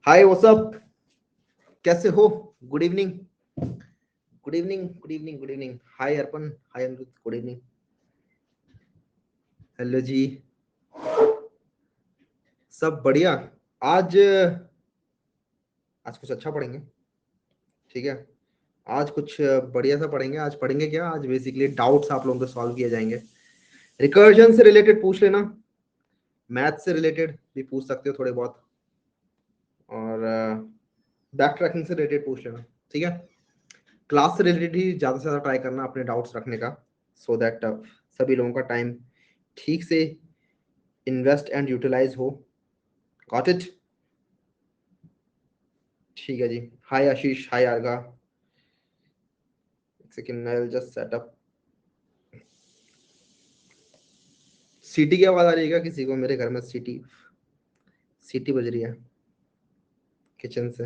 हाय what's up, कैसे हो? Good evening, good evening, good evening, good evening. Hi Arpan, hi Amrit, good evening. Hello जी, सब बढ़िया। आज आज कुछ अच्छा पढ़ेंगे, ठीक है। आज कुछ बढ़िया सा पढ़ेंगे। आज पढ़ेंगे क्या? आज बेसिकली डाउट्स आप लोगों के सॉल्व किए जाएंगे। रिकर्जन से रिलेटेड पूछ लेना, मैथ से रिलेटेड भी पूछ सकते हो थोड़े बहुत, और बैक ट्रैकिंग से रिलेटेड पूछ लेना, ठीक है। क्लास से रिलेटेड ही ज़्यादा से ज़्यादा ट्राई करना अपने डाउट्स रखने का, सो दैट सभी लोगों का टाइम ठीक से इन्वेस्ट एंड यूटिलाइज हो। Got it? ठीक है जी। हाय आशीष, हाय आर्गा। एक second, I will just set up. सीटी की आवाज आ रही है क्या किसी को? मेरे घर में सीटी सीटी बज रही है किचन से।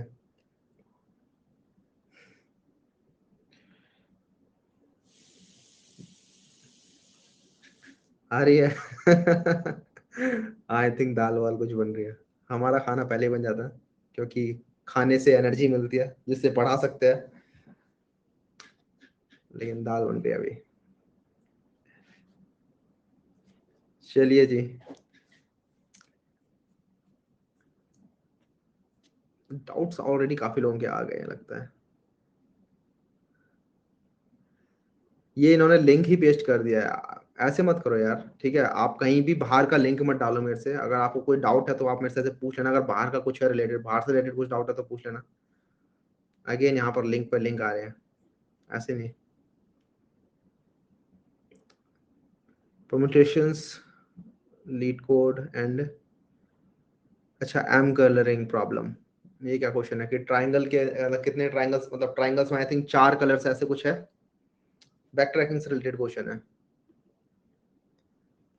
आ रही है? आई थिंक दाल वाल कुछ बन रही है। हमारा खाना पहले ही बन जाता है, क्योंकि खाने से एनर्जी मिलती है जिससे पढ़ा सकते हैं। लेकिन दाल बन रही है अभी। चलिए जी। डाउट्स ऑलरेडी काफी लोगों के आ गए हैं लगता है। ये इन्होंने लिंक ही पेस्ट कर दिया है। ऐसे मत करो यार, ठीक है। आप कहीं भी बाहर का लिंक मत डालो मेरे से। अगर आपको कोई डाउट है तो आप मेरे से ऐसे पूछ लेना। अगर बाहर का कुछ है रिलेटेड, बाहर से रिलेटेड कुछ डाउट है तो पूछ लेना। अगेन यहाँ पर लिंक पे लिंक आ रहे हैं, ऐसे नहीं। परम्यूटेशंस, लीड कोड एंड, अच्छा, एम कलरिंग प्रॉब्लम। ये क्या क्वेश्चन है कि ट्राइंगल के कितने ट्राइंगल्स, मतलब ट्राइंगल्स में आई थिंक 4 कलर्स ऐसे कुछ है। बैक ट्रैकिंग से रिलेटेड क्वेश्चन है,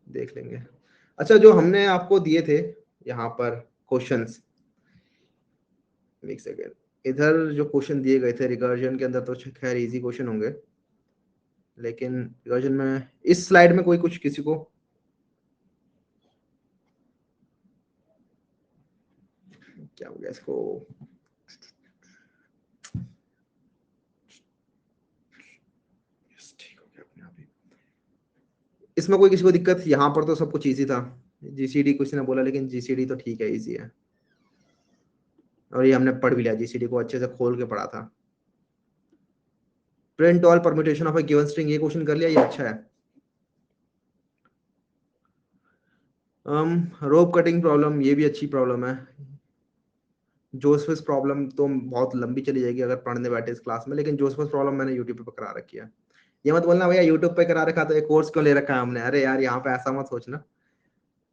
देख लेंगे। अच्छा, जो हमने आपको दिए थे यहाँ पर क्वेश्चंस, एक सेकेंड, इधर जो क्वेश्चन दिए गए थे रिकर्जन के अंदर, तो खैर इजी क्वेश्चन होंगे। लेकिन रिकर्जन में इस स्लाइड में कोई कुछ किसी को क्या हो गया इसको? ठीक हो गया अपने आप ही। इसमें कोई किसी को दिक्कत? यहाँ पर तो सब कुछ इजी था। जीसीडी कुछ ने बोला, लेकिन जीसीडी तो ठीक है, इजी है। और ये हमने पढ़ भी लिया, जीसीडी को अच्छे से खोल के पढ़ा था। Print all permutation of a given string, ये क्वेश्चन कर लिया, ये अच्छा है। रोप कटिंग प्रॉब्लम, ये भी अच्छी प्रॉब्लम है। जोसेफस प्रॉब्लम तो बहुत लंबी चली जाएगी अगर पढ़ने बैठे इस क्लास में, लेकिन जोसेफस प्रॉब्लम मैंने यूट्यूब पे करा रखी है। ये मत बोलना भैया यूट्यूब पे करा रखा तो एक कोर्स क्यों ले रखा है हमने। अरे यार, यहाँ पे ऐसा मत सोचना।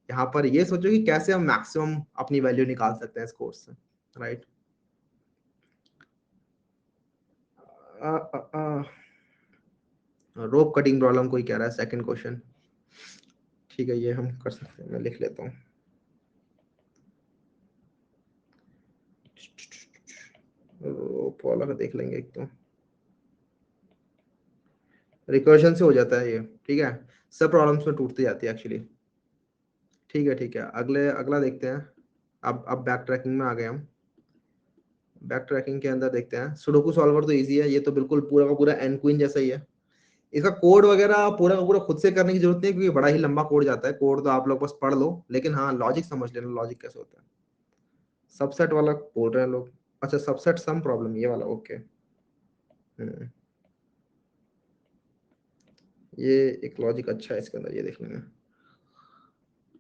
यहाँ पर ये सोचो कि कैसे हम मैक्सिमम अपनी वैल्यू निकाल सकते हैं इस कोर्स से, राइट। रोप कटिंग प्रॉब्लम कोई कह रहा है, सेकंड क्वेश्चन। ठीक है, ये हम कर सकते हैं, मैं लिख लेता हूँ। रोप वाला का देख लेंगे एक तो। रिकर्जन से हो जाता है ये, ठीक है। सब प्रॉब्लम्स में टूटती जाती है एक्चुअली। ठीक है, ठीक है, अगले अगला देखते हैं। अब बैक ट्रैकिंग में आ गए हम। बैक ट्रैकिंग के अंदर देखते हैं। सुडोकू सॉल्वर तो इजी है, ये तो बिल्कुल पूरा का पूरा एन क्वीन जैसा ही है। इसका कोड वगैरह पूरा का पूरा खुद से करने की जरूरत नहीं है, क्योंकि बड़ा ही लंबा कोड जाता है। कोड तो आप लोग बस पढ़ लो, लेकिन हाँ, लॉजिक समझ लेना, लॉजिक कैसे होता है। सबसेट वाला बोल रहे हैं लोग। अच्छा, सबसेट सम प्रॉब्लम, ये वाला, ओके। ये एक लॉजिक अच्छा है इसके अंदर, ये देख लेंगे।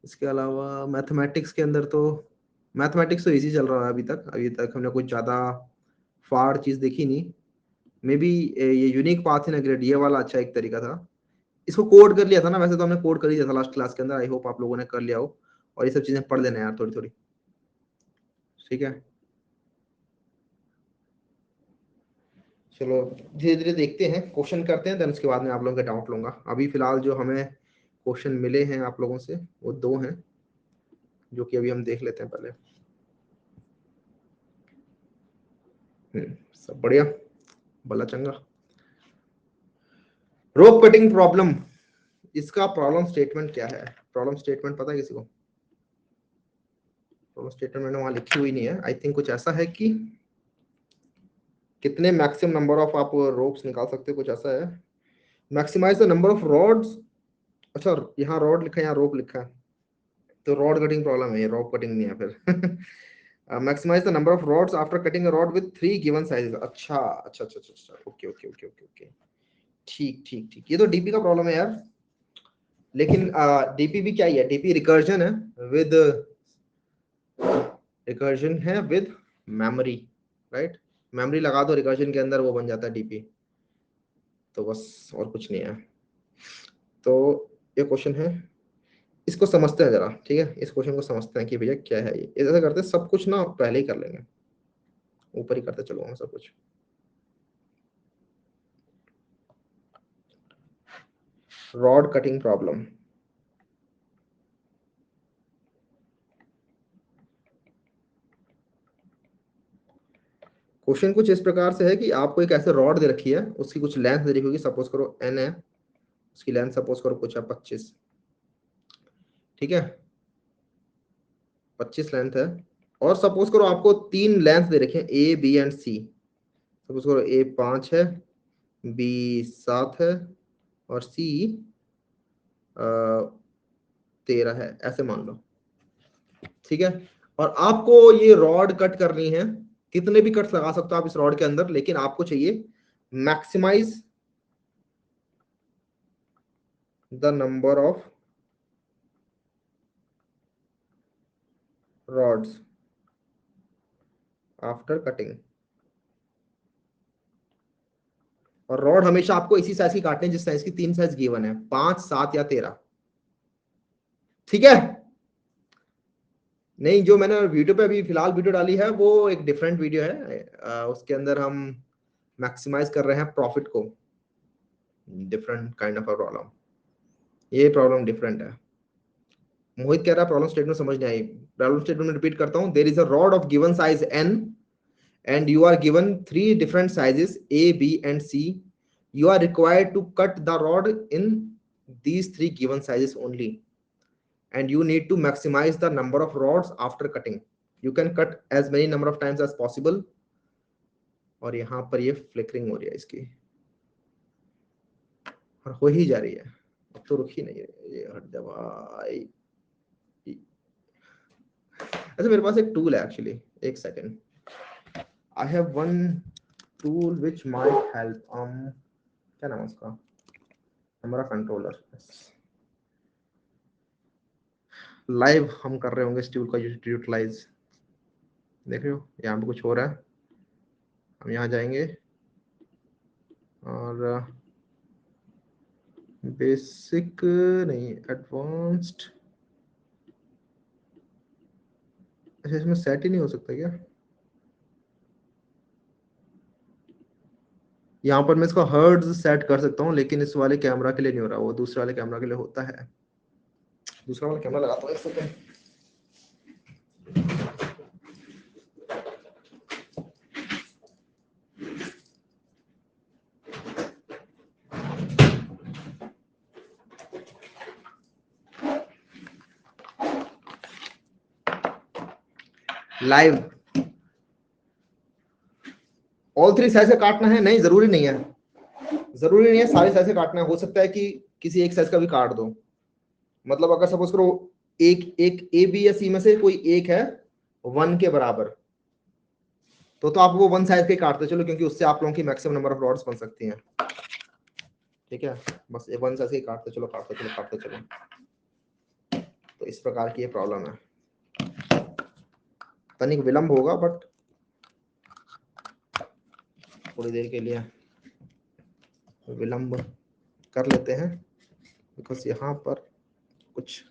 इसके अलावा मैथमेटिक्स के अंदर तो, मैथमेटिक्स तो इजी चल रहा है अभी तक हमने कुछ ज़्यादा फाड़ चीज़ देखी नहीं। मे बी ये यूनिक पाथ इन ग्रेड, ये वाला अच्छा एक तरीका था। इसको कोड कर लिया था ना, वैसे तो हमने कोड कर ही दिया था लास्ट क्लास के अंदर। आई होप आप लोगों ने कर लिया हो। और ये सब चीज़ें पढ़ लेना यार थोड़ी थोड़ी, ठीक है। चलो धीरे धीरे देखते हैं, क्वेश्चन करते हैं, देन उसके बाद में आप लोगों का डाउट लूंगा। अभी फिलहाल जो हमें क्वेश्चन मिले हैं आप लोगों से, वो 2 हैं, जो कि अभी हम देख लेते हैं पहले। सब बढ़िया, भला चंगा। रोप कटिंग प्रॉब्लम, इसका प्रॉब्लम स्टेटमेंट क्या है? प्रॉब्लम स्टेटमेंट पता है किसी को? प्रॉब्लम स्टेटमेंट मैंने वहां लिखी हुई नहीं है, आई थिंक कुछ ऐसा है कि कितने मैक्सिमम नंबर ऑफ आप रोप्स निकाल सकते हो, कुछ ऐसा है। Maximize the number of rods, अच्छा यहाँ रॉड लिखा है, यहाँ रोप लिखा है, तो रॉड कटिंग प्रॉब्लम है, ये रोप कटिंग नहीं है फिर। Maximize the number of rods after cutting a rod with 3 given sizes. अच्छा अच्छा अच्छा अच्छा अच्छा, okay okay okay okay okay, ठीक ठीक ठीक, ये तो डीपी का प्रॉब्लम है यार। लेकिन डीपी भी क्या ही है, डीपी रिकर्जन है विद, रिकर्जन है विद मेमोरी, राइट। मेमोरी लगा दो रिकर्जन के अंदर, वो बन जाता है डीपी, तो बस और कुछ नहीं है। तो ये क्वेश्चन है, इसको समझते हैं जरा, ठीक है, इस क्वेश्चन को समझते हैं कि भैया क्या है ये। ऐसा करते हैं, सब कुछ ना पहले ही कर लेंगे, ऊपर ही करते चलो हम सब कुछ। रॉड कटिंग प्रॉब्लम, क्वेश्चन कुछ इस प्रकार से है कि आपको एक ऐसे रॉड दे रखी है, उसकी कुछ लेंथ दे रखी होगी, सपोज करो एन है, उसकी लेंथ सपोज करो कुछ है 25, ठीक है, 25 लेंथ है। और सपोज करो आपको 3 लेंथ दे रखे हैं, A B and C. Suppose करो ए 5 है, बी 7 है, और सी 13 है, ऐसे मान लो, ठीक है। और आपको ये रॉड कट करनी है, कितने भी कट्स लगा सकते हो आप इस रॉड के अंदर, लेकिन आपको चाहिए maximize the number of rods after cutting. और रॉड हमेशा आपको इसी साइज की काटनी है जिस साइज की 3 साइज गिवन है, 5 7 या 13, ठीक है। नहीं, जो मैंने वीडियो पे अभी फिलहाल वीडियो डाली है वो एक डिफरेंट वीडियो है, उसके अंदर हम मैक्सिमाइज कर रहे हैं प्रॉफिट को, different kind of a problem, ये प्रॉब्लम डिफरेंट है। मोहित कह रहा है प्रॉब्लम स्टेटमेंट समझ नहीं आई, प्रॉब्लम स्टेटमेंट रिपीट करता हूं, there is a rod of given size n and you are given 3 different sizes A, B and C. You are required to cut the rod in these 3 given sizes only, and you need to maximize the number of rods after cutting. You can cut as many number of times as possible. और यहाँ पर ये flickering हो रही है इसकी, और हो ही जा रही है, अब तो रुक ही नहीं है ये, हट जा भाई। अच्छा मेरे पास एक टूल है एक्चुअली, एक second, I have one tool which might help, क्या नाम है उसका, हमारा कंट्रोलर। लाइव हम कर रहे होंगे इस टूल का यूटिलाइज, देख रहे हो यहाँ पे कुछ हो रहा है, हम यहाँ जाएंगे और बेसिक नहीं, एडवांस्ड, अच्छा इसमें सेट ही नहीं हो सकता क्या, यहाँ पर मैं इसको हर्ट्ज सेट कर सकता हूँ, लेकिन इस वाले कैमरा के लिए नहीं हो रहा, वो दूसरे वाले कैमरा के लिए होता है। दूसरा वाला कैमरा लगाता हूँ एक सेकंड। लाइव ऑल 3 साइज से काटना है, नहीं जरूरी नहीं है, जरूरी नहीं है सारे साइज से काटना है, हो सकता है कि किसी एक साइज का भी काट दो। मतलब अगर सपोज करो एक एक ए बी या सी में से कोई एक है 1 के बराबर, तो आप वो 1 साइज के काटते चलो, क्योंकि उससे आप लोगों की मैक्सिमम नंबर ऑफ रॉड्स बन सकती हैं, ठीक है। बस 1 साइज के काटते चलो काटते चलो काटते चलो, तो इस प्रकार की ये प्रॉब्लम है, तनिक विलंब होगा बट थोड़ी देर के लिए विलंब कर लेते हैं, बिकॉज यहाँ पर कुछ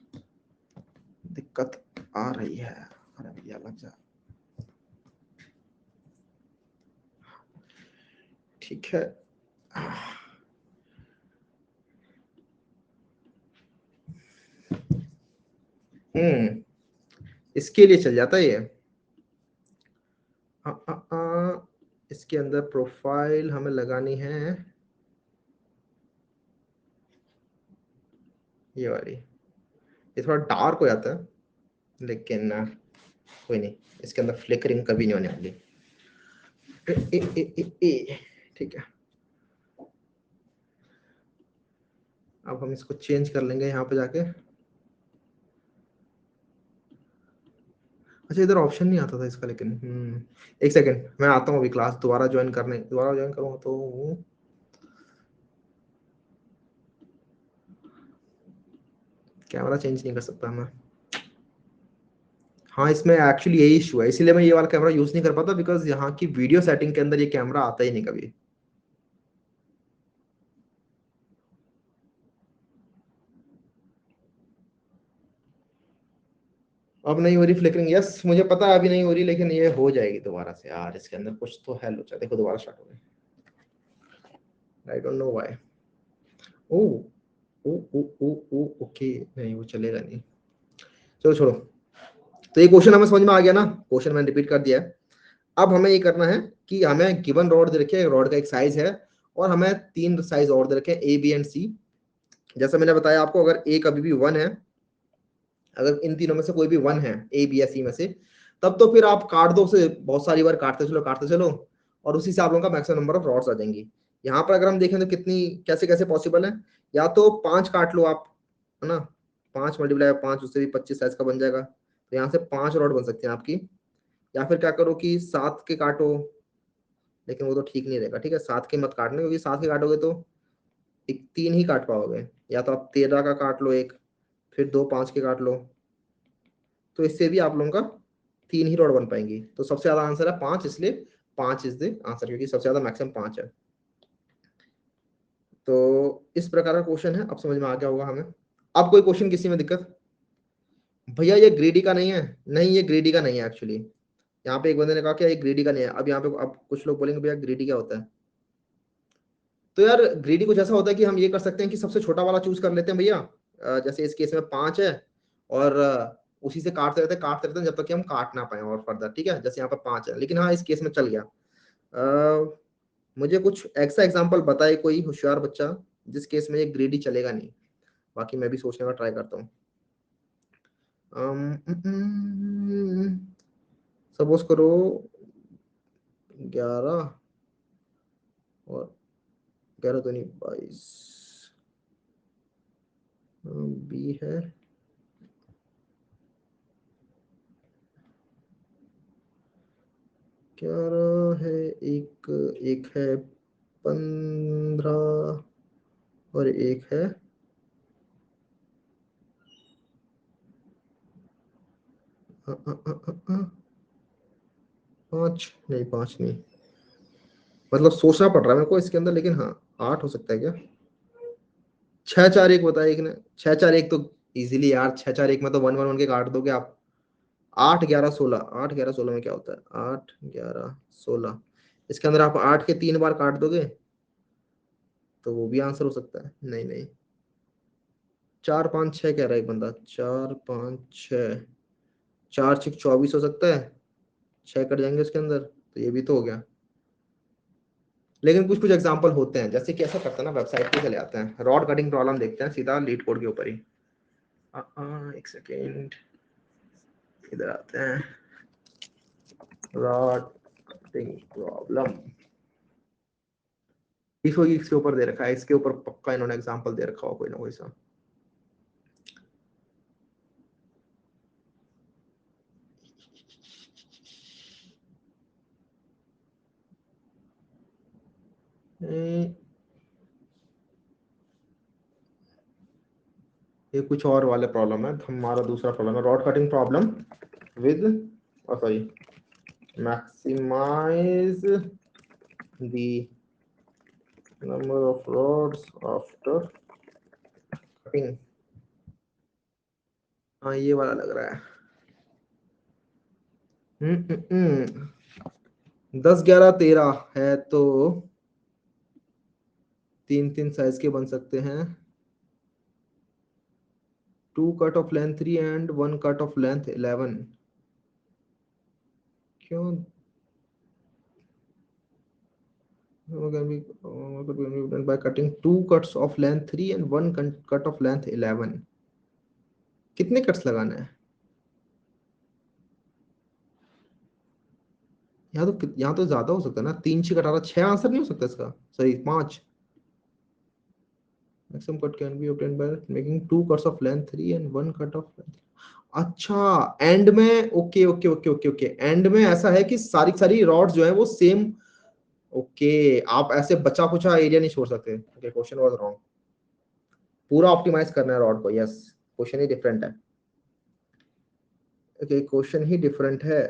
दिक्कत आ रही है। अरे भैया लग जा, ठीक है। इसके लिए चल जाता है ये, आ, आ, आ, इसके अंदर प्रोफाइल हमें लगानी है ये वाली, ये थोड़ा डार्क हो जाता है, लेकिन कोई नहीं, इसके अंदर फ्लिकरिंग कभी नहीं होने वाली। ठीक है, अब हम इसको चेंज कर लेंगे यहाँ पे जाके। अच्छा, इधर ऑप्शन नहीं आता था इसका, लेकिन एक सेकंड, मैं आता हूँ अभी क्लास दोबारा ज्वाइन करने, दोबारा ज्वाइन करूँगा तो कैमरा चेंज नहीं कर सकता मैं। हाँ, इसमें एक्चुअली यही इशू है, इसीलिए मैं ये वाला कैमरा यूज नहीं कर पाता, बिकॉज यहाँ की वीडियो सेटिंग के अंदर ये कैमरा आता ही नहीं कभी। अब नहीं हो रही फ्लिकरिंग, यस मुझे पता है अभी नहीं हो रही, लेकिन ये हो जाएगी दोबारा से यार, इसके अंदर कुछ तो है लोचा। देखो दोबारा स्टार्ट हो गई, I don't know why. Oh oh oh oh oh okay, नहीं वो चलेगा नहीं, चलो छोड़ो। तो ये क्वेश्चन हमें समझ में आ गया ना, क्वेश्चन मैंने रिपीट कर दिया है। अब हमें ये करना है कि हमें गिवन रॉड दे रखे, रॉड का एक साइज है, और हमें तीन साइज और दे रखे, ए बी एंड सी। जैसा मैंने बताया आपको, अगर ए कभी भी वन है, अगर इन तीनों में से कोई भी वन है, ए बी या सी में से, तब तो फिर आप काट दो उसे, बहुत सारी बार काटते चलो, और उसी से आप लोगों का मैक्सिमम नंबर ऑफ रॉड्स आ जाएंगी। यहाँ पर अगर हम देखें तो कितनी, कैसे कैसे पॉसिबल है, या तो 5 काट लो आप, है ना, 5 × 5, उससे भी 25 साइज का बन जाएगा, तो यहाँ से 5 रॉड बन सकती हैं आपकी। या फिर क्या करो कि 7 के काटो, लेकिन वो तो ठीक नहीं रहेगा, ठीक है, 7 के मत काटने, क्योंकि 7 के काटोगे तो एक 3 ही काट पाओगे। या तो आप 13 का काट लो एक, फिर 2 5 के काट लो, तो इससे भी आप लोगों का 3 ही रॉड बन पाएंगी। तो सबसे ज्यादा आंसर है 5, इसलिए 5 इज द आंसर, क्योंकि सबसे ज्यादा मैक्सिमम 5 है। तो इस प्रकार का क्वेश्चन है, अब समझ में आ गया होगा हमें। अब कोई क्वेश्चन किसी में दिक्कत? भैया ये ग्रीडी का नहीं है, नहीं ये ग्रीडी का नहीं है एक्चुअली। यहाँ पे एक बंदे ने कहा कि ये ग्रीडी का नहीं है। अब यहाँ पे अब कुछ लोग बोलेंगे भैया ग्रीडी क्या होता है? तो यार ग्रीडी कुछ ऐसा होता है कि हम ये कर सकते हैं कि सबसे छोटा वाला चूज कर लेते हैं भैया। जैसे इस केस में 5 है, और उसी से काटते रहते हैं जब तक कि हम काट ना पाए और फर्दर, ठीक है, जैसे यहाँ पर 5 है, लेकिन हाँ इस केस में चल गया। मुझे कुछ ऐसा एग्जांपल बताए कोई होशियार बच्चा जिस केस में ये ग्रीडी चलेगा नहीं, बाकी मैं भी सोचने का ट्राई करता हूँ। सपोज करो 11 और 11 तो नहीं, 22 बी है, 11 है, एक एक है 15, और एक है 5, नहीं 5 नहीं, मतलब सोचना पड़ रहा है मेरे को इसके अंदर, लेकिन हाँ 8 हो सकता है क्या? 6 4 1 बताया एक ने, 6 4 1 तो इजीली यार, 6 4 1 में तो 1 1 1 के काट दोगे आप। 8 11 16, 8 11 16 में क्या होता है, 8 11 16, इसके अंदर आप 8 के 3 बार काट दोगे, तो वो भी आंसर हो सकता है। नहीं नहीं, 4 5 6 कह रहा है एक बंदा, 4 5 6, 4 6 24 हो सकता है, 6 कट जाएंगे उसके अंदर, तो ये भी तो हो गया। लेकिन कुछ कुछ एग्जांपल होते हैं, जैसे कि ऐसा करते हैं ना, वेबसाइट पे चले आते हैं, रॉड कटिंग प्रॉब्लम देखते हैं सीधा लीड कोड के ऊपर ही। एक सेकेंड, इधर आते हैं, रॉड कटिंग प्रॉब्लम, इसको इसके ऊपर दे रखा है, इसके ऊपर पक्का इन्होंने एग्जांपल दे रखा हो कोई ना कोई सा। ये कुछ और वाले प्रॉब्लम है, हमारा दूसरा प्रॉब्लम है, rod cutting problem with, sorry, maximize the number of rods after cutting। हाँ ये वाला लग रहा है। 10 11 13 है, तो 3 3 साइज के बन सकते हैं, 2 cut off length 3 and 1 cut off length 11। क्यों? can be done by cutting 2 cuts of length 3 and 1 cut of length 11। कितने कट्स लगाना है? यहाँ तो ज्यादा हो सकता है ना, 3 6 18, 6 आंसर नहीं हो सकता इसका, sorry 5। Maximum cut can be obtained by making 2 cuts of length 3 and 1 cut off length. अच्छा एंड में, okay okay okay okay okay, and में ऐसा है कि सारी सारी रॉड्स जो है वो सेम। ओके, आप ऐसे बचा कुचा एरिया नहीं छोड़ सकते। Okay, question was wrong. पूरा ऑप्टिमाइज करना है रॉड को। यस, क्वेश्चन ही डिफरेंट है। ओके, क्वेश्चन ही डिफरेंट है।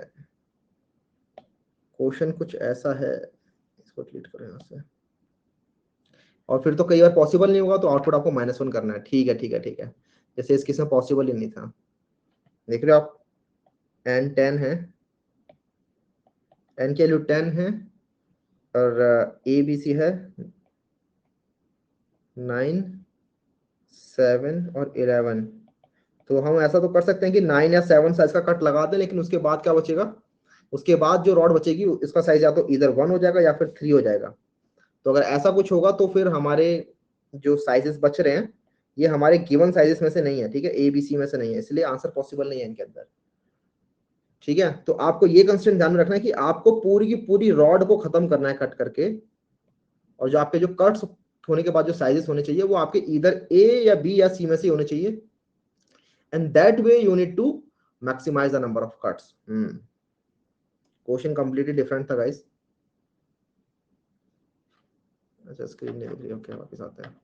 क्वेश्चन कुछ ऐसा है, इसको डिलीट करें यहाँ से। और फिर तो कई बार पॉसिबल नहीं होगा तो आउटपुट आपको -1 करना है। ठीक है ठीक है ठीक है, जैसे इस केस में पॉसिबल ही नहीं था। देख रहे हो आप, एन 10 है, एन की वैल्यू 10 है, और ए बी सी है 9 7 और 11। तो हम ऐसा तो कर सकते हैं कि 9 या 7 साइज का कट लगा दें, लेकिन उसके बाद क्या बचेगा, उसके बाद जो रॉड बचेगी इसका साइज या तो इधर 1 हो जाएगा या फिर 3 हो जाएगा। तो अगर ऐसा कुछ होगा तो फिर हमारे जो साइजेस बच रहे हैं ये हमारे गिवन साइजेस में से नहीं है। ठीक है, ए बी सी में से नहीं है, इसलिए आंसर पॉसिबल नहीं है इनके अंदर। ठीक है, तो आपको ये कंस्ट्रेंट ध्यान में रखना है कि आपको पूरी की पूरी रॉड को खत्म करना है कट करके, और जो आपके जो कट्स होने के बाद जो साइजेस होने चाहिए वो आपके इधर ए या बी या सी में से होने चाहिए, and that way you need to maximize the number of cuts. Question completely different था गाइस। अच्छा, स्क्रीन नहीं दिख रही, ओके वापस आते हैं।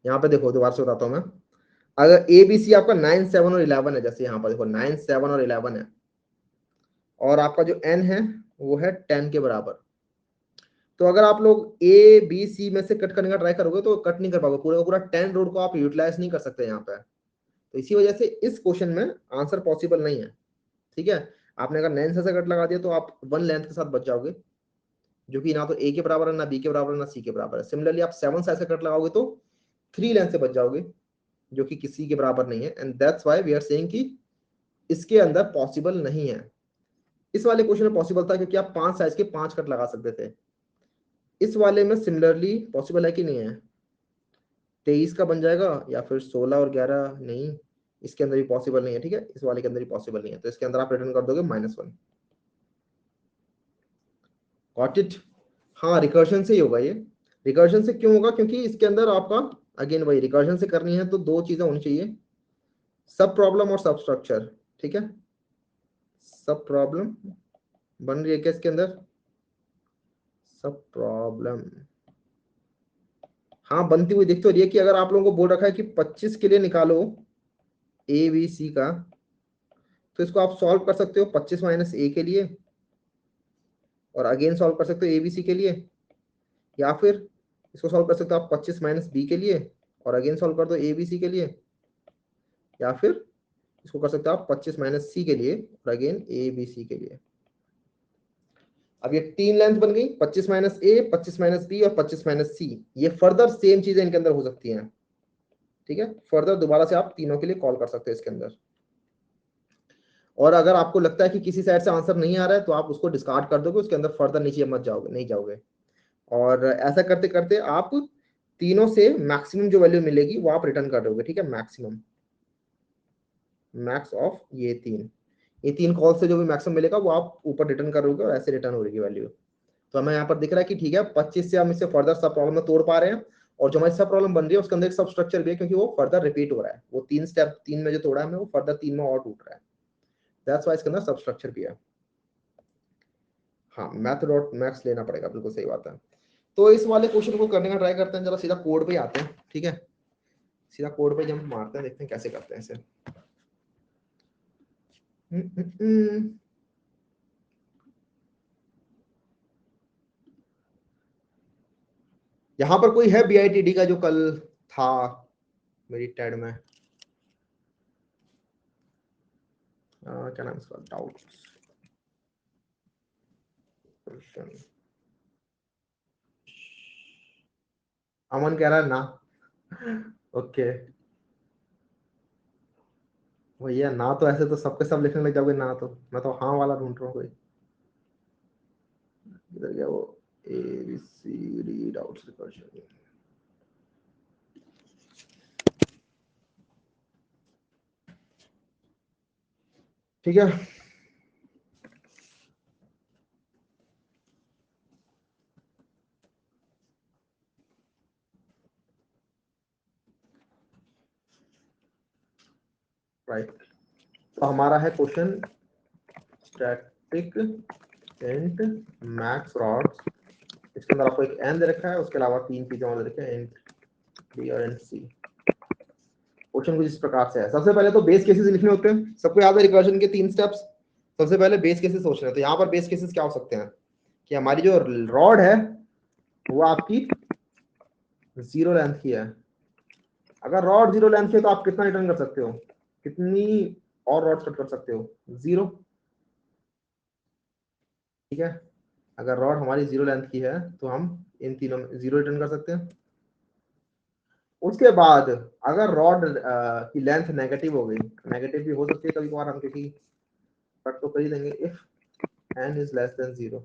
यहाँ पे देखो, दोबारा से बताता हूँ मैं। अगर ए बी सी आपका 9 7 और 11 है, जैसे यहाँ पर देखो 9 7 और 11 है, और आपका जो एन है वो है 10 के बराबर, तो अगर आप लोग ए बी सी में से कट करने का ट्राई करोगे तो कट नहीं कर पाओगे, पूरा का पूरा 10 रोड को आप यूटिलाइज नहीं कर सकते यहाँ पे। तो इसी वजह से इस क्वेश्चन में आंसर पॉसिबल नहीं है। ठीक है, आपने अगर 9 से कट लगा दिया तो आप 1 लेंथ के साथ बच जाओगे, जो कि ना तो ए के बराबर है, ना बी के बराबर है, ना सी के बराबर है। सिमिलरली आप 7 साइज का कट लगाओगे तो 3 लेंथ से बच जाओगे, जो कि किसी के बराबर नहीं है, and that's why we are saying कि इसके अंदर पॉसिबल नहीं है। इस वाले क्वेश्चन में पॉसिबल था क्योंकि आप 5 साइज के 5 कट लगा सकते थे। इस वाले में सिमिलरली पॉसिबल है कि नहीं है, 23 का बन जाएगा या फिर 16 और 11 नहीं, इसके अंदर भी पॉसिबल नहीं है। ठीक है, इस वाले के अंदर भी पॉसिबल नहीं है, तो इसके अंदर आप रिटर्न कर दोगे -1। Got it. हाँ, रिकर्शन से ही होगा ये। रिकर्शन से क्यों होगा, क्योंकि इसके अंदर आपका अगेन वही, रिकर्शन से करनी है तो दो चीजें होनी चाहिए, सब प्रॉब्लम और सब स्ट्रक्चर। ठीक है, सब प्रॉब्लम बन रही है क्या इसके अंदर, सब प्रॉब्लम, हाँ बनती हुई दिख तो रही है। कि अगर आप लोगों को बोल रखा है कि 25 के लिए निकालो ए बी सी का, तो इसको आप सॉल्व कर सकते हो 25 माइनस ए के लिए, और अगेन सॉल्व कर सकते हो ए बी सी के लिए, या फिर इसको सॉल्व कर सकते हो आप 25 माइनस बी के लिए और अगेन सॉल्व कर दो ए बी सी के लिए, या फिर इसको कर सकते हो आप 25 माइनस सी के लिए और अगेन ए बी सी के लिए। अब ये 3 लेंथ बन गई, 25 माइनस ए, 25 माइनस बी और 25 माइनस सी। ये फर्दर सेम चीजें इनके अंदर हो सकती हैं। ठीक है, फर्दर दोबारा से आप तीनों के लिए कॉल कर सकते हैं इसके अंदर। और अगर आपको लगता है कि किसी साइड से आंसर नहीं आ रहा है तो आप उसको डिस्कार्ड कर दोगे, उसके अंदर फर्दर नीचे मत जाओगे, नहीं जाओगे। और ऐसा करते करते आप तीनों से मैक्सिमम जो वैल्यू मिलेगी वो आप रिटर्न कर दोगे। ठीक है, मैक्सिमम, मैक्स ऑफ ये तीन कॉल से जो भी मैक्सिमम मिलेगा वो आप ऊपर रिटर्न करोगे, और ऐसे रिटर्न होगी वैल्यू। तो हमें यहाँ पर दिख रहा है कि ठीक है, 25 से हम इसे फर्दर सब प्रॉब्लम में तोड़ पा रहे हैं, और जो हमारी सब प्रॉब्लम बन रही है उसके अंदर एक सब स्ट्रक्चर भी है, क्योंकि वो फर्दर रिपीट हो रहा है। वो 3 स्टेप, 3 में जो तोड़ा है हमें, वो फर्दर 3 में और टूट रहा है। दैट्स व्हाई इसके अंदर सब स्ट्रक्चर भी है। हाँ, मैथड और मैक्स लेना पड़ेगा, बिल्कुल सही बात है। तो इस वाले क्वेश्चन को करने का ट्राई करते हैं, जरा सीधा कोड पे आते हैं। ठीक है, सीधा कोड पे जंप मारते हैं, देखते हैं कैसे करते हैं इसे। यहाँ पर कोई है BITD का जो कल था मेरी टेड में, क्या नाम इसका, डाउट अमन कह रहा है ना। ओके भैया, ना तो ऐसे तो सबके सब लिखने लग जाओगे ना, तो मैं तो हाँ वाला ढूंढ रहा हूँ कोई। इधर गया वो, ABCD डाउट्स रिकर्शन। ठीक है, राइट। तो हमारा है question static int max rods, इसके अंदर आपको एक एन दे रखा है, उसके अलावा 3 चीजें और दे रखी है, इंट बी और इंट सी। क्वेश्चन कुछ इस प्रकार से है। सबसे पहले तो बेस केसेस लिखने होते हैं, सबको याद है रिकर्जन के 3 स्टेप्स। सबसे पहले बेस केसेस सोचना है, तो यहाँ पर बेस केसेस क्या हो सकते हैं कि हमारी जो रॉड है वो आपकी 0 लेंथ की है। अगर रॉड 0 लेंथ की है तो आप कितना रिटर्न कर सकते हो, कितनी और रॉड कट कर सकते हो, 0। ठीक है, अगर रॉड हमारी 0 लेंथ की है तो हम इन तीनों में 0 रिटर्न कर सकते हैं। उसके बाद अगर रॉड की लेंथ नेगेटिव हो गई, नेगेटिव भी हो सकती है कभी कभार, हम क्योंकि कट तो कर ही देंगे, if n is less than 0।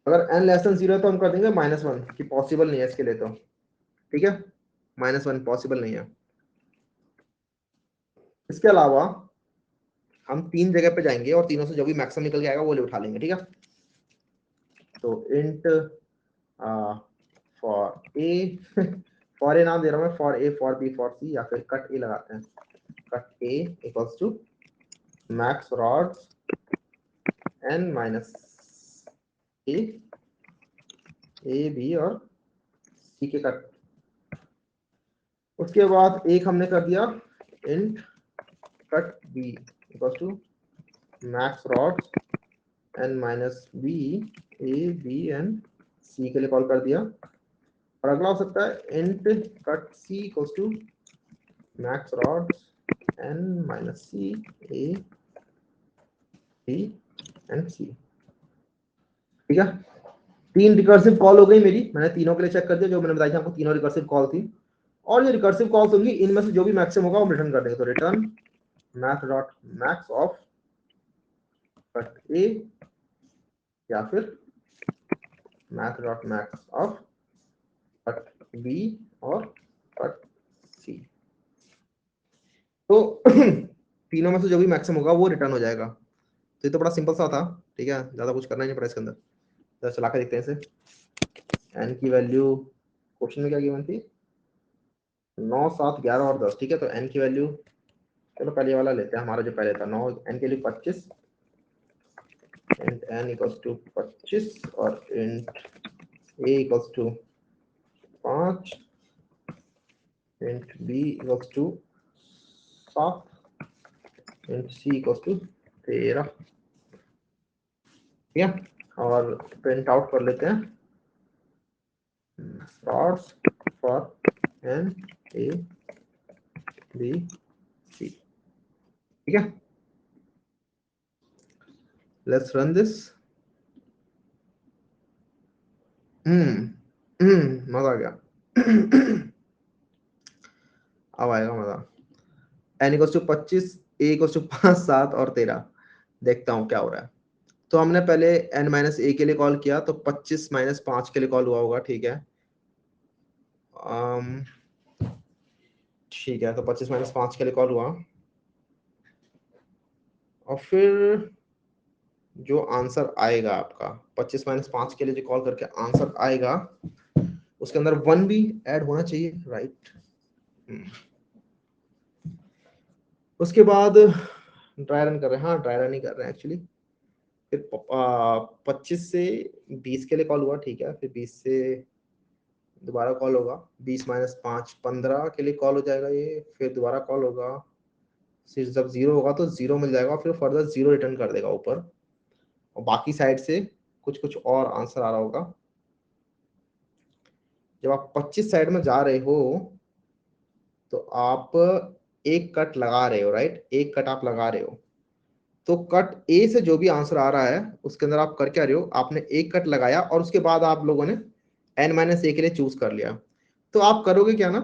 अगर n लेस देन 0 है तो हम कर देंगे -1 कि पॉसिबल नहीं है इसके लिए, तो ठीक है, -1 पॉसिबल नहीं है। इसके अलावा हम 3 जगह पे जाएंगे और तीनों से जो भी मैक्सिमम निकल के आएगा वो ले उठा लेंगे। ठीक है, तो int for A for A नाम दे रहा हूं मैं, for A, for B, for C, या फिर कट ए लगाते हैं। Cut A equals to max rods n minus A B और सी के कट। उसके बाद एक हमने कर दिया int cut B equals to max rods n minus B A B and C के लिए कॉल कर दिया। और अगला हो सकता है int cut C equals to max rods n minus C A B and C. ठीक है, 3 रिकर्सिव कॉल हो गई मेरी, मैंने तीनों के लिए चेक कर दिया, जो मैंने बताया था आपको, तीनों रिकर्सिव कॉल थी। और ये रिकर्सिव कॉल्स होंगी, इनमें से जो भी मैक्सिमम होगा हम रिटर्न कर देंगे। तो return math dot max of cut A या फिर math dot max of cut B और कट सी। तो तीनों में से जो भी मैक्सिमम होगा वो रिटर्न हो जाएगा। तो ये तो बड़ा सिंपल सा था। ठीक है, ज्यादा कुछ करना ही नहीं पड़ा इसके अंदर। तो चला के देखते हैं इसे। एन की वैल्यू क्वेश्चन में क्या गिवन थी, 9, 7, 11 और 10। ठीक है, तो एन की वैल्यू, चलो पहले वाला लेते हैं, हमारा जो पहले था 9, एन के लिए 25, इंट एन इक्वल्स टू 25 और int A equals to 5, int B equals to 7, int C equals to 13। ठीक है, और प्रिंट आउट कर लेते हैं rods for N A B C. ठीक है, लेट्स रन दिस। मजा आ गया। अब आएगा मजा। N equals to 25, A equals to 5, 7 और 13। देखता हूँ क्या हो रहा है। तो हमने पहले n माइनस ए के लिए कॉल किया, तो 25 माइनस 5 के लिए कॉल हुआ होगा। ठीक है, ठीक है, तो 25 माइनस 5 के लिए कॉल हुआ, और फिर जो आंसर आएगा आपका 25 माइनस 5 के लिए जो कॉल करके आंसर आएगा, उसके अंदर 1 भी ऐड होना चाहिए, राइट। उसके बाद ड्राई रन कर रहे हैं, हाँ ड्राई रन ही कर रहे हैं एक्चुअली। फिर 25 से 20 के लिए कॉल हुआ। ठीक है, फिर 20 से दोबारा कॉल होगा, 20 माइनस 5 15 के लिए कॉल हो जाएगा ये, फिर दोबारा कॉल होगा, फिर जब 0 होगा तो 0 मिल जाएगा, फिर फर्दर 0 रिटर्न कर देगा ऊपर, और बाकी साइड से कुछ कुछ और आंसर आ रहा होगा। जब आप 25 साइड में जा रहे हो तो आप एक कट लगा रहे हो, राइट, एक कट आप लगा रहे हो। तो कट ए से जो भी आंसर आ रहा है उसके अंदर आप कर क्या रहे हो, आपने एक कट लगाया और उसके बाद आप लोगों ने n माइनस ए के लिए चूज कर लिया। तो आप करोगे क्या ना,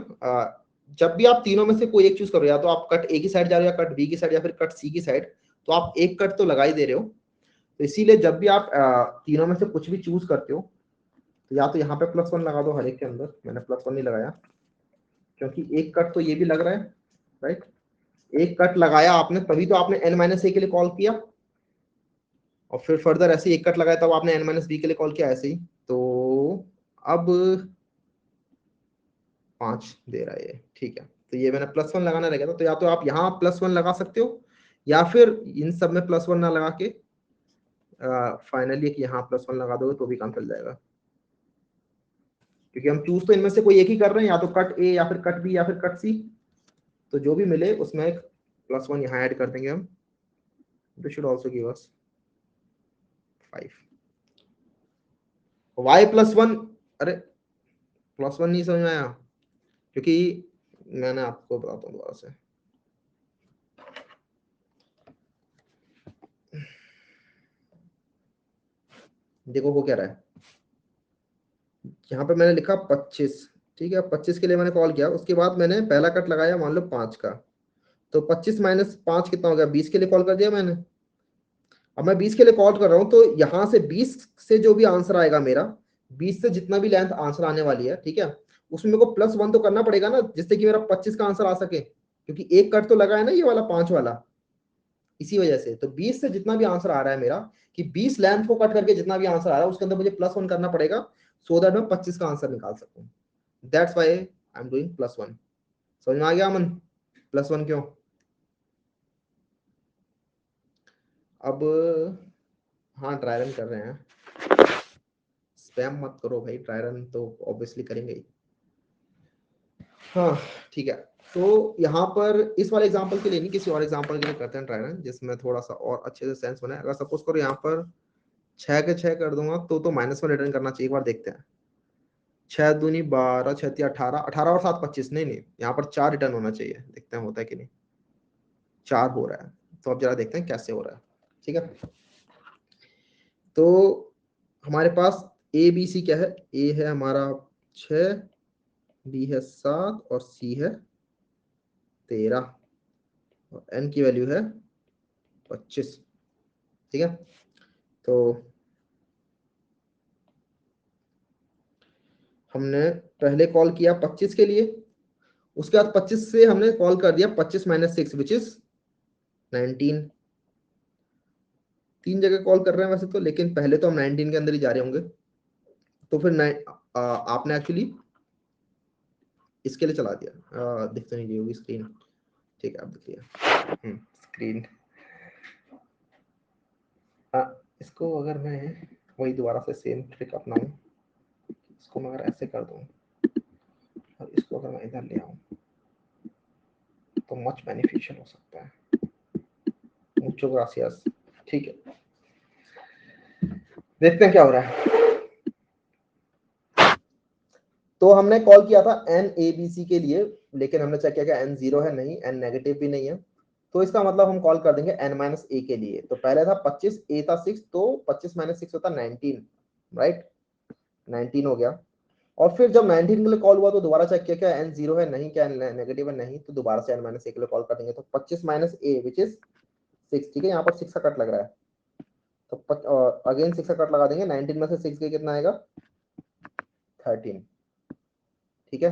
जब भी आप तीनों में से कोई एक चूज करो, या तो आप कट ए की साइड जा रहे हो, या कट बी की साइड, या फिर कट सी की साइड, तो आप एक कट तो लगा ही दे रहे हो। तो इसीलिए जब भी आप तीनों में से कुछ भी चूज करते हो, तो या तो यहाँ पे +1 लगा दो हर एक के अंदर। मैंने +1 नहीं लगाया क्योंकि एक कट तो ये भी लग रहा है, राइट। एक कट लगाया आपने तभी तो आपने n माइनस ए के लिए कॉल किया, और फिर फर्दर ऐसे ही एक कट लगाया तब आपने n माइनस बी के लिए कॉल किया, ऐसे ही। तो अब 5 दे रहा है ये, ठीक है। तो ये मैंने +1 लगाना रहेगा, तो या तो आप यहाँ +1 लगा सकते हो या फिर इन सब में +1 ना लगा के फाइनली यहाँ +1 लगा दोगे तो भी काम चल जाएगा, क्योंकि हम चूज तो इनमें से कोई एक ही कर रहे हैं, या तो कट ए या फिर कट बी या फिर कट सी, तो जो भी मिले उसमें एक +1 यहाँ ऐड कर देंगे हम। This should also give us 5। y+1, अरे +1 नहीं समझ में आया, क्योंकि मैंने आपको बताता हूँ दोबारा से। देखो वो क्या रहा है, यहाँ पे मैंने लिखा 25, ठीक है। 25 के लिए मैंने कॉल किया, उसके बाद मैंने पहला कट लगाया मान लो 5 का, तो 25 - 5 कितना हो गया, 20 के लिए कॉल कर दिया मैंने। अब मैं 20 के लिए कॉल कर रहा हूँ, तो यहाँ से 20 से जो भी आंसर आएगा मेरा, 20 से जितना भी लेंथ आंसर आने वाली है, ठीक है, उसमें मेरे को +1 तो करना पड़ेगा ना, जिससे कि मेरा 25 का आंसर आ सके, क्योंकि एक कट तो लगा है ना ये वाला 5 वाला, इसी वजह से। तो 20 से जितना भी आंसर आ रहा है मेरा, कि 20 लेंथ को कट करके जितना भी आंसर आ रहा है उसके अंदर मुझे +1 करना पड़ेगा, सो दैट मैं 25 का आंसर निकाल सकूं। That's why I am doing +1। समझ में आ गया अमन, +1 क्यों? अब हाँ, ट्राई रन कर रहे हैं, स्पैम मत करो भाई, ट्राई रन तो ऑब्वियसली करेंगे ही। हाँ ठीक है, तो यहाँ पर इस वाले एग्जांपल के लिए नहीं, किसी और एग्जांपल के लिए करते हैं ट्राई रन, जिसमें थोड़ा सा और अच्छे से सेंस बने। अगर सपोज करो यहाँ पर 6 के 6 कर दूंगा, तो -1 रिटर्न करना चाहिए, एक बार देखते हैं। 6 दूनी 12, 6 तिया 18, 18 और 7 25, नहीं नहीं, यहाँ पर 4 रिटर्न होना चाहिए, देखते हैं होता है कि नहीं। 4 हो रहा है, तो अब जरा देखते हैं कैसे हो रहा है, ठीक है। तो हमारे पास ए बी सी क्या है, ए है हमारा 6, बी है 7 और सी है 13, और एन की वैल्यू है 25, ठीक है। तो हमने पहले कॉल किया 25 के लिए, उसके बाद 25 से हमने कॉल कर दिया 25 - 6 विच इज 19। 3 जगह कॉल कर रहे हैं वैसे तो, लेकिन पहले तो हम 19 के अंदर ही जा रहे होंगे, तो फिर आपने एक्चुअली इसके लिए चला दिया, दिख तो नहीं रही होगी स्क्रीन, ठीक है, आप दिख लिया स्क्रीन। इसको अगर मैं वही दोबारा से सेम ट्रिक अपनाऊं, इसको मैं अगर ऐसे कर दूं और इसको अगर मैं इधर ले आऊं, तो मच बेनिफिशियल हो सकता है। मुचो ग्रासियस, ठीक है, देखते हैं क्या हो रहा है। तो हमने कॉल किया था एन ए बी सी के लिए, लेकिन हमने चेक किया कि एन 0 है, नहीं, एन नेगेटिव भी नहीं है, तो इसका मतलब हम कॉल कर देंगे n - a के लिए। तो पहले था 25, a था 6, तो 25 - 6 होता 19, राइट, 19 हो गया। और फिर जब 19 के लिए कॉल हुआ तो दोबारा चेक किया क्या n 0 है, नहीं, क्या नेगेटिव है, नहीं, तो दोबारा से n - a के लिए कॉल कर देंगे। तो 25 - a विच इज 6, ठीक है, यहाँ पर 6 का कट लग रहा है, तो अगेन 6 का कट लगा देंगे, 19 में से 6 के कितना आएगा, 13, ठीक है।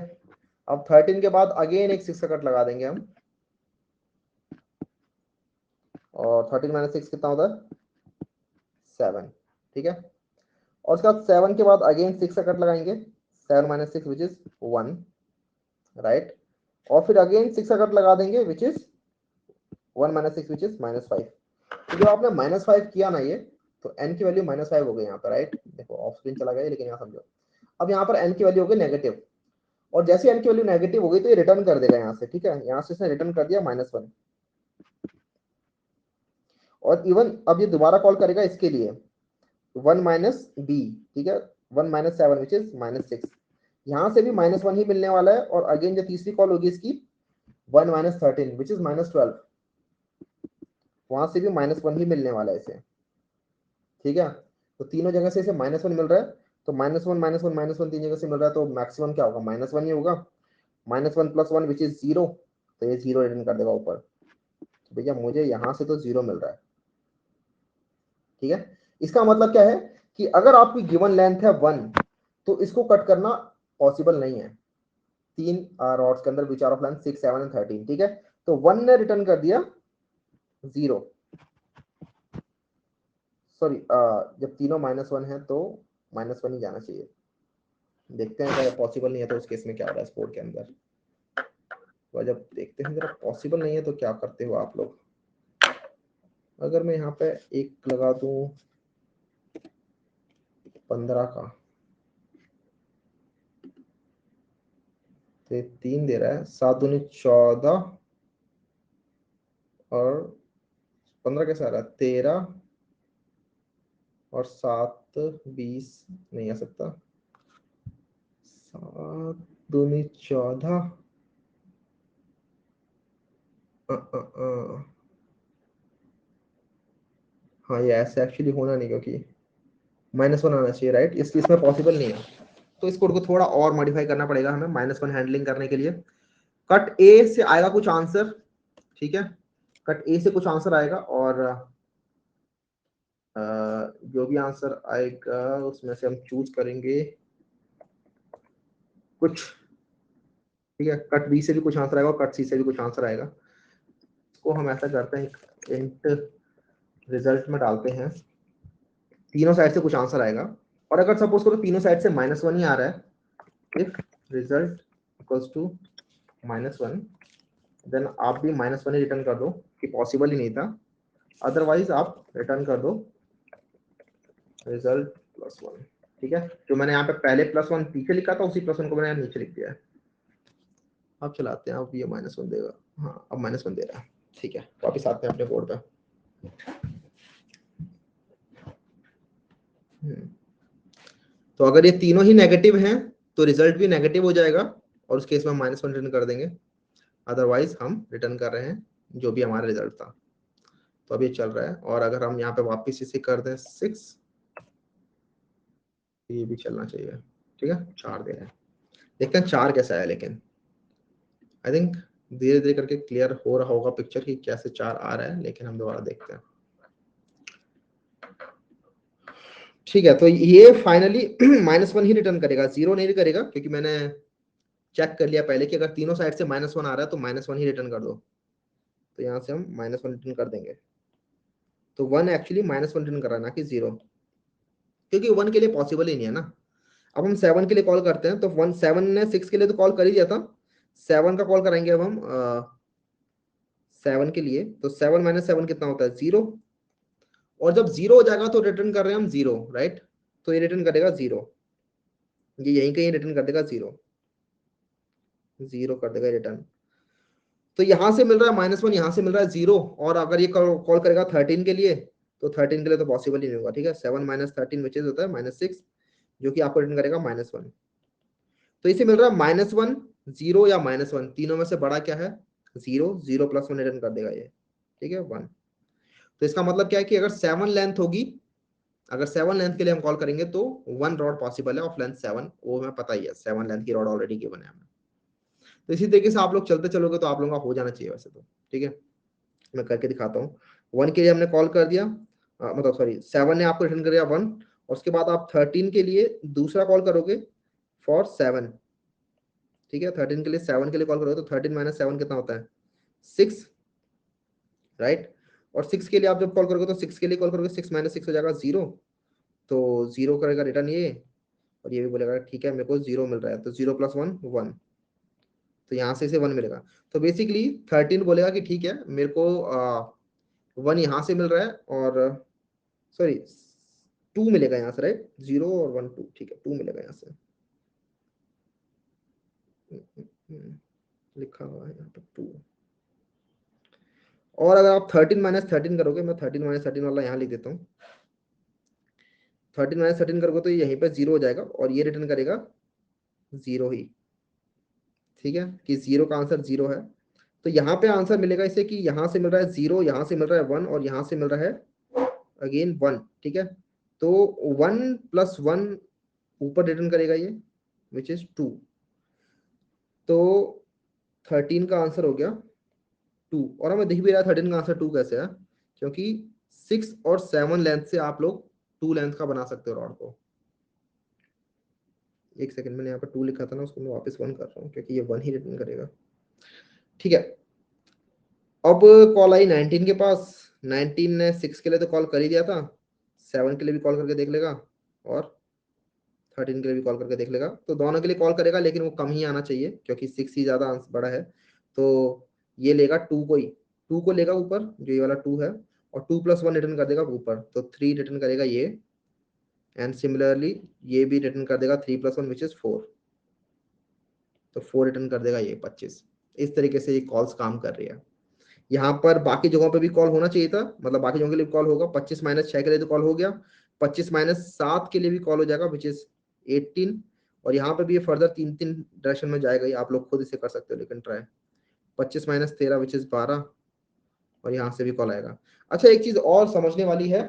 अब 13 के बाद अगेन एक 6 का कट लगा देंगे हम, और 13 - 6 कितना होता है, 7, ठीक है। और उसके बाद 7 के बाद अगेन 6 का कट लगाएंगे, 7 - 6 विच इज 1, राइट, और फिर अगेन 6 का कट लगा देंगे विच इज 1 - 6 विच इज -5। तो जो आपने -5 किया ना ये, तो n की वैल्यू -5 हो गई यहाँ पर, राइट, देखो ऑफ स्क्रीन चला गया, लेकिन यहाँ समझो। अब यहाँ पर n की वैल्यू हो गई नेगेटिव, और जैसे n की वैल्यू नेगेटिव हो गई तो ये रिटर्न कर देगा यहाँ से, ठीक है, यहाँ से इसने रिटर्न कर दिया -1। और इवन अब ये दोबारा कॉल करेगा इसके लिए 1 - b, ठीक है, 1 - 7 विच इज -6, यहाँ से भी -1 ही मिलने वाला है। और अगेन जो तीसरी कॉल होगी इसकी 1 - 13 विच इज -12, वहां से भी -1 ही मिलने वाला है इसे, ठीक है। तो तीनों जगह से इसे -1 मिल रहा है, तो -1 -1 -1 तीन जगह से मिल रहा है, तो मैक्सिमम क्या होगा, -1 ही होगा। -1 + 1 विच इज 0, तो ये 0 रिटर्न कर देगा ऊपर। तो भैया मुझे यहाँ से तो 0 मिल रहा है, ठीक है। इसका मतलब क्या है कि अगर आपकी गिवन लेंथ है 1, तो इसको कट करना पॉसिबल नहीं है। 3 रॉड्स के अंदर which are of length 6, 7 and 13, ठीक है। तो 1 ने रिटर्न कर दिया 0, सॉरी, जब तीनों -1 है तो -1 ही जाना चाहिए, देखते हैं अगर पॉसिबल नहीं है तो उस केस में क्या हो रहा है स्पोर्ट के अंदर। तो जब देखते हैं जरा पॉसिबल नहीं है तो क्या करते हो आप लोग। अगर मैं यहाँ पे एक लगा दूं 15 का, तो 3 दे रहा है, 7 दूनी 14 और 15 कैसे आ रहा है 13 और 7 20 नहीं आ सकता। 7 दूनी 14 हाँ ये ऐसे एक्चुअली होना नहीं, क्योंकि -1 आना चाहिए राइट, इसलिए इसमें पॉसिबल नहीं है। तो इस कोड को थोड़ा और मॉडिफाई करना पड़ेगा हमें -1 हैंडलिंग करने के लिए। कट ए से आएगा कुछ आंसर, ठीक है, कट ए से कुछ आंसर आएगा और जो भी आंसर आएगा उसमें से हम चूज करेंगे कुछ, ठीक है। कट बी से भी कुछ आंसर आएगा और कट सी से भी कुछ आंसर आएगा। इसको हम ऐसा करते हैं, इंट रिजल्ट में डालते हैं, तीनों साइड से कुछ आंसर आएगा। और अगर सपोज करो तीनों साइड से -1 ही आ रहा है, if result equals to -1, then आप भी -1 ही रिटर्न कर दो कि पॉसिबल ही नहीं था। अदरवाइज आप रिटर्न कर दो रिजल्ट +1, ठीक है। जो मैंने यहाँ पे पहले +1 पीछे लिखा था उसी +1 को मैंने यहाँ नीचे लिख दिया है। अब चलाते हैं, अब ये -1 देगा, हाँ अब -1 दे रहा है, ठीक है। वापिस आते हैं अपने कोड पे। तो अगर ये तीनों ही नेगेटिव हैं तो रिजल्ट भी नेगेटिव हो जाएगा और उस केस में हम -1 रिटर्न कर देंगे। अदरवाइज हम रिटर्न कर रहे हैं जो भी हमारा रिजल्ट था। तो अब ये चल रहा है, और अगर हम यहाँ पे वापस इसे कर दें 6, ये भी चलना चाहिए, ठीक है। 4 दे रहे हैं, देखते हैं 4 कैसा है। लेकिन आई थिंक धीरे धीरे करके क्लियर हो रहा होगा पिक्चर कि कैसे 4 आ रहा है, लेकिन हम दोबारा देखते हैं। ठीक है, तो ये फाइनली -1 ही रिटर्न करेगा, 0 नहीं करेगा, क्योंकि मैंने चेक कर लिया पहले कि अगर तीनों साइड से -1 आ रहा है तो -1 ही रिटर्न कर दो। तो यहाँ से हम -1 रिटर्न कर देंगे। तो 1 एक्चुअली -1 रिटर्न कर रहा है, ना कि 0, क्योंकि 1 के लिए पॉसिबल ही नहीं है ना। अब हम 7 के लिए कॉल करते हैं, तो 7 ने 6 के लिए तो कॉल कर ही दिया था, 7 का कॉल कराएंगे अब हम 7 के लिए। तो 7 - 7 कितना होता है 0, और जब 0 हो जाएगा तो रिटर्न कर रहे हैं हम 0, राइट। तो ये रिटर्न करेगा 0, ये यहीं कहीं रिटर्न कर देगा 0, 0 कर देगा रिटर्न। तो यहां से मिल रहा है -1, यहां से मिल रहा है 0, और अगर ये कॉल करेगा 13 के लिए, तो 13 के लिए तो पॉसिबल ही नहीं होगा, ठीक है। 7 - 13 विच इज होता है -6, जो कि आपको रिटर्न करेगा -1। तो इसे मिल रहा है -1, 0 या -1, तीनों में से बड़ा क्या है 0, 0 + 1 रिटर्न कर देगा ये, ठीक है 1। तो इसका मतलब क्या है कि अगर 7 लेंथ होगी, अगर 7 लेंथ के लिए हम कॉल करेंगे तो 1 रॉड पॉसिबल है ऑफ लेंथ 7, वो हमें पता ही है, 7 लेंथ की रॉड ऑलरेडी गिवन है हमें। तो इसी तरीके से आप लोग चलते चलोगे तो आप लोगों का हो जाना चाहिए वैसे तो, ठीक है। मैं करके दिखाता हूँ। 1 के लिए हमने कॉल कर दिया, मतलब सॉरी 7 ने आपको रिटर्न कर दिया 1, और उसके बाद आप 13 के लिए दूसरा कॉल करोगे फॉर 7, ठीक है। 13 के लिए 7 के लिए कॉल करोगे तो 13 - 7 कितना होता है 6, राइट। और 6 के लिए आप जब कॉल करोगे तो 6 के लिए कॉल करोगे, 6 - 6 हो जाएगा 0, तो 0 करेगा रिटर्न ये, और ये भी बोलेगा ठीक है मेरे को 0 मिल रहा है, तो 0 + 1 1, तो यहाँ से इसे 1 मिलेगा। तो बेसिकली 13 बोलेगा कि ठीक है मेरे को 1 यहाँ से मिल रहा है, और सॉरी 2 मिलेगा यहाँ से, राइट, 0 और 1 2, ठीक है 2 मिलेगा यहाँ से, लिखा हुआ है यहाँ पे 2। और अगर आप 13 - 13 करोगे, मैं 13 - 13 वाला यहाँ लिख देता हूँ, 13 - 13 करोगे तो यहीं पे 0 हो जाएगा, और ये रिटर्न करेगा 0 ही, ठीक है, कि 0 का आंसर 0 है। तो यहाँ पे आंसर मिलेगा इसे कि यहाँ से मिल रहा है 0, यहाँ से मिल रहा है 1, और यहाँ से मिल रहा है अगेन 1, ठीक है। तो 1 + 1 ऊपर रिटर्न करेगा ये, विच इज 2। तो 13 का आंसर हो गया 2, और हमें दिख भी रहा है 13 का आंसर 2 कैसे है, क्योंकि 6 और 7 लेंथ से आप लोग 2 लेंथ का बना सकते हो रॉड को। एक सेकंड, मैंने यहाँ पर 2 लिखा था ना, उसको मैं वापस 1 कर रहा हूँ क्योंकि ये 1 ही रिटर्न करेगा, ठीक है। अब कॉल आई 19 के पास, 19 ने 6 के लिए तो कॉल कर ही दिया था, 7 के लिए भी कॉल करके देख लेगा, और 13 के लिए भी कॉल करके देख लेगा, तो दोनों के लिए कॉल करेगा, लेकिन वो कम ही आना चाहिए क्योंकि 6 ही ज्यादा बड़ा है। तो ये लेगा 2 को ही, 2 को लेगा ऊपर, जो ये वाला 2 है, और 2+1 रिटर्न कर देगा ऊपर, तो 3 रिटर्न करेगा ये, एंड सिमिलरली ये भी रिटर्न कर देगा 3+1 विच इज 4, तो 4 रिटर्न कर देगा ये 25। इस तरीके से ये कॉल्स काम कर रही है। यहाँ पर बाकी जगहों पे भी कॉल होना चाहिए था, मतलब बाकी जगहों के लिए कॉल होगा, 25-6 के लिए तो कॉल हो गया, 25-7 के लिए भी कॉल हो जाएगा विच इज 18, और यहाँ पे भी ये फर्दर 3-3 डायरेक्शन में जाएगा, ये आप लोग खुद इसे कर सकते हो, लेकिन ट्राई 25-13 विच इज 12, और यहाँ से भी कॉल आएगा। अच्छा, एक चीज और समझने वाली है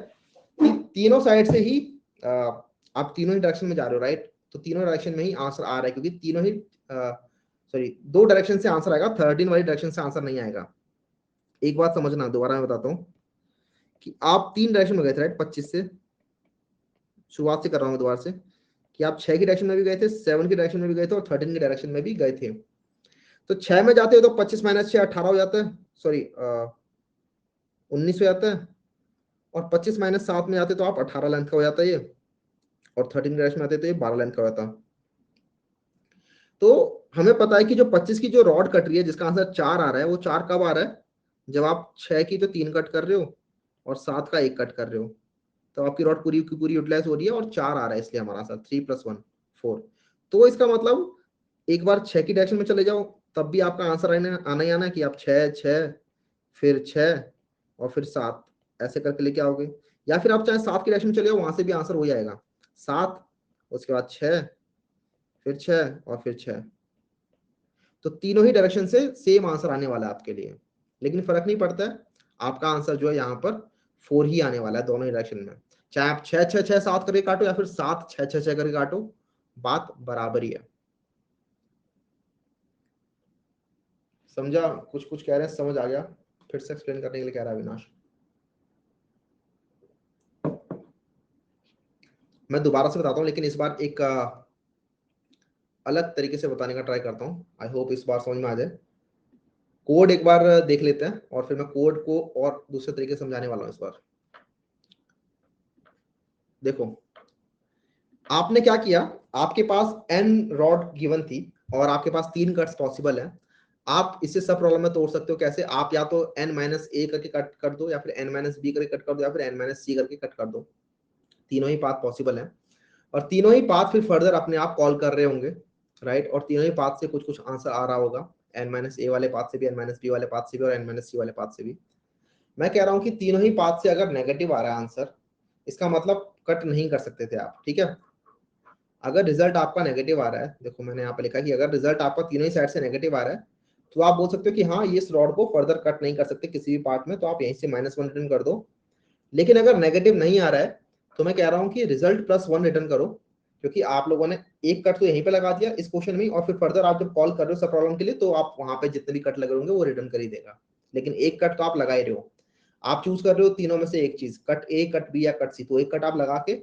कि तीनों साइड से ही आप तीनों ही डायरेक्शन में जा रहे हो, राइट, तो तीनों डायरेक्शन में ही आंसर आ रहा है, क्योंकि तीनों ही सॉरी 2 डायरेक्शन से आंसर आएगा, 13 वाली डायरेक्शन से आंसर नहीं आएगा। एक बात समझना, दोबारा मैं बताता हूँ कि आप 3 डायरेक्शन में गए थे, राइट, 25 से शुरुआत से कर रहा हूँ दोबारा से, कि आप 6 की डायरेक्शन में भी गए थे, 7 की डायरेक्शन में भी गए थे, और 13 की डायरेक्शन में भी गए थे। तो 6 में जाते हो तो 25-6 18 हो जाता है, सॉरी 19 हो जाता है, और 25-7 में जाते तो आप 18 लेंथ का हो जाता है ये, और 13 की डायरेक्शन में आते तो ये 12 लेंथ का हो जाता। तो हमें पता है कि जो 25 की जो रॉड कट रही है, जिसका आंसर 4 आ रहा है, वो 4 कब आ रहा है, जब आप 6 की तो 3 कट कर रहे हो और 7 का 1 कट कर रहे हो, तो आपकी रॉड पूरी की पूरी यूटिलाइज हो रही है, और 4 आ रहा है, इसलिए हमारा आंसर 3+1 4। तो इसका मतलब एक बार 6 की डायरेक्शन में चले जाओ, तब भी आपका आंसर आना ही आना है, कि आप 6 फिर 6 और फिर 7 ऐसे करके लेके आओगे, या फिर आप चाहे 7 की डायरेक्शन में चले जाओ, वहां से भी आंसर हो जाएगा, 7 उसके बाद 6 फिर 6 और फिर 6। तो तीनों ही डायरेक्शन से सेम आंसर आने वाला है आपके लिए, लेकिन फर्क नहीं पड़ता है, आपका आंसर जो है यहाँ पर 4 ही आने वाला है दोनों ही डायरेक्शन में, चाहे आप 6-6-6-7 करके काटो या फिर 7-6-6-6 करके काटो, बात बराबर ही है। समझा? कुछ कुछ कह रहे हैं, समझ आ गया? फिर से एक्सप्लेन करने के लिए कह रहा है अविनाश। मैं दोबारा से बताता हूँ, लेकिन इस बार एक अलग तरीके से बताने का ट्राई करता हूँ, आई होप इस बार समझ में आ जाए। कोड एक बार देख लेते हैं, और फिर मैं कोड को और दूसरे तरीके से समझाने वाला हूँ इस बार। देखो, आपने क्या किया, आपके पास n रॉड गिवन थी, और आपके पास 3 कट्स पॉसिबल है। आप इसे सब प्रॉब्लम में तोड़ सकते हो, कैसे, आप या तो n-a करके कट कर दो, या फिर n-b करके कट कर दो, या फिर n-c करके कट कर दो, तीनों ही पाथ पॉसिबल है, और तीनों ही पाथ फिर फर्दर अपने आप कॉल कर रहे होंगे, राइट, और तीनों ही पाथ से कुछ कुछ आंसर आ रहा होगा, n-a वाले पाथ से भी, n-b वाले पाथ से भी, और n-c वाले पाथ से भी। मैं कह रहा हूं कि तीनों ही पाथ से अगर नेगेटिव आ रहा है आंसर, इसका मतलब कट नहीं कर सकते थे आप, ठीक है। अगर रिजल्ट आपका नेगेटिव आ रहा है, देखो मैंने यहाँ पे लिखा कि अगर रिजल्ट आपका तीनों ही साइड से नेगेटिव आ रहा है, तो आप बोल सकते हो कि हाँ, ये इस रॉड को फर्दर कट नहीं कर सकते किसी भी पार्ट में, तो आप यहीं से -1 रिटर्न कर दो। लेकिन अगर नेगेटिव नहीं आ रहा है, तो मैं कह रहा हूँ कि रिजल्ट +1 रिटर्न करो, क्योंकि आप लोगों ने एक कट तो यहीं पे लगा दिया इस क्वेश्चन में, और फिर फर्दर आप जब कॉल कर रहे हो सब प्रॉब्लम के लिए, तो आप वहां पे जितने भी कट लगे होंगे वो रिटर्न कर ही देगा, लेकिन एक कट तो आप लगा ही रहे हो। आप चूज कर रहे हो तीनों में से एक चीज, कट ए, कट बी या कट सी, तो एक कट आप लगा के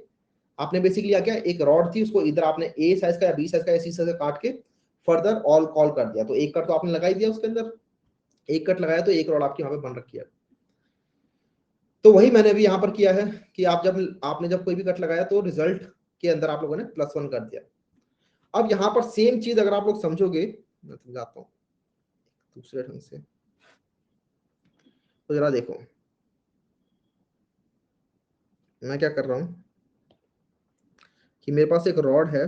आपने बेसिकली क्या किया, एक रॉड थी उसको इधर आपने ए साइज का या बी साइज का या सी साइज का काट के फर्दर ऑल कॉल कर दिया, तो एक कट तो आपने लगा ही दिया उसके अंदर, एक कट लगाया तो एक रॉड आपकी वहां पे बन रखी है। तो वही मैंने भी यहाँ पर किया है कि आपने जब कोई भी कट लगाया तो रिजल्ट के अंदर आप लोगों ने +1 कर दिया। अब यहाँ पर सेम चीज अगर आप लोग समझोगे, मैं समझाता हूँ दूसरे ढंग से, तो जरा देखो मैं क्या कर रहा हूँ कि मेरे पास एक रॉड है,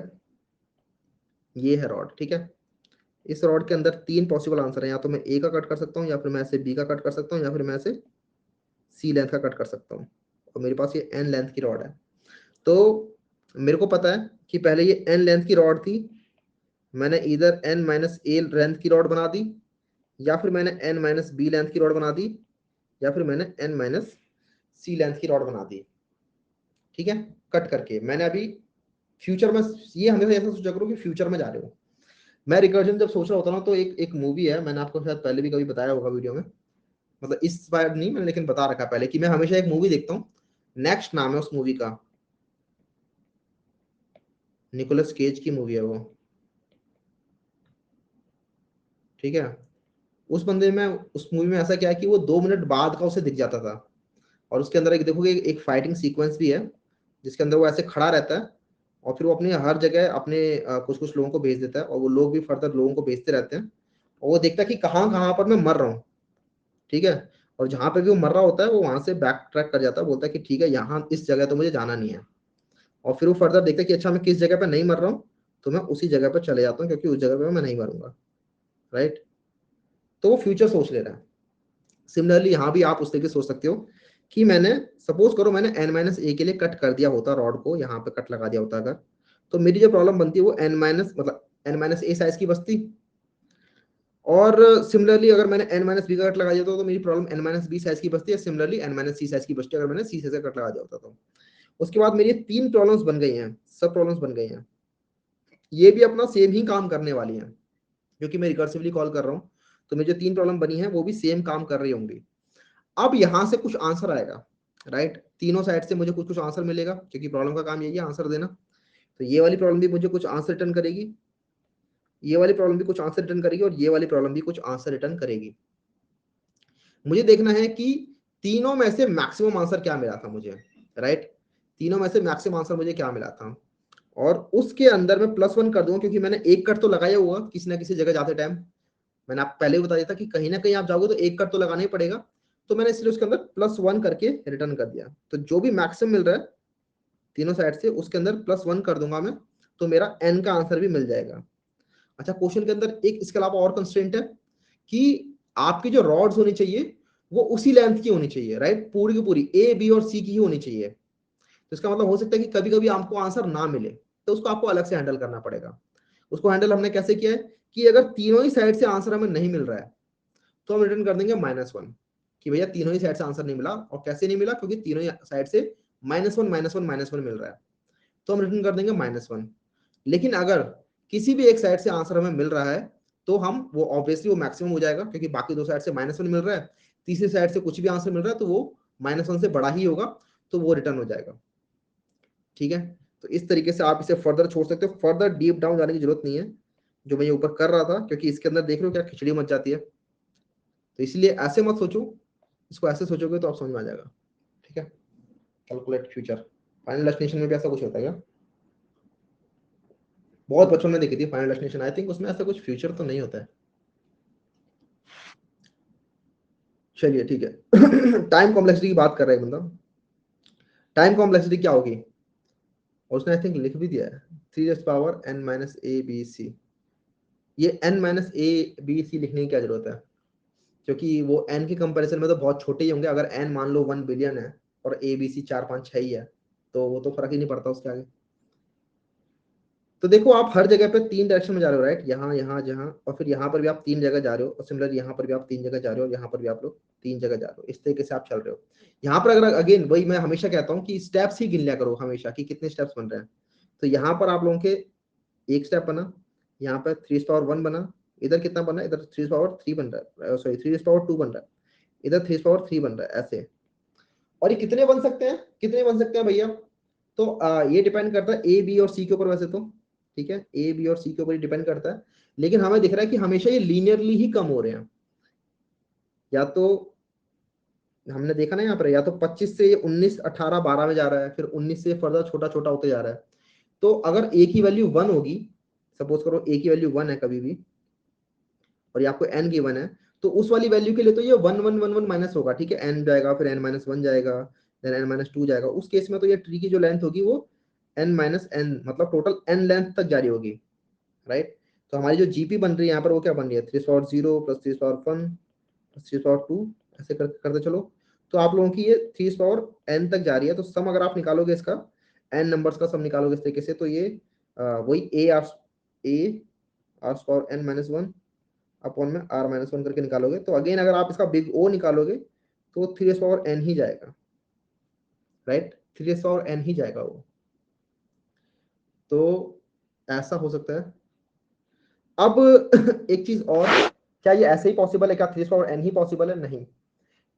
ये है रॉड, ठीक है। इस रॉड के अंदर 3 पॉसिबल आंसर है, या तो मैं ए का कट कर सकता हूँ, या फिर मैं ऐसे बी का कट कर सकता हूँ, या फिर मैं ऐसे सी लेंथ का कट कर सकता हूँ, और मेरे पास ये n लेंथ की रॉड है। तो मेरे को पता है कि पहले ये n लेंथ की रॉड थी, मैंने इधर n-a लेंथ की रॉड बना दी, या फिर मैंने n-b लेंथ की रॉड बना दी, या फिर मैंने n-c लेंथ की रॉड बना दी, ठीक है। कट करके मैंने अभी फ्यूचर में, ये हमेशा ऐसा सोचा करो कि फ्यूचर में जा रहे हो। मैं रिकर्जन जब सोच रहा होता ना, तो एक मूवी है, मैंने आपको शायद पहले भी कभी बताया होगा वीडियो में, मतलब इस बार नहीं मैंने, लेकिन बता रखा पहले कि मैं हमेशा एक मूवी देखता हूँ, नेक्स्ट नाम है उस मूवी का, निकोलस केज की मूवी है वो, ठीक है। उस बंदे में, उस मूवी में ऐसा क्या है कि वो 2 मिनट बाद का उसे दिख जाता था, और उसके अंदर एक देखोगे एक फाइटिंग सीक्वेंस भी है, जिसके अंदर वो ऐसे खड़ा रहता है, और फिर वो अपने हर जगह अपने कुछ कुछ लोगों को भेज देता है, और वो लोग भी फर्दर लोगों को भेजते रहते हैं, और वो देखता है कि कहाँ कहाँ पर मैं मर रहा हूँ, ठीक है। और जहां पे भी वो मर रहा होता है वो वहां से बैक ट्रैक कर जाता है, बोलता है कि ठीक है यहाँ इस जगह तो मुझे जाना नहीं है, और फिर वो फर्दर देखता है कि अच्छा मैं किस जगह पे नहीं मर रहा हूँ, तो मैं उसी जगह पे चले जाता हूँ क्योंकि उस जगह पे मैं नहीं मरूंगा, राइट। तो वो फ्यूचर सोच ले रहा है। सिमिलरली यहाँ भी आप उस तरीके सोच सकते हो कि मैंने, सपोज करो मैंने n माइनस ए के लिए कट कर दिया होता रॉड को, यहाँ पे कट लगा दिया होता अगर, तो मेरी जो प्रॉब्लम बनती है वो n माइनस मतलब n माइनस ए साइज की बचती। और सिमिलरली अगर मैंने n माइनस बी का कट लगा दिया तो मेरी problem n minus B size की बचती है, similarly n minus C size की बचती है अगर मैंने सी साइज का कट लगा दिया होता तो। उसके बाद मेरी 3 प्रॉब्लम्स बन गई हैं, सब प्रॉब्लम्स बन गई हैं, ये भी अपना सेम ही काम करने वाली हैं, क्योंकि मैं रिकर्सिवली कॉल कर रहा हूँ, तो मेरी जो 3 प्रॉब्लम बनी है वो भी सेम काम कर रही होंगी। अब यहां से कुछ आंसर आएगा, राइट, तीनों साइड से मुझे कुछ कुछ आंसर मिलेगा, क्योंकि प्रॉब्लम का काम यही है आंसर देना। तो ये वाली प्रॉब्लम भी मुझे कुछ आंसर रिटर्न करेगी, ये वाली प्रॉब्लम भी कुछ आंसर रिटर्न करेगी, और ये वाली प्रॉब्लम भी कुछ आंसर रिटर्न करेगी। मुझे देखना है कि तीनों में से मैक्सिमम आंसर क्या मिला था मुझे, राइट, तीनों में से मैक्सिमम आंसर मुझे क्या मिला था, और उसके अंदर मैं +1 कर दूंगा, क्योंकि मैंने एक कट तो लगाया हुआ किसी ना किसी जगह जाते टाइम, मैंने आप पहले ही बता दिया था कि कहीं ना कहीं आप जाओगे तो एक कट तो लगाना ही पड़ेगा, तो मैंने इसलिए उसके अंदर +1 करके रिटर्न कर दिया। तो जो भी मैक्सिमम मिल रहा है तीनों साइड से उसके अंदर +1 कर दूंगा मैं, तो मेरा n का आंसर भी मिल जाएगा। अच्छा, क्वेश्चन के अंदर एक इसके अलावा और कंस्ट्रेंट है कि आपकी जो रॉड्स होनी चाहिए वो उसी लेंथ की होनी चाहिए, राइट, पूरी की पूरी ए बी और सी की ही होनी चाहिए। तो इसका मतलब हो सकता है कि कभी कभी आपको आंसर ना मिले, तो उसको आपको अलग से हैंडल करना पड़ेगा। उसको हैंडल हमने कैसे किया है कि अगर तीनों ही साइड से आंसर हमें नहीं मिल रहा है तो हम रिटर्न कर देंगे -1, कि भैया तीनों ही साइड से आंसर नहीं मिला, और कैसे नहीं मिला, क्योंकि तीनों ही साइड से -1 -1 -1 मिल रहा है, तो हम रिटर्न कर देंगे -1। लेकिन अगर किसी भी एक साइड से आंसर हमें मिल रहा है तो हम वो ऑब्वियसली वो मैक्सिमम हो जाएगा, क्योंकि बाकी दो साइड से -1 मिल रहा है, तीसरी साइड से कुछ भी आंसर मिल रहा है तो वो -1 से बड़ा ही होगा, तो वो रिटर्न हो जाएगा, ठीक है। तो इस तरीके से आप इसे फर्दर छोड़ सकते हो, फर्दर डीप डाउन जाने की जरूरत नहीं है, जो मैं ये ऊपर कर रहा था, क्योंकि इसके अंदर देख रहे हो क्या खिचड़ी मच जाती है। तो इसलिए ऐसे मत सोचो, इसको ऐसे सोचोगे तो आप समझ में आ जाएगा, ठीक है। कैलकुलेट फ्यूचर, फाइनल डेस्टिनेशन में भी ऐसा कुछ होता है क्या? बहुत बच्चों ने देखी थी फाइनल डेस्टिनेशन, आई थिंक उसमें ऐसा कुछ फ्यूचर तो नहीं होता है। चलिए ठीक है। टाइम कॉम्प्लेक्सिटी की बात कर रहा है बंदा, टाइम कॉम्प्लेक्सिटी क्या होगी, और उसने आई थिंक लिख भी दिया है 3 n - a b c। ये n - a b c लिखने की क्या जरूरत है, क्योंकि वो n के कंपैरिजन में तो बहुत छोटे ही होंगे। अगर n मान लो 1 बिलियन है और a b c 4 5 6 ही है, तो वो तो फर्क ही नहीं पड़ता उसके आगे। तो देखो आप हर जगह पे 3 डायरेक्शन में जा रहे हो, राइट, यहाँ यहाँ जहाँ, और फिर यहाँ पर भी आप 3 जगह जा रहे हो, और सिमिलर यहाँ पर भी आप 3 जगह जा रहे हो, और यहाँ पर भी आप लोग 3 जगह जा रहे हो, इस तरीके से आप चल रहे हो। यहाँ पर अगर अगेन वही मैं हमेशा कहता हूँ कि स्टेप्स ही गिन लिया करो हमेशा, कि कितने स्टेप्स बन रहे हैं। तो यहाँ पर आप लोगों के एक स्टेप बना, यहाँ पर 3 पावर 1 बना, इधर कितना बना, इधर 3 पावर 3 बन रहा है, सॉरी 3 पावर 2 बन रहा है, इधर 3 पावर 3 बन रहा है, ऐसे। और ये कितने बन सकते हैं, कितने बन सकते हैं भैया, तो ये डिपेंड करता है ए बी और सी के ऊपर वैसे तो, ठीक है, ए बी और सी के ऊपर ही डिपेंड करता है। लेकिन हमें दिख रहा है कि हमेशा ये लीनियरली ही कम हो रहे हैं, या तो हमने देखा ना यहाँ पर, या तो 25 से 19 18 12 में जा रहा है, फिर 19 से फर्दर छोटा छोटा होते जा रहा है। तो अगर ए की वैल्यू 1 होगी, सपोज करो ए की वैल्यू 1 है कभी भी, और ये आपको एन गिवन है, तो उस वाली वैल्यू के लिए तो ये 1 1 1 1 माइनस होगा, ठीक है, एन जाएगा, फिर n - 1 जाएगा, देन n - 2 जाएगा। उस केस में तो ये ट्री की जो लेंथ होगी वो n - n मतलब टोटल n लेंथ तक जारी होगी, राइट। तो हमारी जो जीपी बन रही है यहाँ पर वो क्या बन रही है, 3 पावर 0 + 3 पावर 1 + 3 पावर 2, ऐसे करते चलो। तो आप लोगों की ये 3 पावर n तक जा रही है। तो सम अगर आप निकालोगे इसका, n नंबर्स का सम निकालोगे इस तरीके से, तो ये वही a r/n - 1 अपॉन में r - 1 करके निकालोगे, तो अगेन अगर आप इसका बिग O निकालोगे तो 3 पावर n ही जाएगा, राइट, 3 पावर n ही जाएगा वो। तो ऐसा हो सकता है। अब एक चीज और, क्या ये ऐसे ही पॉसिबल है, क्या 3 पावर n ही पॉसिबल है? नहीं,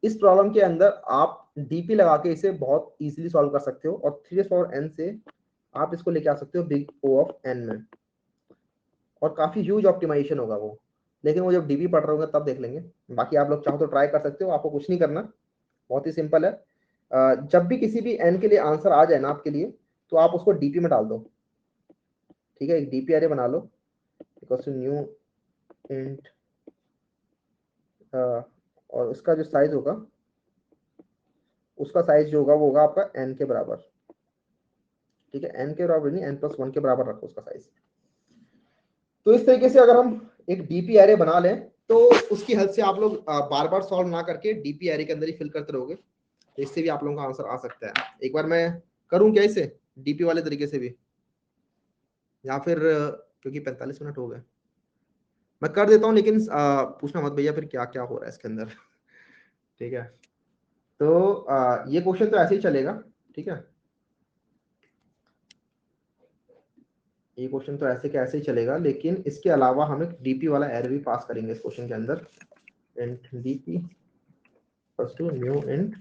इस प्रॉब्लम के अंदर आप डीपी लगा के इसे बहुत इजीली सॉल्व कर सकते हो, और 3 पावर n से आप इसको लेके आ सकते हो बिग O ऑफ n में, और काफी ह्यूज ऑप्टिमाइजेशन होगा वो। लेकिन वो जब डीपी पढ़ रहे होंगे तब देख लेंगे। बाकी आप लोग चाहो तो ट्राई कर सकते हो, आपको कुछ नहीं करना, बहुत ही सिंपल है। जब भी किसी भी n के लिए आंसर आ जाए ना आपके लिए, तो आप उसको डीपी में डाल दो, ठीक है, एक डीपी एरे बना लो इक्वल टू न्यू इंट और उसका जो साइज होगा, उसका साइज जो होगा वो होगा आपका n के बराबर। ठीक है, n के बराबर नहीं, n+1 के बराबर रखो उसका साइज। तो इस तरीके से अगर हम एक डीपी एरे बना लें तो उसकी हेल्प से आप लोग बार बार सॉल्व ना करके डीपी एरे के अंदर ही फिल करते रहोगे, तो इससे भी आप लोगों का आंसर आ सकता है। एक बार मैं करूं क्या इसे डीपी वाले तरीके से भी, या फिर क्योंकि 45 मिनट हो गए मैं कर देता हूं, लेकिन पूछना मत भैया फिर क्या क्या हो रहा है इसके अंदर। ठीक है, तो ये क्वेश्चन तो ऐसे ही चलेगा। ठीक है, ये क्वेश्चन तो ऐसे कैसे ही चलेगा, लेकिन इसके अलावा हम एक डीपी वाला एरे भी पास करेंगे इस क्वेश्चन के अंदर। Int DP plus two new int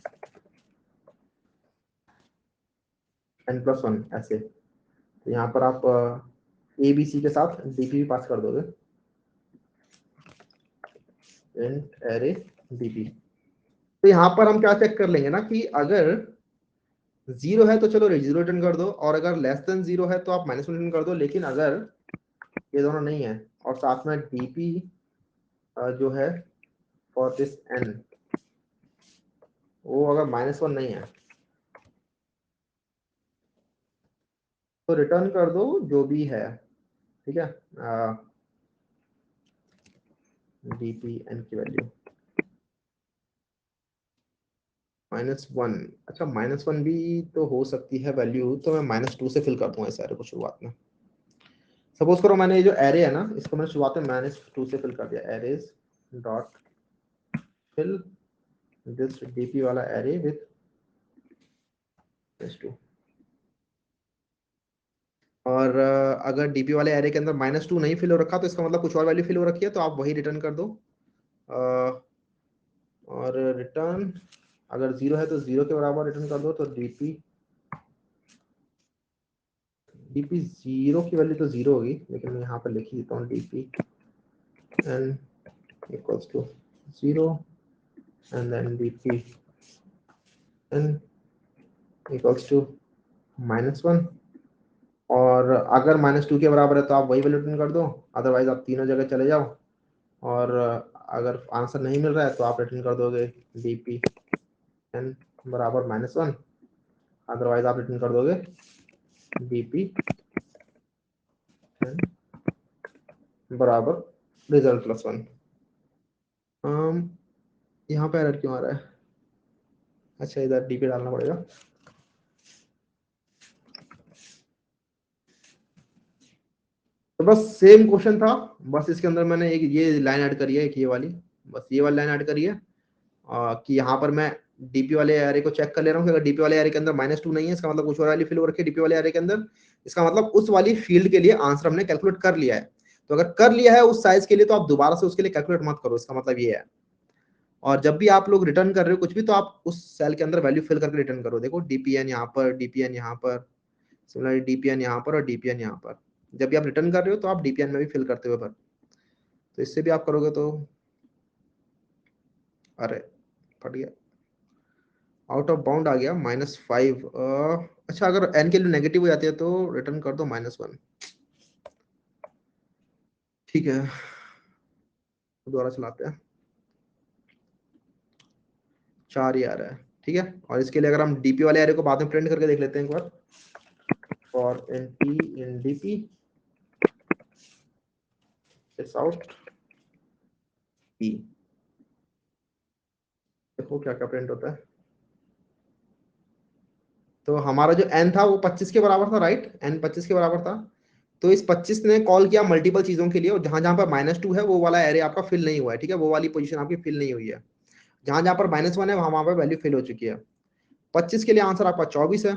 n+1 ऐसे। तो यहाँ पर आप ए बी सी के साथ डीपी भी पास कर दोगे, इंट एरे डीपी। तो यहाँ पर हम क्या चेक कर लेंगे ना कि अगर 0 है तो चलो 0 रिटर्न कर दो, और अगर लेस देन 0 है तो आप -1 रिटर्न कर दो। लेकिन अगर ये दोनों नहीं है और साथ में डीपी जो है फॉर दिस n वो अगर -1 नहीं है तो रिटर्न कर दो जो भी है। ठीक है, डीपी n की वैल्यू -1। अच्छा, -1 भी तो हो सकती है वैल्यू, तो मैं -2 से फिल कर दूंगा इस एरे को शुरुआत में। सपोज करो मैंने ये जो एरे है ना, इसको मैंने शुरुआत में -2 से फिल कर दिया, arrays dot fill this DP वाला एरे विथ -2। और अगर डीपी वाले एरे के अंदर -2 नहीं फिल हो रखा तो इसका मतलब कुछ और वैल्यू फिल हो रखी है, तो आप वही रिटर्न कर दो। और रिटर्न अगर 0 है तो 0 के बराबर रिटर्न कर दो। तो डीपी 0 की वैल्यू तो 0 होगी, लेकिन मैं यहाँ पर लिख ही देता हूँ DP n equals to 0 and then dp n equals to -1। और अगर -2 के बराबर है तो आप वही वैल्यू रिटर्न कर दो, अदरवाइज आप तीनों जगह चले जाओ। और अगर आंसर नहीं मिल रहा है तो आप रिटर्न कर दोगे dp n बराबर -1, अदरवाइज आप रिटर्न कर दोगे dp n बराबर रिजल्ट +1। यहाँ पे एरर क्यों आ रहा है? अच्छा, इधर डीपी डालना पड़ेगा। तो बस सेम क्वेश्चन था, बस इसके अंदर मैंने एक ये लाइन ऐड करी है, एक ये वाली, बस ये वाली लाइन ऐड करी है कि यहाँ पर मैं डीपी वाले एरे को चेक कर ले रहा हूँ कि अगर डीपी वाले एरे के अंदर -2 नहीं है, इसका मतलब कुछ और वैल्यू फिल हो रखी है डीपी वाले एरे के अंदर। इसका मतलब उस वाली फील्ड के लिए आंसर हमने कैलकुलेट कर लिया है। तो अगर कर लिया है उस साइज के लिए तो आप दोबारा से उसके लिए कैलकुलेट मत करो, इसका मतलब ये है। और जब भी आप लोग रिटर्न कर रहे हो कुछ भी, तो आप उस सेल के अंदर वैल्यू फिल करके रिटर्न करो। देखो डीपीएन यहाँ पर, डीपीएन यहाँ पर, सिमिलरली डीपीएन यहाँ पर और डीपीएन यहाँ पर। जब भी आप रिटर्न कर रहे हो तो आप डीपीएन में भी फिल करते हुए भर। तो इससे भी आप करोगे तो अरे फट गया, आउट ऑफ बाउंड आ गया -5। अच्छा, अगर एन के लिए नेगेटिव हो जाती है तो रिटर्न कर दो -1। ठीक है, दोबारा चलाते हैं। 4 ही आ रहा है। ठीक है, और इसके लिए अगर हम डीपी वाले एरे को बाद में प्रिंट करके देख लेते हैं एक बार। For N P in DP it's out P. देखो क्या क्या प्रिंट होता है। तो हमारा जो n था वो 25 के बराबर था, राइट? n 25 के बराबर था। तो इस 25 ने कॉल किया मल्टीपल चीजों के लिए, और जहां जहां पर -2 है वो वाला एरे आपका फिल नहीं हुआ है। ठीक है, वो वाली पोजीशन आपकी फिल नहीं हुई है। जहां जहां पर -1 है वहां वहां पर वैल्यू फिल हो चुकी है। 25 के लिए आंसर आपका 24 है।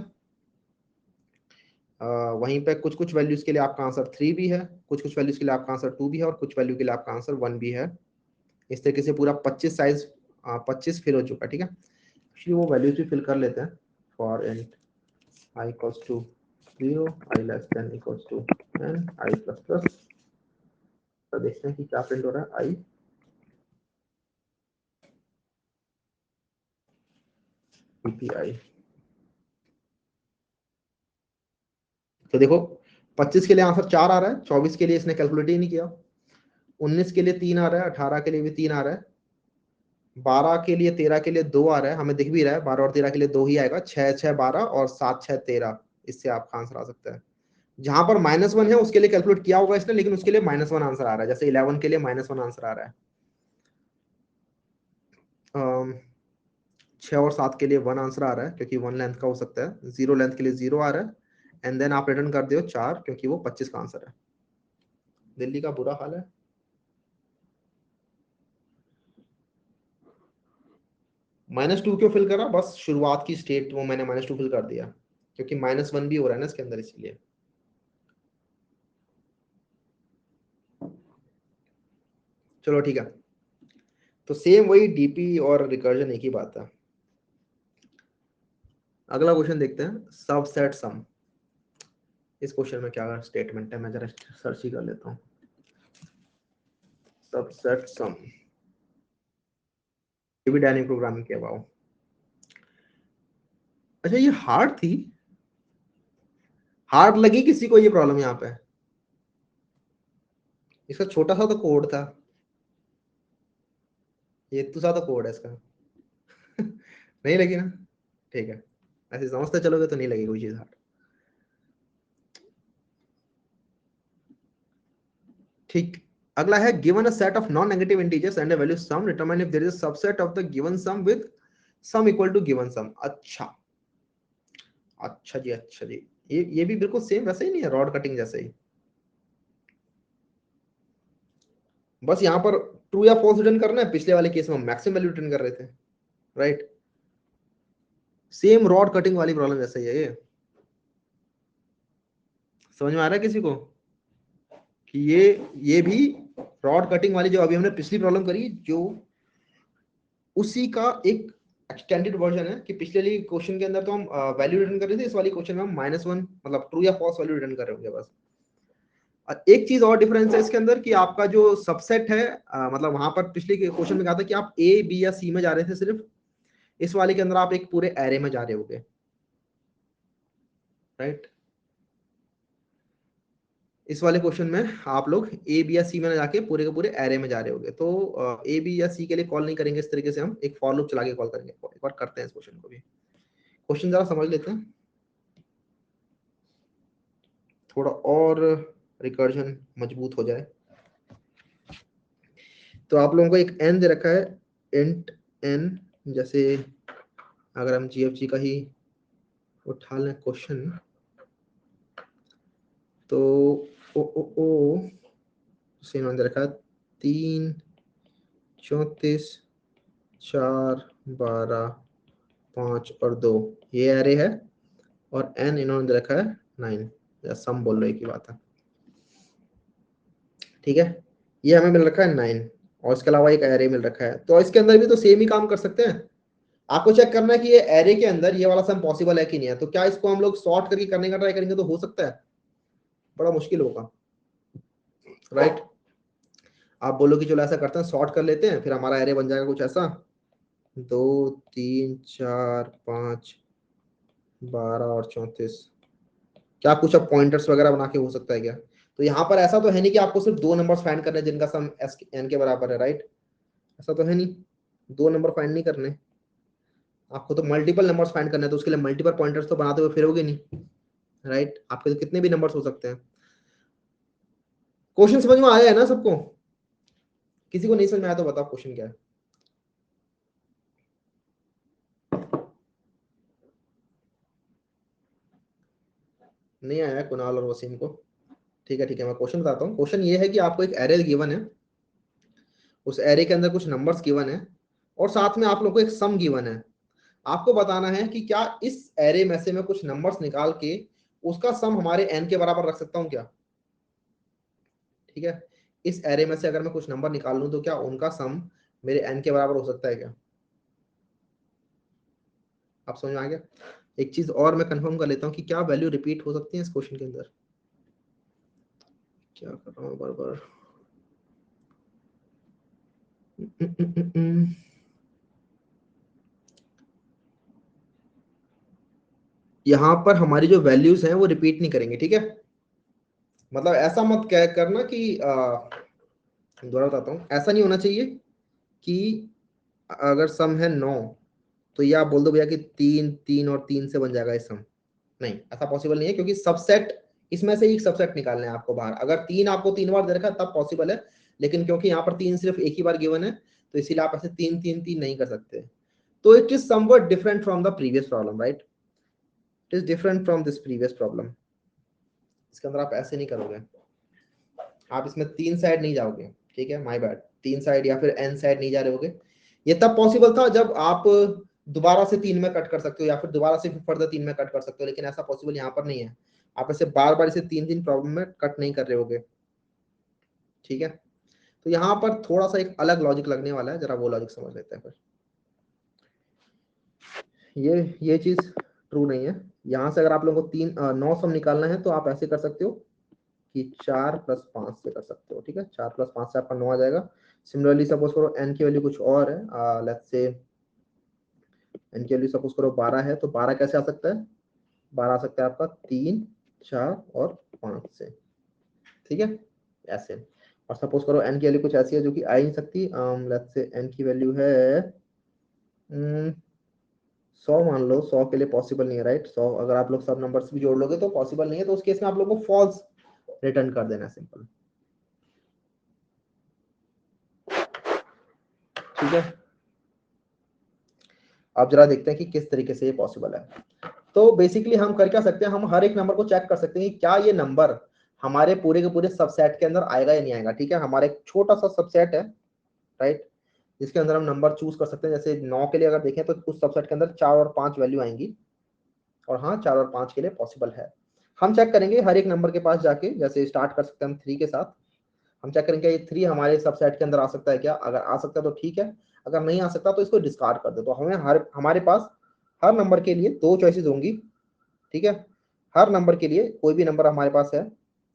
वहीं पे कुछ कुछ वैल्यूज के लिए आपका आंसर 3 भी है, कुछ कुछ वैल्यूज के लिए आपका आंसर 2 भी है, और कुछ वैल्यू के लिए आपका आंसर 1 भी है। इस तरीके से पूरा 25 साइज 25 फिल हो चुका है। ठीक है, एक्चुअली वो वैल्यूज भी फिल कर लेते हैं। For N I equals to 0, I less than equals to n, I plus plus। तो देखते हैं कि क्या प्रिंट हो रहा है। I PPI। तो देखो 25 के लिए आंसर 4 आ रहा है, 24 के लिए इसने कैलकुलेट ही नहीं किया, 19 के लिए 3 आ रहा है, 18 के लिए भी 3 आ रहा है, 12 के लिए 13 के लिए 2 आ रहा है, हमें दिख भी रहा है 12 और 13 के लिए 2 ही आएगा, 6 6 12 और 7 6 13, इससे आपका आंसर आ सकता है। जहां पर -1 है उसके लिए कैलकुलेट किया होगा इसने, लेकिन उसके लिए -1 आंसर आ रहा है, जैसे 11 के लिए -1 आंसर आ रहा है, 6 और 7 के लिए 1 आंसर आ रहा है क्योंकि 1 लेंथ का हो सकता है, 0 लेंथ के लिए 0 आ रहा है, एंड देन आप रिटर्न कर दो 4 क्योंकि वो 25 का आंसर है। दिल्ली का बुरा हाल है। -2 क्यों फिल करा, बस शुरुआत की स्टेट वो मैंने -2 फिल कर दिया क्योंकि -1 भी हो रहा है ना इसके अंदर, इसलिए। चलो ठीक है, तो सेम वही डीपी और रिकर्जन एक ही बात है। अगला क्वेश्चन देखते हैं, सबसेट सम। इस क्वेश्चन में क्या स्टेटमेंट है, मैं जरा सर्च ही कर लेता हूँ। सबसेट सम, ये भी डायनेमिक प्रोग्रामिंग के अबाउ। अच्छा ये हार्ड थी, हार्ड लगी किसी को ये प्रॉब्लम यहाँ पे? इसका छोटा सा तो कोड था, ये इतना सा तो कोड है इसका। नहीं लगी ना, ठीक है, ऐसे समझते चलोगे तो नहीं लगेगी कोई चीज हार्ड। ठीक, अगला है given a set of non negative integers and a value sum, determine if there is a subset of the given sum with sum equal to given sum. अच्छा, अच्छा जी, अच्छा जी, ये भी बिल्कुल सेम वैसे ही नहीं है, रॉड कटिंग जैसे ही, बस यहाँ पर ट्रू या फॉल्स रिटर्न करना है, पिछले वाले केस में मैक्सिमम वैल्यू रिटर्न कर रहे थे, राइट। सेम रॉड कटिंग वाली प्रॉब्लम जैसे ही है ये, समझ में आ रहा है किसी को कि ये भी रॉड कटिंग वाली जो अभी हमने पिछली प्रॉब्लम करी, जो उसी का एक एक्सटेंडेड वर्जन है कि पिछले क्वेश्चन के अंदर तो हम वैल्यू रिटर्न कर रहे थे, इस वाली क्वेश्चन में हम -1 मतलब ट्रू या फॉल्स वैल्यू रिटर्न कर रहे होंगे बस। और एक चीज और डिफरेंस है इसके अंदर कि आपका जो सबसेट है, मतलब वहां पर पिछले क्वेश्चन में कहा था कि आप ए बी या सी में जा रहे थे सिर्फ, इस वाले के अंदर आप एक पूरे एरे में जा रहे होगे, राइट। इस वाले क्वेश्चन में आप लोग ए बी या सी में जाके पूरे के पूरे एरे में जा रहे होगे, तो ए बी या सी के लिए कॉल नहीं करेंगे, इस तरीके से हम एक फॉर लूप चला के कॉल करेंगे। एक बार करते हैं इस क्वेश्चन को भी, क्वेश्चन जरा समझ लेते हैं थोड़ा और रिकर्जन मजबूत हो जाए। तो आप लोगों को एक एन दे रखा है, इंट एन, जैसे अगर हम जीएफजी का ही उठा लें क्वेश्चन, तो ओ से इन्होंने दे रखा है 3 34 4 12 5 और 2, ये एरे है, और एन इन्होंने दे रखा है 9, या सम बोल रहे की बात है, ठीक है। ये हमें मिल रखा है 9, और इसके अलावा एक एरे मिल रखा है, तो इसके अंदर भी तो सेम ही काम कर सकते हैं। आपको चेक करना है कि ये एरे के अंदर ये वाला सम पॉसिबल है कि नहीं है, तो क्या इसको हम लोग सॉर्ट करके करने का ट्राई करेंगे तो हो सकता है, बड़ा मुश्किल होगा, राइट। आप बोलो कि चलो ऐसा करते हैं, सॉर्ट कर लेते हैं, फिर हमारा एरे बन जाएगा कुछ ऐसा, 2 3 4 5 12 और 34, क्या कुछ अब पॉइंटर्स वगैरह बना के हो सकता है क्या? तो यहाँ पर ऐसा तो है नहीं कि आपको सिर्फ 2 नंबर्स फाइंड करने हैं जिनका सम एस एन के बराबर है, राइट। ऐसा तो है नहीं, 2 नंबर फाइंड नहीं करने, आपको तो मल्टीपल नंबर्स फाइंड करने हैं, तो उसके लिए मल्टीपल पॉइंटर्स तो बनाते हुए फिरोगे नहीं, राइट। आपके तो कितने भी नंबर्स हो सकते हैं। क्वेश्चन समझ में आया है ना सबको? किसी को नहीं समझ में आया तो बताओ क्वेश्चन क्या है। नहीं आया है कुणाल और वसीम को? ठीक है ठीक है, मैं क्वेश्चन बताता हूँ। क्वेश्चन ये है कि आपको एक एरे गिवन है, उस एरे के अंदर कुछ नंबर्स गिवन है, और साथ में आप लोग को एक सम गिवन है। आपको बताना है कि क्या इस एरे में से मैं कुछ नंबर्स निकाल के उसका सम हमारे एन के बराबर रख सकता हूँ क्या, ठीक है। इस एरे में से अगर मैं कुछ नंबर निकाल लूं तो क्या उनका सम मेरे एन के बराबर हो सकता है क्या? आप समझ में आ गया? एक चीज और मैं कंफर्म कर लेता हूँ कि क्या वैल्यू रिपीट हो सकती है इस क्वेश्चन के अंदर। क्या कर रहा हूँ बार बार, यहाँ पर हमारी जो वैल्यूज हैं वो रिपीट नहीं करेंगे, ठीक है। मतलब ऐसा मत क्या करना कि दोबारा बताता हूँ, ऐसा नहीं होना चाहिए कि अगर सम है 9 तो ये आप बोल दो भैया कि 3 3 और 3 से बन जाएगा ये सम। नहीं, ऐसा पॉसिबल नहीं है, क्योंकि सबसेट इसमें से एक सबसेट निकालना है आपको बाहर। अगर 3 आपको 3 बार दे रखा है तब पॉसिबल है, लेकिन क्योंकि यहाँ पर 3 सिर्फ एक ही बार गिवन है तो इसीलिए आप ऐसे 3 3 3 नहीं कर सकते। तो it is somewhat different from the previous problem, right? It is different from this previous problem. इसके अंदर आप ऐसे नहीं करोगे, आप इसमें 3 साइड नहीं जाओगे, ठीक है, माय बैड। 3 साइड या फिर एन साइड नहीं जा रहे होगे। ये तब पॉसिबल था जब आप दोबारा से 3 में कट कर सकते हो या फिर दोबारा से फर्दर 3 में कट कर सकते हो, लेकिन ऐसा पॉसिबल यहाँ पर नहीं है। आप ऐसे बार बार इसे 3 3 प्रॉब्लम में कट नहीं कर रहे होगे, ठीक है। तो यहाँ पर थोड़ा सा एक अलग लॉजिक लगने वाला है, जरा वो लॉजिक समझ लेते हैं फिर। ये चीज ट्रू नहीं है। यहाँ से अगर आप लोगों को 9 सम निकालना है तो आप ऐसे कर सकते हो कि 4 + 5 से कर सकते हो, ठीक है। 4 + 5 से आपका 9 आ जाएगा। सिमिलरली सपोज करो n की वैल्यू कुछ और है, लेट्स से n की वैल्यू सपोज करो 12 है, तो 12 कैसे आ सकता है? 12 आ सकता है आपका 3 4 और 5 से, ठीक है, ऐसे। और सपोज करो n की वैल्यू कुछ ऐसी है जो कि आ ही नहीं सकती। लेट्स से n की वैल्यू है 100 मान लो। 100 के लिए पॉसिबल नहीं है, राइट? 100 अगर आप लोग सब नंबर्स भी जोड़ लोगे तो पॉसिबल नहीं है, तो उस केस में आप लोगों को फॉल्स रिटर्न कर देना, सिंपल, ठीक है। अब जरा देखते हैं कि किस तरीके से ये पॉसिबल है। तो बेसिकली हम कर क्या सकते हैं, हम हर एक नंबर को चेक कर सकते हैं कि क्या ये नंबर हमारे पूरे के पूरे सबसेट के अंदर आएगा या नहीं आएगा, ठीक है। हमारा एक छोटा सा सबसेट है, राइट, जिसके अंदर हम नंबर चूज कर सकते हैं। जैसे 9 के लिए अगर देखें तो उस सबसेट के अंदर 4 और 5 वैल्यू आएंगी, और हाँ, 4 और 5 के लिए पॉसिबल है। हम चेक करेंगे हर एक नंबर के पास जाके, जैसे स्टार्ट कर सकते हैं हम 3 के साथ। हम चेक करेंगे ये 3 हमारे सबसेट के अंदर आ सकता है क्या। अगर आ सकता है तो ठीक है, अगर नहीं आ सकता तो इसको डिस्कार्ड कर दो। तो हमारे पास हर नंबर के लिए 2 चॉइसेस होंगी, ठीक है। हर नंबर के लिए कोई भी नंबर हमारे पास है,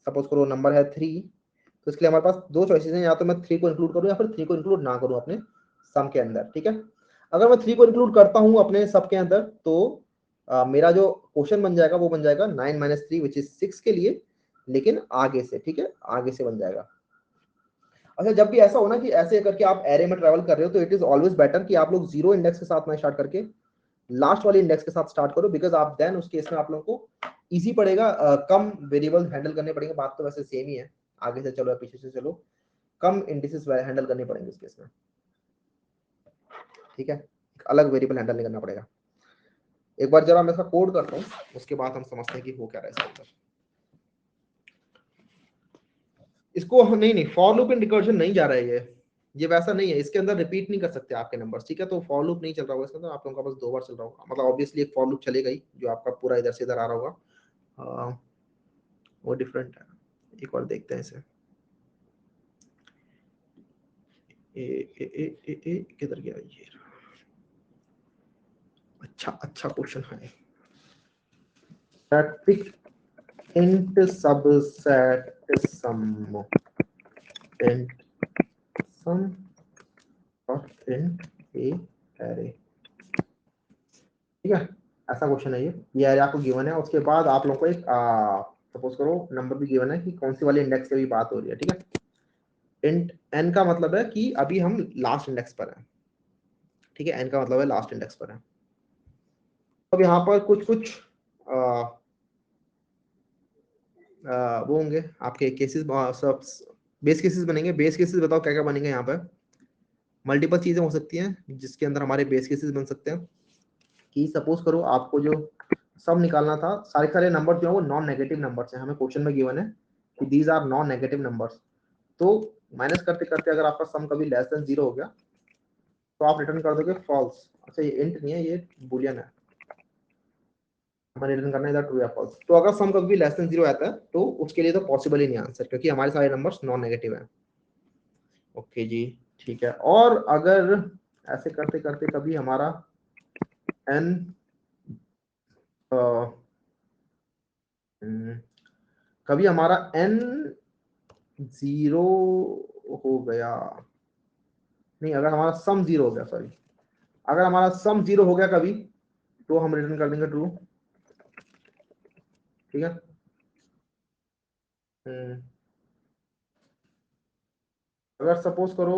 सपोज करो नंबर है 3, तो इसके लिए हमारे पास 2 चॉइसेस हैं, या तो मैं 3 को इंक्लूड करूं या फिर 3 को इंक्लूड ना करूं अपने सम के अंदर, ठीक है। अगर मैं 3 को इंक्लूड करता हूं अपने सब के अंदर तो मेरा जो क्वेश्चन बन जाएगा वो बन जाएगा 9 - 3 विच इज 6 के लिए, लेकिन आगे से, ठीक है, आगे से बन जाएगा। अच्छा, जब भी ऐसा हो ना कि ऐसे करके आप एरे में ट्रेवल कर रहे हो, तो इट इज ऑलवेज बेटर कि आप लोग 0 इंडेक्स के साथ ना स्टार्ट करके लास्ट वाले इंडेक्स के साथ स्टार्ट करो, बिकॉज आप देन उस केस में आप लोगों को इजी पड़ेगा, कम वेरिएबल हैंडल करने पड़ेंगे। बात तो वैसे सेम ही है, आगे से चलो या पीछे से चलो, कम इंडिसेस हैंडल करने पड़ेंगे इस केस में, ठीक है। अलग वेरिएबल हैंडल नहीं करना पड़ेगा। एक बार जरा मैं इसका कोड करता हूँ, उसके बाद हम समझते हैं कि हो क्या रहा है इसके अंदर। इसको नहीं नहीं, फॉर लूप इन रिकर्जन नहीं जा रहा है ये वैसा नहीं है। इसके अंदर रिपीट नहीं कर सकते आपके नंबर्स, ठीक है। तो फॉर लूप नहीं चल रहा होगा इसके अंदर, आप लोगों का बस 2 बार चल रहा होगा। मतलब ऑब्वियसली एक फॉर लूप चलेगा ही, जो आपका पूरा इधर से इधर आ रहा होगा, वो डिफरेंट है। एक और देखते हैं इसे। किधर गया ये? अच्छा अच्छा क्वेश्चन है। Static int subset sum, int sum और इंट ए एरे, ठीक है। ऐसा क्वेश्चन है ये एरे आपको गिवन है। उसके बाद आप लोगों को एक सपोज करो नंबर भी गिवन है कि कौन सी वाले इंडेक्स की भी बात हो रही है, ठीक है। इंट एन का मतलब है कि अभी हम लास्ट इंडेक्स पर हैं, ठीक है। एन का मतलब है लास्ट इंडेक्स पर है। अब यहाँ पर कुछ कुछ वो होंगे आपके केसेस, सब बेस केसेस बनेंगे। बेस केसेस बताओ क्या क्या बनेंगे यहाँ पर। मल्टीपल चीजें हो सकती हैं जिसके अंदर हमारे बेस केसेस बन सकते हैं। कि सपोज करो आपको जो सम निकालना था, सारे सारे नंबर जो है वो नॉन नेगेटिव नंबर्स हैं। हमें क्वेश्चन में गिवन है कि these are non negative numbers. तो माइनस करते करते अगर आपका सम कभी लेस देन 0 हो गया तो आप रिटर्न कर दोगे फॉल्स। अच्छा, ये इंट नहीं है, ये बुलियन है। हमें रिटर्न करना है इधर ट्रू या फॉल्स। तो अगर सम कभी लेस देन 0 आता है तो उसके लिए तो पॉसिबल ही नहीं आंसर, क्योंकि हमारे सारे नंबर्स नॉन नेगेटिव है। ओके जी, ठीक है। और अगर ऐसे करते करते कभी हमारा n कभी हमारा n 0 हो गया, नहीं, अगर हमारा सम 0 हो गया, सॉरी, अगर हमारा सम 0 हो गया कभी, तो हम रिटर्न कर देंगे ट्रू, ठीक है। अगर सपोज करो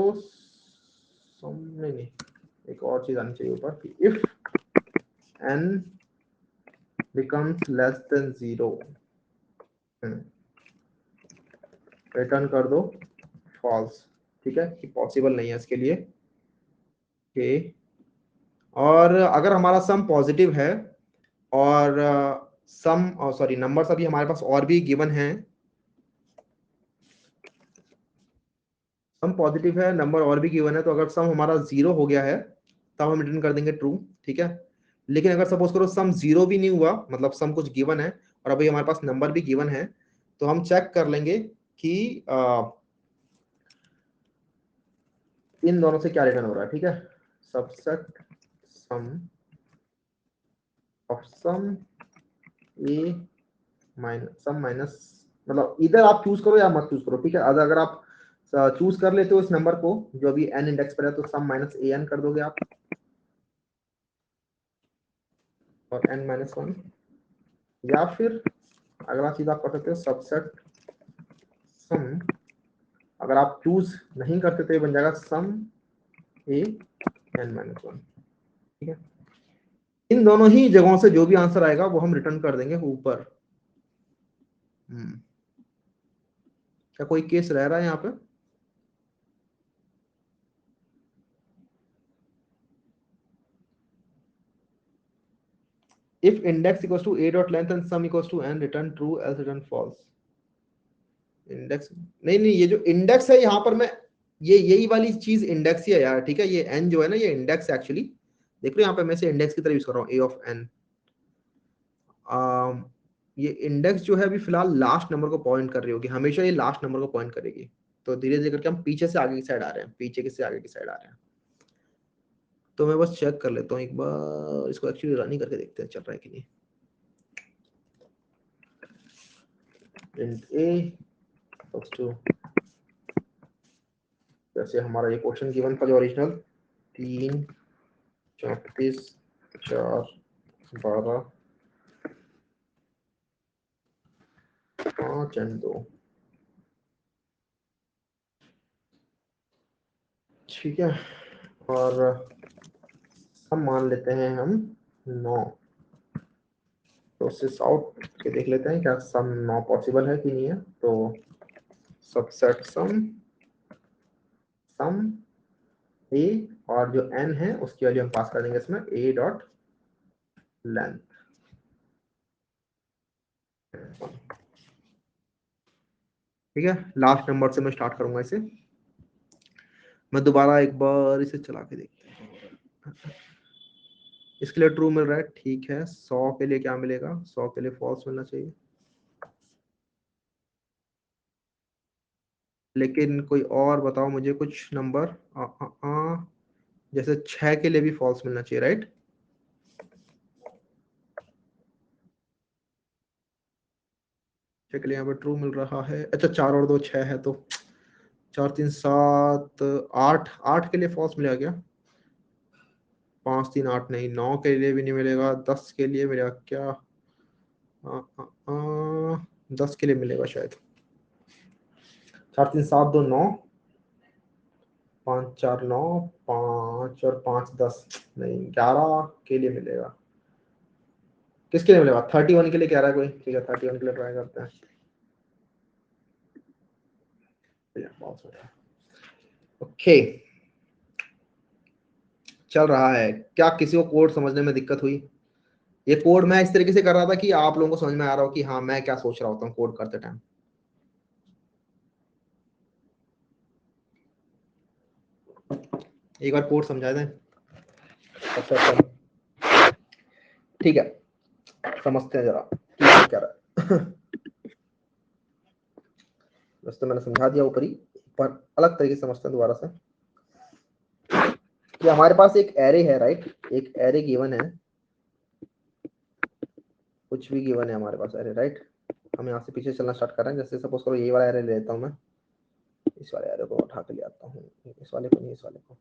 नहीं नहीं, एक और चीज आनी चाहिए ऊपर कि if n becomes less than 0, return कर दो फॉल्स। ठीक है, कि पॉसिबल नहीं है इसके लिए। ओके, और अगर हमारा सम पॉजिटिव है और सम सॉरी नंबर्स अभी हमारे पास और भी गिवन हैं, सम पॉजिटिव है, नंबर और भी गिवन है, तो अगर सम हमारा 0 हो गया है तब हम रिटर्न कर देंगे ट्रू। ठीक है, लेकिन अगर सपोज करो सम 0 भी नहीं हुआ, मतलब सम कुछ गिवन है और अभी हमारे पास नंबर भी गिवन है, तो हम चेक कर लेंगे कि इन दोनों से क्या रिटर्न हो रहा है। ठीक है, subset sum of sum A minus sum minus, मतलब इधर आप चूज करो या मत चूज करो। ठीक है, अगर आप चूज कर लेते हो इस नंबर को जो अभी n इंडेक्स पर है, तो सम माइनस ए एन कर दोगे आप, और n माइनस 1, या फिर अगला चीज आप कर सकते हो सबसेट सम, अगर आप चूज नहीं करते तो ये बन जाएगा सम ए n माइनस 1। ठीक है, इन दोनों ही जगहों से जो भी आंसर आएगा वो हम रिटर्न कर देंगे ऊपर। क्या कोई केस रह रहा है यहाँ पे? if index equals to a dot length and sum equals to n, return true, else return false। Index नहीं नहीं, ये जो इंडेक्स है यहाँ पर मैं, ये यही वाली चीज इंडेक्स ही है यार। ठीक है, ये n जो है ना, ये इंडेक्स एक्चुअली, देख रहे हो यहाँ पे मैं से इंडेक्स की तरह यूज कर रहा हूँ a ऑफ n। ये इंडेक्स जो है अभी फिलहाल लास्ट नंबर को पॉइंट कर रही होगी, हमेशा ये लास्ट नंबर को पॉइंट करेगी। तो धीरे धीरे करके हम पीछे से आगे की साइड आ रहे हैं, पीछे के से आगे की साइड आ रहे हैं। तो मैं बस चेक कर लेता हूँ एक बार, इसको एक्चुअली रन ही करके देखते हैं चल रहा है कि नहीं। प्रिंट ए टू, जैसे हमारा ये क्वेश्चन गिवन था जो ओरिजिनल 3 34 4 12 5 एंड 2। ठीक है, और हम मान लेते हैं हम 9। प्रोसेस आउट के देख लेते हैं क्या सम 9 पॉसिबल है कि नहीं है। तो सबसेट सम सम ए, और जो n है उसकी वैल्यू हम पास कर देंगे इसमें a डॉट लेंथ। ठीक है, लास्ट नंबर से मैं स्टार्ट करूंगा इसे। मैं दोबारा एक बार इसे चला के देखता हूँ। इसके लिए ट्रू मिल रहा है, ठीक है। 100 के लिए क्या मिलेगा? 100 के लिए फॉल्स मिलना चाहिए, लेकिन कोई और बताओ मुझे कुछ नंबर। जैसे 6 के लिए भी फॉल्स मिलना चाहिए, राइट? 6 के लिए यहाँ पे ट्रू मिल रहा है। अच्छा, 4 और 2 6 है, तो 4 3 7 8, 8 के लिए फॉल्स मिलेगा क्या? 5 3 8 नहीं, 9 के लिए भी नहीं मिलेगा, 10 के लिए मिलेगा क्या? 10 के लिए मिलेगा शायद। 4 3 7 2 9, 5 4 9, 5 और 5 10, नहीं 11 के लिए मिलेगा। किसके लिए मिलेगा? 31 के लिए कह रहा है कोई। ठीक है, 31 के लिए ट्राई करते हैं। ओके, चल रहा है। क्या किसी को कोड समझने में दिक्कत हुई? ये कोड मैं इस तरीके से कर रहा था कि आप लोगों को समझ में आ रहा हो कि हाँ मैं क्या सोच रहा होता हूँ कोड करते टाइम। एक बार कोड समझा दें। अच्छा, ठीक है, समझते हैं जरा क्या कह रहा है। वैसे तो मैंने समझा दिया ऊपर ही, पर अलग तरीके से समझते हैं दोबारा से। कि हमारे पास एक एरे है, राइट? एक एरे गिवन है, कुछ भी गिवन है हमारे पास एरे, राइट? हम यहाँ से पीछे चलना स्टार्ट कर रहे हैं। जैसे सपोज करो ये वाला एरे ले लेता हूँ मैं, इस वाले एरे को उठा के ले आता हूँ, इस वाले को नहीं, इस वाले को।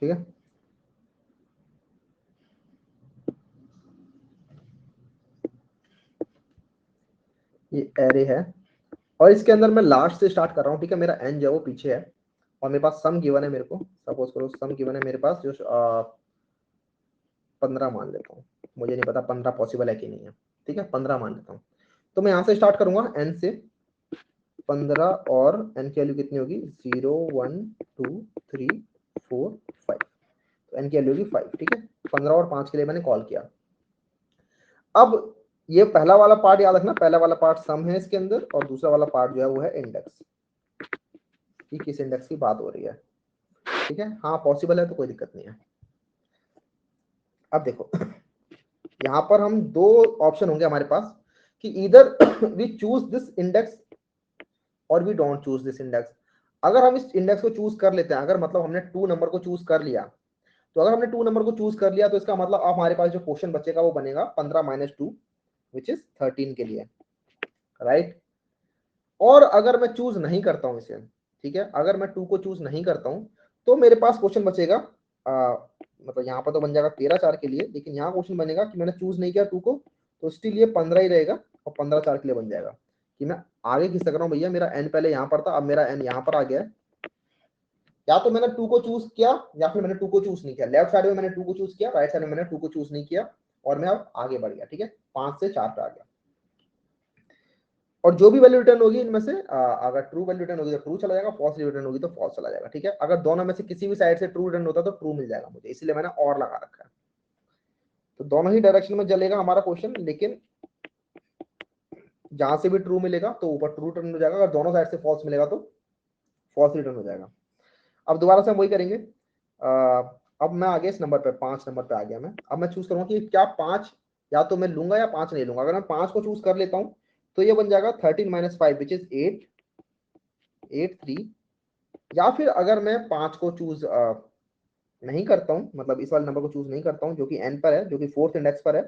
ठीक है, ये एरे है और इसके अंदर मैं लास्ट से स्टार्ट कर रहा हूँ। ठीक है, मेरा एन जो है वो पीछे है और मेरे पास सम गिवन है, मेरे को सपोज करो सम गिवन है मेरे पास जो 15 मान लेता हूँ, मुझे नहीं पता 15 पॉसिबल है कि नहीं है। ठीक है, 15 मान लेता हूँ। तो मैं यहाँ से स्टार्ट करूंगा एन से 15 और एन की वैल्यू कितनी होगी 0 1 2 3 4 5, तो एन की वैल्यू होगी 5। ठीक है, 15 और 5 के लिए मैंने कॉल किया। अब ये पहला वाला पार्ट याद रखना, पहला वाला पार्ट सम है इसके अंदर और दूसरा वाला पार्ट जो है वो है इंडेक्स, कि किस इंडेक्स की बात हो रही है। ठीक है, हाँ पॉसिबल है तो कोई दिक्कत नहीं है। अब देखो यहाँ पर हम दो ऑप्शन होंगे हमारे पास कि इधर वी चूज दिस इंडेक्स और we don't choose this index. अगर हम इस इंडेक्स को चूज कर लेते हैं, अगर मतलब हमने 2 नंबर को चूज कर लिया, तो अगर हमने 2 नंबर को चूज कर लिया तो इसका मतलब अब हमारे पास जो क्वेश्चन बचेगा वो बनेगा 15 - 2 विच इज 13 के लिए, राइट। और अगर मैं चूज नहीं करता हूं इसे, ठीक है, अगर मैं 2 को चूज नहीं करता हूं तो मेरे पास क्वेश्चन बचेगा मतलब यहाँ पर तो बन जाएगा 13 4 के लिए, लेकिन यहाँ क्वेश्चन बनेगा कि मैंने चूज नहीं किया 2 को, तो स्टिल ये 15 ही रहेगा और 15 4 के लिए बन जाएगा कि मैं आगे खींच सक रहा हूँ भैया, मेरा एन पहले यहाँ पर था, अब मेरा एन यहाँ पर आ गया है। या तो मैंने 2 को चूज किया या फिर मैंने 2 को चूज नहीं किया। लेफ्ट साइड में मैंने 2 को चूज किया, राइट साइड में मैंने 2 को चूज नहीं किया और मैं अब आगे बढ़ गया। ठीक है, 5 से 4 पे आ गया और जो भी वैल्यू रिटर्न होगी इनमें से अगर ट्रू वैल्यू रिटर्न होगी तो ट्रू चला जाएगा, फॉल्स रिटर्न होगी तो फॉल्स चला जाएगा। ठीक है, अगर दोनों में से किसी भी साइड से ट्रू रिटर्न होता तो ट्रू मिल जाएगा मुझे, इसलिए मैंने और लगा रखा है। तो दोनों ही डायरेक्शन में चलेगा हमारा क्वेश्चन, लेकिन जहां से भी ट्रू मिलेगा तो ऊपर ट्रू रिटर्न हो जाएगा, अगर दोनों साइड से फॉल्स मिलेगा तो फॉल्स रिटर्न हो जाएगा। अब दोबारा से हम वही करेंगे। अब मैं आ गया इस नंबर पे, 5 नंबर पे आ गया मैं। अब मैं चूज करूंगा कि क्या 5 या तो मैं लूंगा या 5 नहीं लूंगा। अगर मैं 5 को चूज कर लेता हूं तो ये बन जाएगा 13 - 5 विच इज 8 8 3। या फिर अगर मैं 5 को चूज नहीं करता हूं, मतलब इस वाले नंबर को चूज नहीं करता हूं जो कि एन पर है, जो कि फोर्थ इंडेक्स पर है,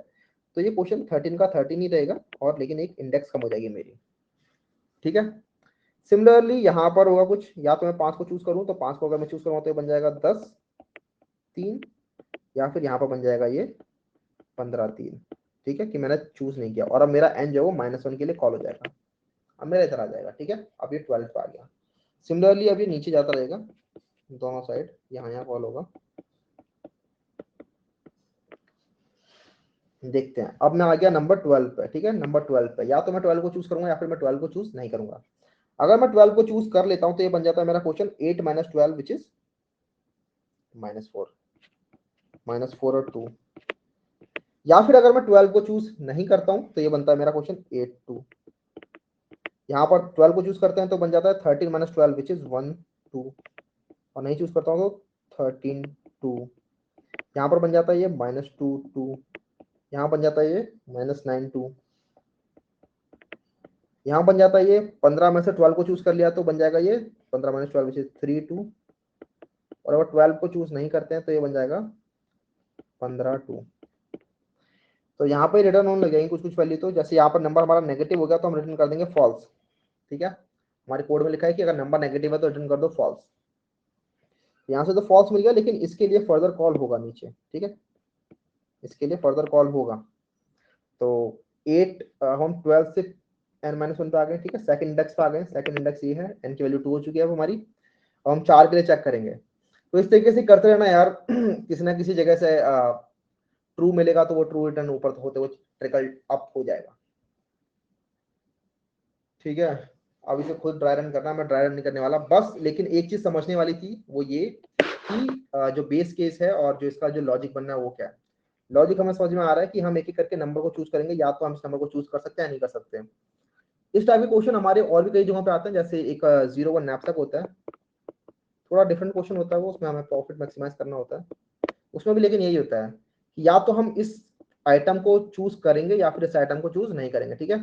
तो ये क्वेश्चन 13 का 13 ही रहेगा और लेकिन एक इंडेक्स कम हो जाएगी मेरी। ठीक है, सिमिलरली यहाँ पर होगा कुछ, या तो मैं 5 को चूज करूँ तो 5 को अगर मैं चूज करूँ तो ये बन जाएगा 10 3, या फिर यहाँ पर बन जाएगा ये 15 3। ठीक है, कि मैंने चूज नहीं किया और अब मेरा एन जो है वो -1 के लिए कॉल हो जाएगा। अब मेरा इधर आ जाएगा। ठीक है, अब ये 12 पे आ गया। सिमिलरली अब ये नीचे जाता रहेगा दोनों साइड, यहाँ यहाँ कॉल होगा। देखते हैं, अब मैं आ गया नंबर 12 पे। ठीक है, नंबर 12 पे या तो मैं 12 को चूज करूंगा या फिर मैं 12 को चूज नहीं करूंगा। अगर मैं 12 को चूज कर लेता हूं तो ये बन जाता है मेरा क्वेश्चन 8 - 12 विच इज -4 और 2। या फिर अगर मैं 12 को चूज नहीं करता हूं तो ये बनता है मेरा क्वेश्चन 8 2। यहाँ पर 12 को चूज करते हैं तो बन जाता है 13 - 12 विच इज 1 2, और नहीं चूज करता हूँ तो 13 2। यहाँ पर बन जाता है ये -2 2, यहाँ बन जाता है ये -9 2, यहाँ बन जाता है ये 15 में से 12 को चूज कर लिया तो बन जाएगा ये 15 - 12 विच इज 3 2, और अगर 12 को चूज नहीं करते हैं तो ये बन जाएगा 15 2। तो यहाँ पे रिटर्न होने लगेगी कुछ कुछ वैल्यू, तो जैसे यहाँ पर नंबर हमारा नेगेटिव हो गया तो हम रिटर्न कर देंगे फॉल्स। ठीक है, हमारे कोड में लिखा है कि अगर नंबर नेगेटिव है तो रिटर्न कर दो फॉल्स। यहाँ से तो फॉल्स मिल गया, लेकिन इसके लिए फर्दर कॉल होगा नीचे। ठीक है, इसके लिए फर्दर कॉल होगा। तो 8 हम 12 से n-1 पे आ गए। ठीक है, सेकंड इंडेक्स पे आ गए। सेकंड इंडेक्स ये है, n की वैल्यू 2 हो चुकी है अब हमारी। अब हम 4 के लिए चेक करेंगे। तो इस तरीके से करते रहना यार किसी ना किसी जगह से ट्रू मिलेगा तो वो ट्रू रिटर्न ऊपर होते हुए ट्रिकल अप हो जाएगा। ठीक है, अब इसे खुद ड्राई रन करना, मैं ड्राई रन नहीं करने वाला बस, लेकिन एक चीज समझने वाली थी वो ये कि जो बेस केस है और जो इसका जो लॉजिक बनना है वो क्या है। लॉजिक हमें समझ में आ रहा है कि हम एक एक करके नंबर को चूज करेंगे, या तो हम इस नंबर को चूज कर सकते हैं या नहीं कर सकते हैं। इस टाइप के क्वेश्चन हमारे और भी कई जगहों पे आते हैं, जैसे एक 0 1 नैपसैक होता है, थोड़ा डिफरेंट क्वेश्चन होता है वो, उसमें हमें प्रॉफिट मैक्सिमाइज करना होता है। उसमें भी लेकिन यही होता है कि या तो हम इस आइटम को चूज करेंगे या फिर इस आइटम को चूज नहीं करेंगे। ठीक है,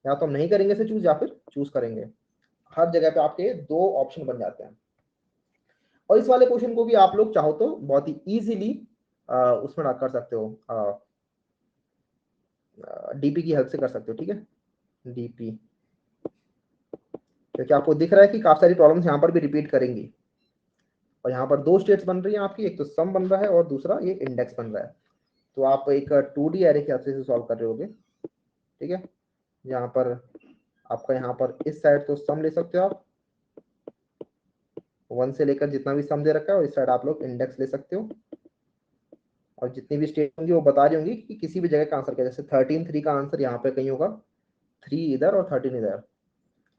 या तो हम नहीं करेंगे इसे चूज या फिर चूज करेंगे। हर जगह पे आपके दो ऑप्शन बन जाते हैं। और इस वाले क्वेश्चन को भी आप लोग चाहो तो बहुत ही इजीली उसमें कर सकते हो, डीपी की हेल्प से कर सकते हो। ठीक है, डीपी, क्योंकि आपको दिख रहा है कि काफी सारी प्रॉब्लम्स यहाँ पर भी रिपीट करेंगी। और यहाँ पर दो स्टेट्स बन रही हैं आपकी, एक तो सम बन रहा है और दूसरा ये इंडेक्स बन रहा है। तो आप एक 2D एरे के हिसाब से सॉल्व कर रहे होगे, ठीक है। यहाँ पर आपका यहाँ पर इस साइड तो सम ले सकते हो आप, 1 से लेकर जितना भी सम दे रखा है, और इस साइड आप लोग इंडेक्स ले सकते हो। और जितनी भी स्टेट होंगी वो बता रही होंगी कि किसी भी जगह का आंसर क्या है। जैसे 13 3 का आंसर यहाँ पे कहीं होगा, 3 इधर और 13 इधर,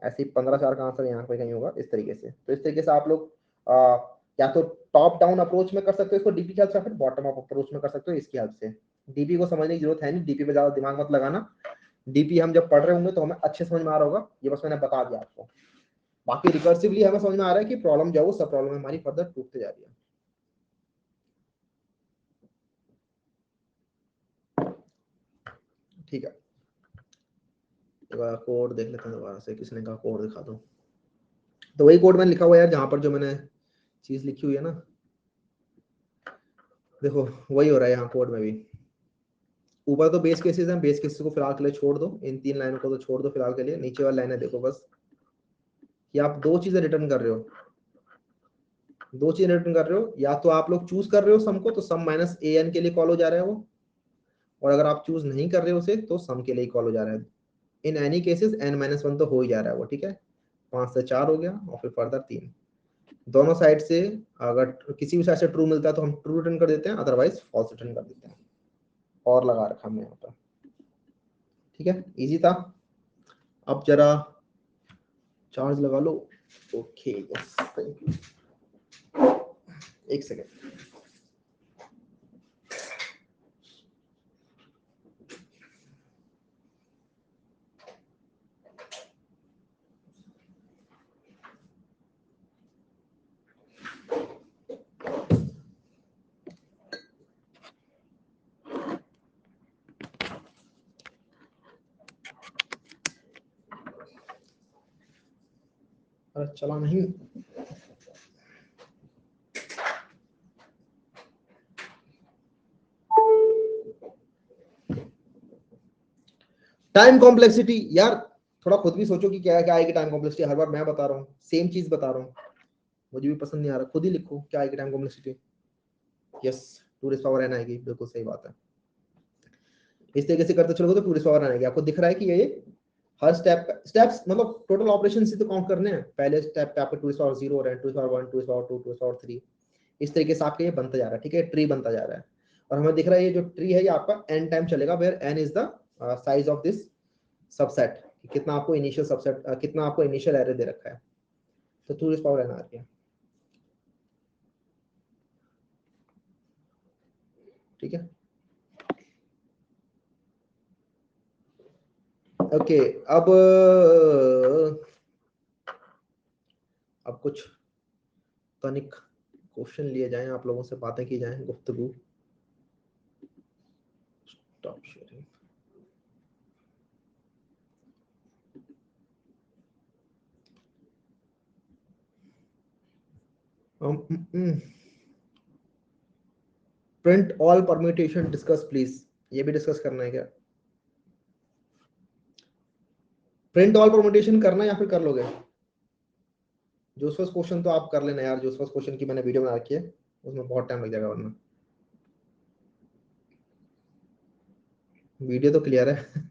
ऐसे ही 15 4 का आंसर यहाँ पे कहीं होगा, इस तरीके से। तो इस तरीके से आप लोग या तो टॉप डाउन अप्रोच में कर सकते हो इसको डीपी के हेल्प से, फिर बॉटम अप अप्रोच में कर सकते हो इसकी हेल्प से। डीपी को समझने की जरूरत है नहीं, डीपी पे ज्यादा दिमाग मत लगाना। डीपी हम जब पढ़ रहे होंगे तो हमें अच्छे समझ में आ रहा होगा, ये बस मैंने बता दिया आपको। बाकी रिकर्सिवली हमें समझ में आ रहा है कि प्रॉब्लम जो है वो सब प्रॉब्लम हमारी फर्दर टूटते जा रही है, ठीक है। कोड देख लेते हैं दोबारा से, किसने कहा कोड दिखा दो। तो वही कोड मैंने लिखा हुआ है यार, जहां पर जो मैंने चीज लिखी हुई है ना, देखो वही हो रहा है यहाँ कोड में भी। ऊपर तो बेस केसेस हैं, बेस केसेस को फिलहाल के लिए छोड़ दो, इन 3 लाइनों को तो छोड़ दो फिलहाल के लिए। नीचे वाली लाइनें देखो बस, कि आप दो चीजें रिटर्न कर रहे हो, दो चीजें रिटर्न कर रहे हो। या तो आप लोग चूज कर रहे हो सम को, तो सम माइनस ए एन के लिए कॉल हो जा रहा है वो, और अगर आप चूज नहीं कर रहे हो उसे तो सम के लिए कॉल हो जा रहा है। इन एनी केसेस n-1 तो हो ही जा रहा है वो, ठीक है। 5 से 4 हो गया और फिर फर्दर 3। दोनों साइड से अगर किसी भी साइड से ट्रू मिलता है तो हम ट्रू रिटर्न कर देते हैं, अदरवाइज फॉल्स रिटर्न कर देते हैं। और लगा रखा हमने यहाँ पर, ठीक है, इजी था। अब जरा चार्ज लगा लो। Okay yes, thank you. एक सेकेंड। अरे चला नहीं। टाइम कॉम्प्लेक्सिटी यार, थोड़ा खुद भी सोचो कि क्या क्या आएगी टाइम कॉम्प्लेक्सिटी। हर बार मैं बता रहा हूँ, सेम चीज बता रहा हूँ, मुझे भी पसंद नहीं आ रहा। खुद ही लिखो क्या आएगी टाइम कॉम्प्लेक्सिटी। यस, 2 n आएगी, बिल्कुल सही बात है। इस तरीके से करते चलोगे तो 2 n आएगी। आपको दिख रहा है कि ये हर स्टेप्स मतलब टोटल ऑपरेशन से तो काउंट करने हैं। पहले स्टेप पे आपके 2 0 हो रहे हैं, 2 1 2 2 2 3, इस तरीके से आपके ये बनता जा रहा है, ठीक है, ट्री बनता जा रहा है। और हमें दिख रहा है ये जो ट्री है ये आपका n टाइम चलेगा, where n is the size of this subset, कितना आपको इनिशियल सबसेट, कितना आपको इनिशियल एरे दे रखा है। तो 2 n आ रही है, ठीक है। ओके, अब कुछ तनिक क्वेश्चन लिए जाएं, आप लोगों से बातें की जाएं, गुफ्तगू। Stop sharing. Print all permutation discuss please, ये भी डिस्कस करना है क्या? प्रिंट ऑल परम्यूटेशन करना है या फिर कर लोगे? जोसफस क्वेश्चन तो आप कर लेना यार, जोसफस क्वेश्चन की मैंने वीडियो बना रखी है, उसमें बहुत टाइम लग जाएगा वरना। वीडियो तो क्लियर है।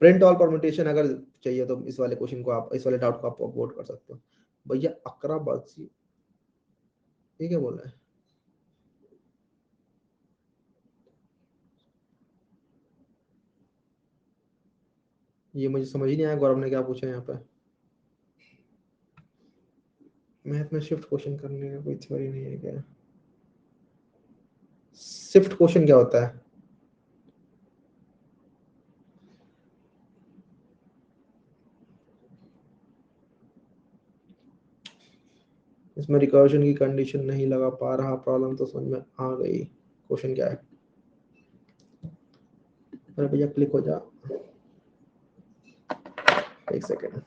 प्रिंट ऑल परम्यूटेशन अगर चाहिए तो इस वाले क्वेश्चन को आप, इस वाले डाउट को आप अपलोड कर सकते हो। भैया अकरा बाजी ये क्या बोल रहा है? ये मुझे समझ ही नहीं आया गौरव ने क्या पूछा यहाँ पे। मैथ में शिफ्ट क्वेश्चन करने का कोई थ्योरी नहीं है क्या? शिफ्ट क्वेश्चन क्या होता है? इसमें रिकर्जन की कंडीशन नहीं लगा पा रहा, प्रॉब्लम तो समझ में आ गई। क्वेश्चन क्या है? अरे भैया क्लिक हो जा, एक second.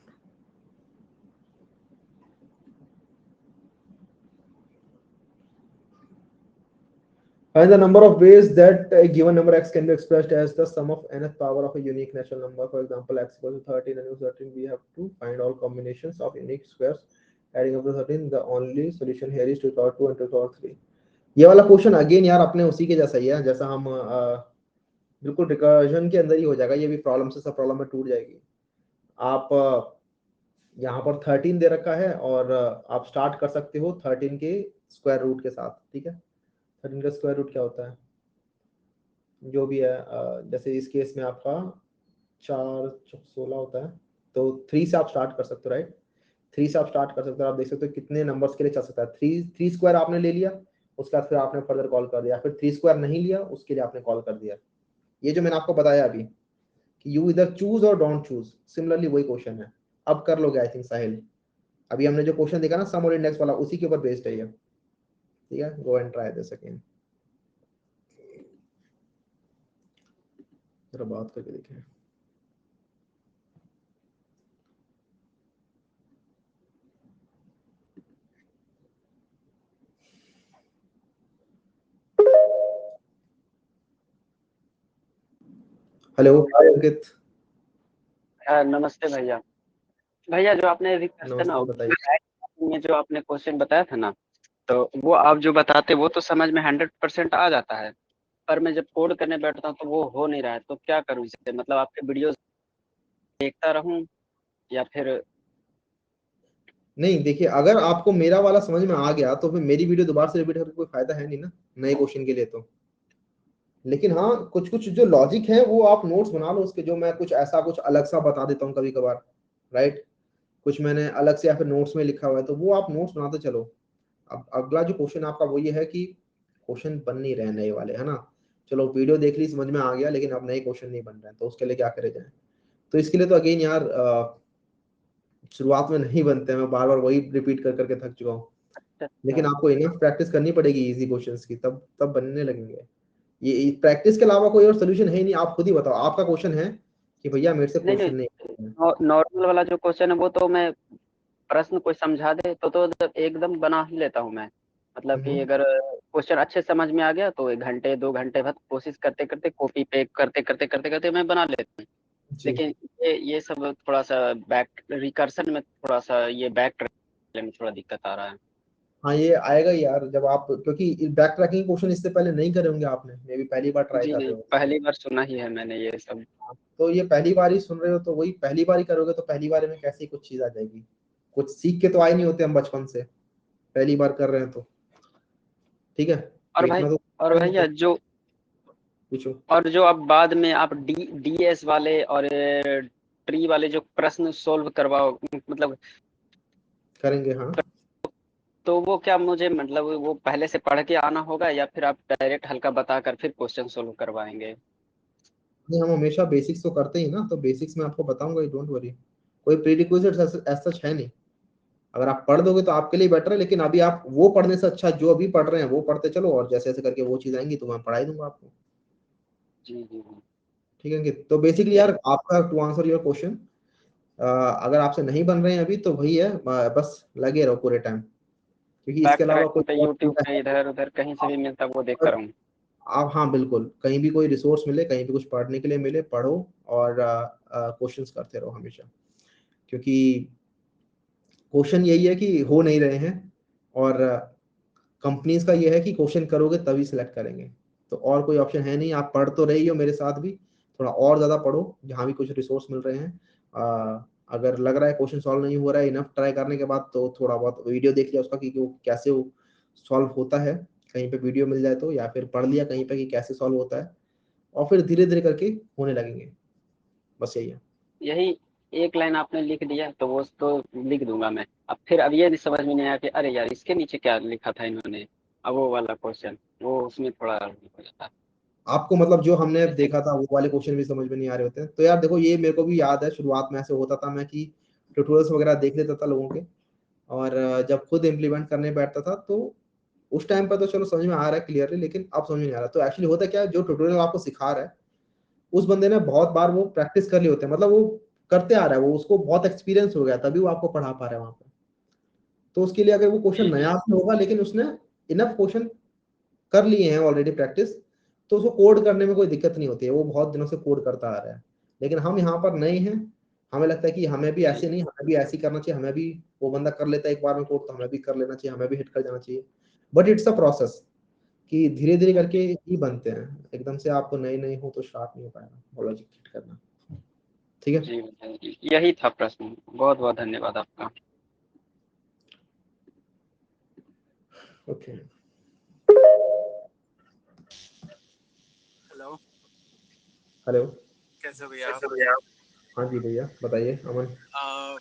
Find the number of ways that a given number x can be expressed as the sum of nth power of a unique natural number. For example, x equals to 13 and 13, we have to find all combinations of unique squares Adding up to 13, the only solution here is 2 power 2 and 2 power 3. ये वाला question again यार अपने उसी के जैसा ही है, जैसा हम बिल्कुल रिकर्जन के अंदर ही हो जाएगा, ये भी प्रॉब्लम से सब प्रॉब्लम में टूट जाएगी। आप यहाँ पर 13 दे रखा है और आप स्टार्ट कर सकते हो 13 के स्क्वायर रूट के साथ, ठीक है। 13 का स्क्वायर रूट क्या होता है, जो भी है, जैसे इस केस में आपका 4 16 होता है, तो 3 से आप स्टार्ट कर सकते हो, राइट। 3 से आप स्टार्ट कर सकते हो, आप देख सकते हो कितने नंबर्स के लिए चल सकता है। 3 स्क्वायर आपने ले लिया, उसके बाद फिर आपने फर्दर कॉल कर दिया, फिर 3 स्क्वायर नहीं लिया, उसके लिए आपने कॉल कर दिया। ये जो मैंने आपको बताया अभी कि यू इधर चूज और डोंट चूज, सिमिलरली वही क्वेश्चन है। अब कर लोगे आई थिंक साहिल, अभी हमने जो क्वेश्चन देखा ना सम और इंडेक्स वाला, उसी के ऊपर बेस्ड है ये, ठीक है। Go and try this again, जरा बात करके देखें। हेलो अंकित। नमस्ते भैया। भैया जो आपने अभी क्वेश्चन नमस्ते, बताइए। में जो आपने क्वेश्चन बताया था ना, तो वो आप जो बताते वो तो समझ में 100% आ जाता है, पर मैं जब कोड करने बैठता हूँ तो वो हो नहीं रहा है, तो क्या करूँ इससे? मतलब आपके वीडियोस देखता रहूँ या फिर? नहीं देखिए, अगर आपको मेरा वाला समझ में आ गया तो फिर मेरी वीडियो दोबारा से रिपीट करके कोई फायदा है नहीं ना नए क्वेश्चन के लिए तो। लेकिन हाँ, कुछ कुछ जो लॉजिक है वो आप नोट्स बना लो उसके, जो मैं कुछ ऐसा कुछ अलग सा बता देता हूँ कभी कभार, राइट। कुछ मैंने अलग से या फिर नोट्स में लिखा हुआ है, तो वो आप नोट्स बनाते चलो। अब अगला जो क्वेश्चन आपका वो ये है कि क्वेश्चन बन नहीं रहे नए वाले, है ना। चलो वीडियो देख ली, समझ में आ गया, लेकिन अब नए क्वेश्चन नहीं बन रहे हैं, तो उसके लिए क्या करे जाए। तो इसके लिए तो अगेन यार शुरुआत में नहीं बनते हैं, मैं बार बार वही रिपीट कर करके थक चुका हूँ। लेकिन अच्छा, आपको इनफ प्रैक्टिस करनी पड़ेगी इजी क्वेश्चंस की, तब तब बनने लगेंगे। ये प्रैक्टिस के अलावा कोई और सोल्यूशन है ही नहीं। आप खुद ही बताओ, आपका क्वेश्चन है कि भैया मेरे से नहीं नहीं, क्वेश्चन नहीं है। नॉर्मल वाला जो क्वेश्चन है वो तो मैं प्रश्न कोई समझा दे तो एकदम बना ही लेता हूँ मैं। मतलब कि हम्म, अगर क्वेश्चन अच्छे समझ में आ गया तो 1 घंटे 2 घंटे बाद कोशिश करते करते कॉपी पे करते करते करते करते मैं बना लेता हूँ। जी लेकिन ये सब थोड़ा सा बैक रिकर्सन में थोड़ा सा ये बैक ट्रैक में थोड़ा दिक्कत आ रहा है। हाँ, ये आएगा ही यार जब आप, क्योंकि बैक ट्रैकिंग क्वेश्चन इससे पहले नहीं करे होंगे आपने, मे भी पहली बार ट्राई जी कर नहीं, रहे हो। पहली बार सुना ही है मैंने ये सब। तो ये पहली बार ही सुन रहे हो, तो वही पहली बार ही करोगे, तो पहली बार में कैसी कुछ चीज आ जाएगी। कुछ सीख के तो आए नहीं होते हम बचपन से, पहली बार कर रहे हैं तो, ठीक है। तो और भाई, इतना तो और भैया जो, पूछो। और जो अब बाद में आप डीएस वाले और ट्री वाले जो प्रश्न सोल्व करवाओ, मतलब करेंगे हाँ। तो वो क्या मुझे, मतलब वो पहले से पढ़ के आना होगा या फिर आप डायरेक्ट हल्का बताकर फिर क्वेश्चन सोल्व करवाएंगे? नहीं, हम हमेशा बेसिक्स तो करते ही ना, तो बेसिक्स में आपको बताऊंगा, डोंट वरी। कोई प्रीरिक्विजिट एज सच है नहीं। अगर आप पढ़ दोगे तो आपके लिए बेटर है, लेकिन अभी आप वो पढ़ने से अच्छा जो अभी पढ़ रहे हैं वो पढ़ते चलो, और जैसे जैसे करके वो चीज आएंगी तो मैं पढ़ाई दूंगा आपको। जी जी जी। ठीक है, तो बेसिकली यार आपका, टू आंसर योर क्वेश्चन, अगर आपसे नहीं बन रहे हैं अभी तो वही है, बस लगे रहो पूरे टाइम, क्योंकि इसके बैक अलावा ट्रैकिंग कोई पे और यूट्यूब तरीका पे है इधर उधर कहीं से भी मिलता वो देखता नहीं। रहूँ। आप हाँ बिल्कुल, कहीं भी कोई रिसोर्स मिले, कहीं भी कुछ पढ़ने के लिए मिले, पढ़ो और क्वेश्चंस करते रहो हमेशा, क्योंकि क्वेश्चन यही है कि हो नहीं रहे हैं, और कंपनीज का ये है कि क्वेश्चन करोगे तभी सिलेक्ट करेंगे। तो और कोई ऑप्शन है नहीं। आप पढ़ तो रही हो मेरे साथ भी, थोड़ा और ज्यादा पढ़ो जहाँ भी कुछ रिसोर्स मिल रहे हैं। अगर लग रहा है क्वेश्चन सॉल्व नहीं हो रहा है इनफ ट्राई करने के बाद, तो थोड़ा बहुत वीडियो देख लिया उसका कि वो कैसे वो सॉल्व होता है, कहीं पे वीडियो मिल जाए तो, या फिर पढ़ लिया कहीं पे कि कैसे सॉल्व होता है, और फिर धीरे धीरे करके होने लगेंगे। बस यही है। यही एक लाइन आपने लिख दिया तो वो तो लिख दूंगा मैं। अब फिर अब ये समझ में नहीं आया कि अरे यार इसके नीचे क्या लिखा था इन्होंने, अब वो वाला क्वेश्चन वो उसमें थोड़ा हो जाता है। आपको मतलब जो हमने जैसे देखा था वो वाले क्वेश्चन भी समझ में नहीं आ रहे होते हैं, तो यार देखो ये मेरे को भी याद है, शुरुआत में ऐसे होता था मैं कि ट्यूटोरियल्स वगैरह देख लेता था लोगों के, और जब खुद इम्प्लीमेंट करने बैठता था तो उस टाइम पर तो चलो समझ में आ रहा है क्लियरली, लेकिन अब समझ में नहीं आ रहा। तो एक्चुअली होता क्या है, जो ट्यूटोरियल आपको सिखा रहा है उस बंदे ने बहुत बार वो प्रैक्टिस कर लिए होते हैं, मतलब वो करते आ रहा है, वो उसको बहुत एक्सपीरियंस हो गया, तभी वो आपको पढ़ा पा रहा है वहां पर। तो उसके लिए अगर वो क्वेश्चन जी नया जी। भी होगा, लेकिन उसने इनफ क्वेश्चन कर लिए हैं ऑलरेडी प्रैक्टिस, तो उसको कोड करने में कोई दिक्कत नहीं होती है, वो बहुत दिनों से कोड करता आ रहा है। लेकिन हम यहाँ पर नए हैं, हमें लगता है कि हमें भी ऐसे नहीं, हमें भी ऐसे ही करना चाहिए, हमें भी वो बंदा कर लेता है एक बार में कोड तो हमें भी कर लेना चाहिए, हमें भी हिट कर जाना चाहिए। बट इट्स अ प्रोसेस कि धीरे धीरे करके ही बनते हैं, एकदम से आपको नए नए हो तो स्टार्ट नहीं हो पाएगा लॉजिक हिट करना। ठीक है, जी भैया जी, यही था प्रश्न। बहुत बहुत धन्यवाद आपका। ओके। हेलो, हेलो, कैसे हो भैया आप? हाँ जी भैया बताइए अमन।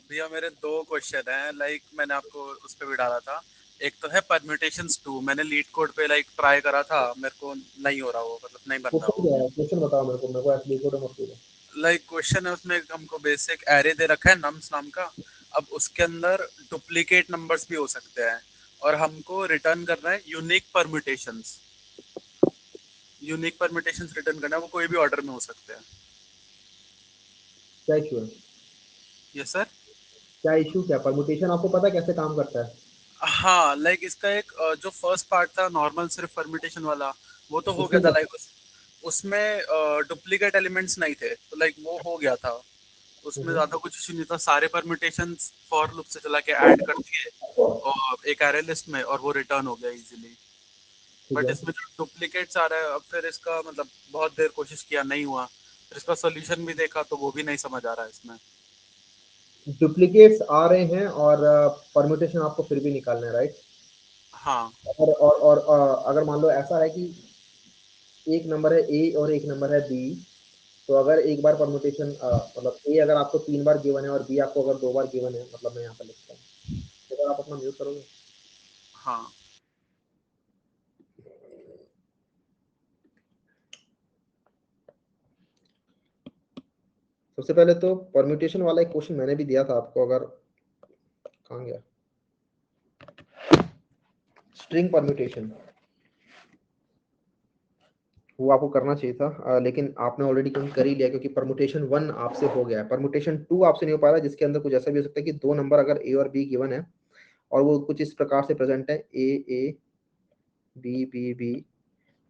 भैया मेरे दो क्वेश्चन हैं, लाइक मैंने आपको उस पर भी डाला था। एक तो है परम्यूटेशंस 2, मैंने लीड कोड पे लाइक ट्राई करा था, मेरे को नहीं हो रहा वो, मतलब नहीं बन रहा क्वेश्चन वो। क्या है, क्वेश्चन बताओ मेरे को एप्लीकेशन कोड मत पूछो। लाइक क्वेश्चन है उसमें, हमको बेसिक एरे दे रखा है नम्स नाम का। अब उसके अंदर डुप्लीकेट नंबर्स भी हो सकते हैं और हमको रिटर्न करना है unique permutations. Unique permutations return करना है, वो कोई भी ऑर्डर में हो सकते हैं। क्या इशू है, यस सर। क्या इशू, क्या परमुटेशन आपको पता है कैसे काम करता है? हाँ, लाइक इसका एक जो फर्स्ट पार्ट था नॉर्मल सिर्फ परम्यूटेशन वाला, वो तो हो गया उसमें था। क्या, लाइक उसमें डुप्लीकेट एलिमेंट्स नहीं थे, तो लाइक वो हो गया था। उसमें ज्यादा कुछ इशू नहीं था, सारे परम्यूटेशंस फॉर लूप से चला के ऐड कर दिए और एक एरे लिस्ट में, और वो रिटर्न हो गया इजीली। ठीक बट है। इसमें जो डुप्लीकेट्स आ रहा है, अब फिर इसका मतलब बहुत देर कोशिश किया, नहीं हुआ। फिर इसका सोल्यूशन भी देखा तो वो भी नहीं समझ आ रहा है इसमें। डुप्लीकेट्स आ रहे हैं और परमुटेशन आपको फिर भी निकालना है, राइट? हाँ। और अगर मान लो ऐसा है कि एक नंबर है ए और एक नंबर है बी, तो अगर एक बार परमुटेशन मतलब ए अगर आपको 3 बार गिवन है और बी आपको अगर 2 बार गिवन है, मतलब मैं यहाँ पर लिखता हूँ, तो अगर आप अपना म्यूट करोगे। हाँ। सबसे पहले तो परम्यूटेशन वाला एक क्वेश्चन मैंने भी दिया था आपको, अगर कहाँ गया, स्ट्रिंग परम्यूटेशन, वो आपको करना चाहिए था, लेकिन आपने ऑलरेडी कर ही लिया क्योंकि परमुटेशन 1 आपसे हो गया है, परमुटेशन 2 आपसे नहीं हो पा रहा, जिसके अंदर कुछ ऐसा भी हो सकता है कि दो नंबर अगर ए और बी गिवन है और वो कुछ इस प्रकार से प्रेजेंट है ए ए बी बी बी,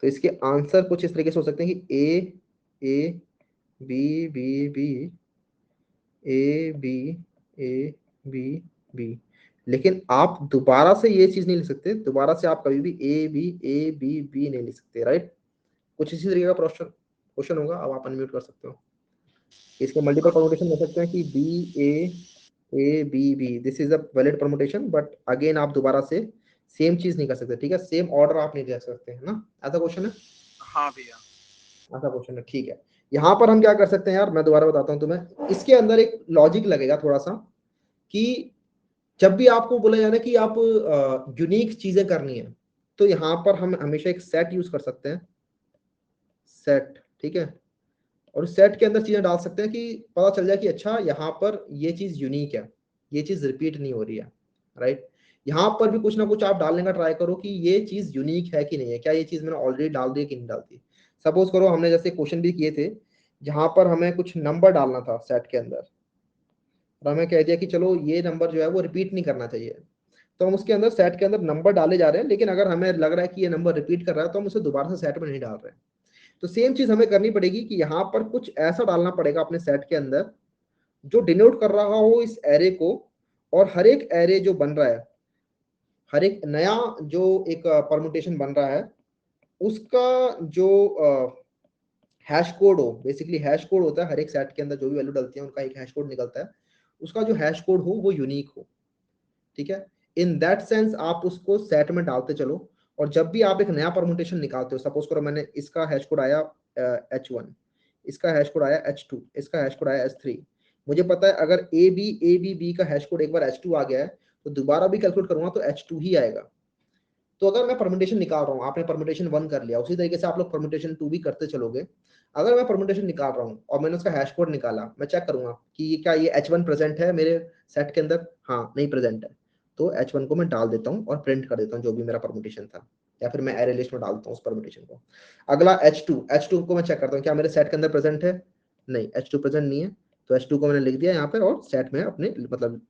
तो इसके आंसर कुछ इस तरीके से हो सकते हैं कि A A B B B A B A B B, लेकिन आप दोबारा से ये चीज नहीं लिख सकते, दोबारा से आप कभी भी ए बी बी नहीं लिख सकते, राइट? कुछ इसी तरीके का क्वेश्चन होगा, अब आप अनम्यूट कर सकते हो। इसके मल्टीपल परमुटेशन हो सकते हैं कि A B B, this is a valid permutation, but again आप दोबारा से सेम चीज नहीं कर सकते, ठीक है? सेम ऑर्डर आप नहीं दे सकते हैं ना, ऐसा क्वेश्चन है, हाँ भैया। ऐसा क्वेश्चन है, ठीक है। यहाँ पर हम क्या कर सकते हैं यार, मैं दोबारा बताता हूँ तुम्हें, इसके अंदर एक लॉजिक लगेगा थोड़ा सा, कि जब भी आपको बोला जाए ना कि आप यूनिक चीजें करनी है, तो यहाँ पर हम हमेशा एक सेट यूज कर सकते हैं, सेट, ठीक है? और सेट के अंदर चीजें डाल सकते हैं कि पता चल जाए कि अच्छा यहाँ पर ये चीज यूनिक है, ये चीज रिपीट नहीं हो रही है, राइट? यहाँ पर भी कुछ ना कुछ आप डालने का ट्राई करो कि ये चीज यूनिक है कि नहीं है, क्या ये चीज मैंने ऑलरेडी डाल दी है कि नहीं डालती। सपोज करो हमने जैसे क्वेश्चन भी किए थे जहां पर हमें कुछ नंबर डालना था सेट के अंदर, और हमें कह दिया कि चलो ये नंबर जो है वो रिपीट नहीं करना चाहिए, तो हम उसके अंदर सेट के अंदर नंबर डाले जा रहे हैं, लेकिन अगर हमें लग रहा है कि ये नंबर रिपीट कर रहा है तो हम उसे दोबारा से सेट में नहीं डाल रहे हैं। तो सेम चीज हमें करनी पड़ेगी कि यहाँ पर कुछ ऐसा डालना पड़ेगा अपने सेट के अंदर जो डिनोट कर रहा हो इस एरे को, और हर एक एरे जो बन रहा है, हर एक नया जो एक परमुटेशन बन रहा है, उसका जो हैश कोड हो, बेसिकली हैश कोड होता है हर एक सेट के अंदर, जो भी वैल्यू डलती है उनका एक हैश कोड निकलता है, उसका जो हैश कोड हो वो यूनिक हो, ठीक है? इन दैट सेंस आप उसको सेट में डालते चलो, और जब भी आप एक नया परमुटेशन निकालते हो, सपोज करो मैंने इसका हैश कोड आया H1, इसका हैश कोड आया H2, इसका हैश कोड आया H3, मुझे पता है अगर ए बी का हैश कोड एक बार H2 आ गया है तो दोबारा भी कैलकुलेट करूंगा तो H2 ही आएगा। तो अगर मैं परमुटेशन निकाल रहा हूँ, आपने परमुटेशन 1 कर लिया, उसी तरीके से आप लोग परमुटेशन 2 भी करते चलोगे। अगर मैं परमुटेशन निकाल रहा हूँ और मैंने उसका हैश कोड निकाला, मैं चेक करूंगा कि क्या ये H1 प्रेजेंट है मेरे सेट के अंदर, हाँ नहीं प्रेजेंट है, तो H1 को मैं डाल देता हूँ और प्रिंट कर देता हूँ जो भी मेरा परमुटेशन था, या फिर मैं एरे लिस्ट में डालता हूँ उस परमुटेशन को। अगला H2 को मैं चेक करता हूँ क्या मेरे सेट के अंदर प्रेजेंट है, नहीं H2 प्रेजेंट नहीं है, तो H2 को मैंने लिख दिया यहाँ पर और सेट में अपने मतलब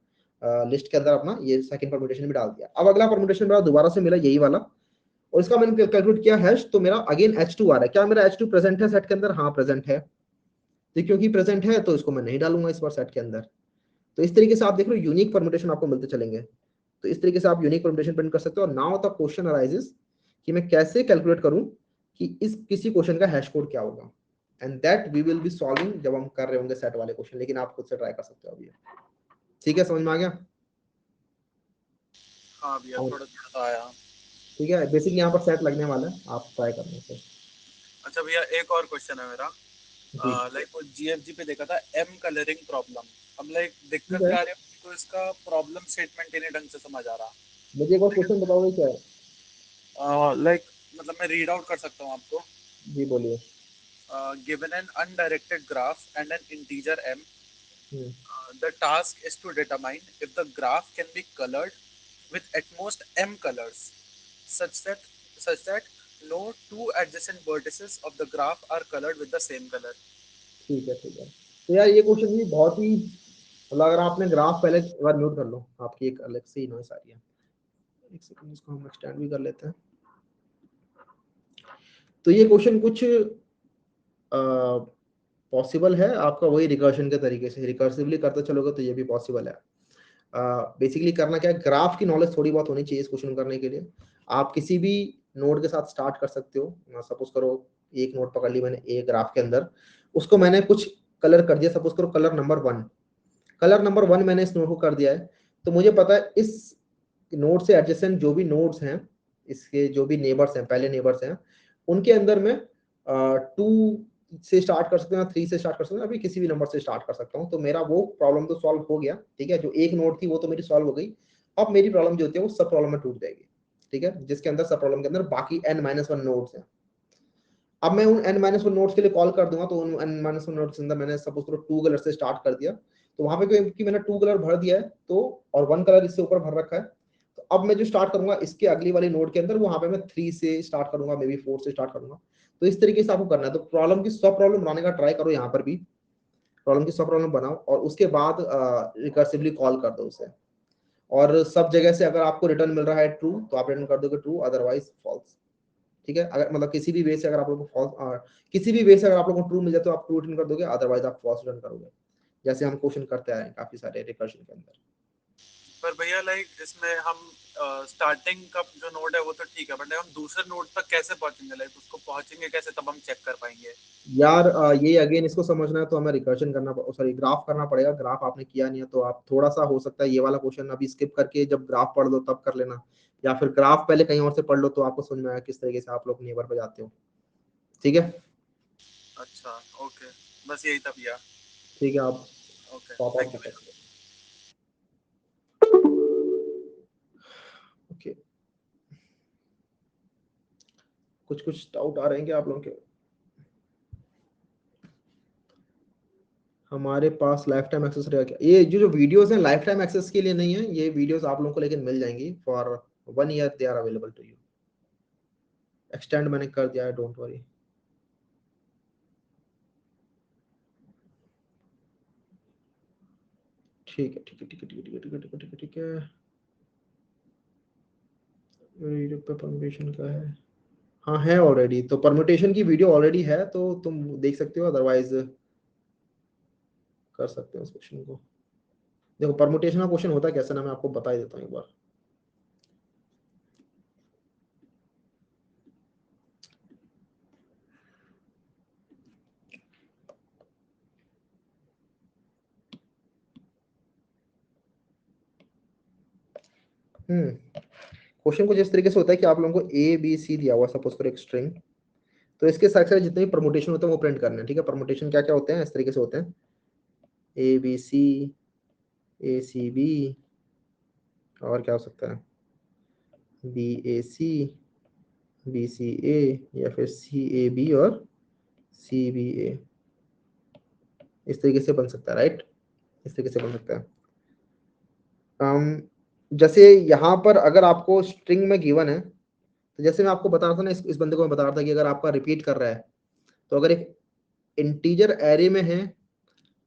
लिस्ट के अंदर अपना ये सेकंड परमुटेशन भी डाल दिया। अब अगला परमुटेशन मेरा दोबारा से मिला यही वाला, और इसका मैंने कैलकुलेट किया हैश, तो मेरा अगेन H2 आ रहा है, क्या मेरा H2 प्रेजेंट है सेट के अंदर, हाँ प्रेजेंट है, तो क्योंकि प्रेजेंट है तो इसको मैं नहीं डालूंगा इस बार सेट के अंदर। तो इस तरीके से आप देख लो यूनिक परम्यूटेशन आपको मिलते चलेंगे। तो इस तरीके से आप यूनिक परम्यूटेशन प्रिंट कर सकते हो। और नाउ द क्वेश्चन अराइजेस कि मैं कैसे कैलकुलेट करूं कि इस किसी क्वेश्चन का हैश कोड क्या होगा, and that we will be solving जब हम कर रहे होंगे सेट वाले क्वेश्चन, लेकिन आप खुद से ट्राई कर सकते हो अभी। ठीक है, समझ में आ गया? हाँ भैया, थोड़ा थोड़ा तो आया। ठीक है, बेसिकली यहाँ पर सेट लगने वाला है, आप ट्राई करना फिर। अच्छा भैया, एक और क्वेश्चन है मेरा। जी लाइक वो जीएफजी पे देखा था एम कलरिंग प्रॉब्लम। अब लाइक ठीक दिक्कत है, क्या आ रही है तो इसका प्रॉब्लम स्टेटमेंट ही नहीं ढंग से समझ आ रहा। मुझे एक और क्वेश्चन बताओगे क्या है? लाइक मतलब मैं रीड आउट कर सकता हूँ आपको। जी बोलिए। Given an undirected graph and N integer m, hmm, the task is to determine if the graph can be colored with at most m colors such that no two adjacent vertices of the graph are colored with the same color. ठीक है ठीक है। तो यार ये question भी बहुत ही, मतलब अगर आपने ग्राफ पहले एक बार म्यूट कर लो, आपकी एक अलग से नॉइस आ रही है। एक सेकंड, इसको हम एक्सटेंड भी कर लेते हैं। तो ये क्वेश्चन कुछ पॉसिबल है आपका, वही रिकर्शन के तरीके से रिकर्सिवली करते चलोगे तो ये भी पॉसिबल है। बेसिकली करना क्या है, ग्राफ की नॉलेज थोड़ी बहुत होनी चाहिए इस क्वेश्चन करने के लिए। आप किसी भी नोड के साथ स्टार्ट कर सकते हो। सपोज करो एक नोड पकड़ ली मैंने ए ग्राफ के अंदर, उसको मैंने कुछ कलर कर दिया, सपोज करो कलर नंबर 1। कलर नंबर 1 मैंने इस नोड को कर दिया है, तो मुझे पता है इस नोड से एडजेसेंट जो भी नोड्स हैं, इसके जो भी नेबर्स हैं, पहले नेबर्स हैं, उनके अंदर में 2 से स्टार्ट कर सकते हैं, 3 से स्टार्ट कर सकते हैं, अभी किसी भी नंबर से स्टार्ट कर सकता हूँ। तो मेरा वो प्रॉब्लम तो सॉल्व हो गया। ठीक है, जो एक नोड थी वो तो मेरी सॉल्व हो गई। अब मेरी प्रॉब्लम जो होती है वो सब प्रॉब्लम में टूट जाएगी। ठीक है, जिसके अंदर सब प्रॉब्लम के अंदर बाकी n-1 नोड्स हैं। अब मैं उन n-1 नोड्स के लिए कॉल कर दूंगा, तो उन n-1 नोड्स के अंदर मैंने सपोज करो 2 कलर से स्टार्ट कर दिया, तो वहां पे क्योंकि मैंने 2 कलर भर दिया है तो, और 1 कलर इससे ऊपर भर रखा है, तो अब मैं जो स्टार्ट करूंगा इसके अगली वाली नोड के अंदर, वहां पे मैं 3 से स्टार्ट करूंगा, मे बी 4 से स्टार्ट करूंगा। तो इस तरीके से आपको करना है। तो प्रॉब्लम की सब प्रॉब्लम बनाने का ट्राई करो, यहाँ पर भी प्रॉब्लम की सब प्रॉब्लम बनाओ और उसके बाद रिकर्सिवली कॉल कर दो उसे। और सब जगह से अगर आपको रिटर्न मिल रहा है ट्रू, तो आप रिटर्न कर दोगे ट्रू, अदरवाइज फॉल्स। ठीक है, अगर मतलब किसी भी वे से अगर आप लोगों को फॉल्स, किसी भी वे से अगर आप लोगों को ट्रू मिल जाए तो आप ट्रू रिटर्न कर दोगे, अदरवाइज आप फॉल्स रिटर्न करोगे, जैसे हम क्वेश्चन करते आए हैं काफी सारे रिकर्शन के अंदर। पर भैया लाइक इसमें हम स्टार्टिंग का जो नोड है वो तो ठीक है, बट हम दूसरे नोड तक कैसे पहुंचेंगे? लाइक उसको पहुंचेंगे कैसे, तब हम चेक कर पाएंगे? यार ये अगेन इसको समझना है तो हमें रिकर्शन करना, सॉरी ग्राफ करना पड़ेगा। ग्राफ आपने किया नहीं है तो आप थोड़ा सा, हो सकता है ये वाला क्वेश्चन अभी स्किप करके जब ग्राफ पढ़ लो तब कर लेना, या फिर ग्राफ पहले कहीं और से पढ़ लो तो आपको समझ में आएगा किस तरीके से आप लोग नेबर पे जाते हो। ठीक है, अच्छा, ओके, बस यही था भैया। ठीक है, आप ओके, टॉप आउट थैंक कर यू भैया। सकते हो। ओके, कुछ कुछ डाउट आ रहे हैं क्या आप लोगों के? हमारे पास लाइफ टाइम एक्सेस रहेगा क्या? ये जो वीडियोस हैं लाइफ टाइम एक्सेस के लिए नहीं है, ये वीडियोस आप लोगों को लेकिन मिल जाएंगी for 1 year, they are available to you. Extend मैंने कर दिया है, डोंट वरी। ठीक है ठीक है ठीक है ठीक है ठीक है ठीक है ठीक है ठीक है ठीक है। यूट्यूब पे परम्यूटेशन का है, हाँ है ऑलरेडी, तो परम्यूटेशन की वीडियो ऑलरेडी है तो तुम देख सकते हो, अदरवाइज कर सकते हो उस क्वेश्चन को। देखो परम्यूटेशन का क्वेश्चन होता है कैसे ना, मैं आपको बता ही देता हूँ एक बार। क्वेश्चन कुछ इस तरीके से होता है कि आप लोगों को ए बी सी दिया हुआ, सपोज करो एक स्ट्रिंग, तो इसके साथ साथ जितने भी परम्यूटेशन होते हैं वो प्रिंट करने हैं। ठीक है, परम्यूटेशन क्या क्या होते हैं, इस तरीके से होते हैं, A B C, A C B, और क्या हो सकता है, B A C, B C ए, या फिर सी ए बी और सी बी ए। इस तरीके से बन सकता है, राइट? इस तरीके से बन सकता है। जैसे यहाँ पर अगर आपको स्ट्रिंग में गिवन है, तो जैसे मैं आपको बता रहा था ना, इस बंदे को मैं बता रहा था कि अगर आपका रिपीट कर रहा है, तो अगर एक इंटीजर एरे में है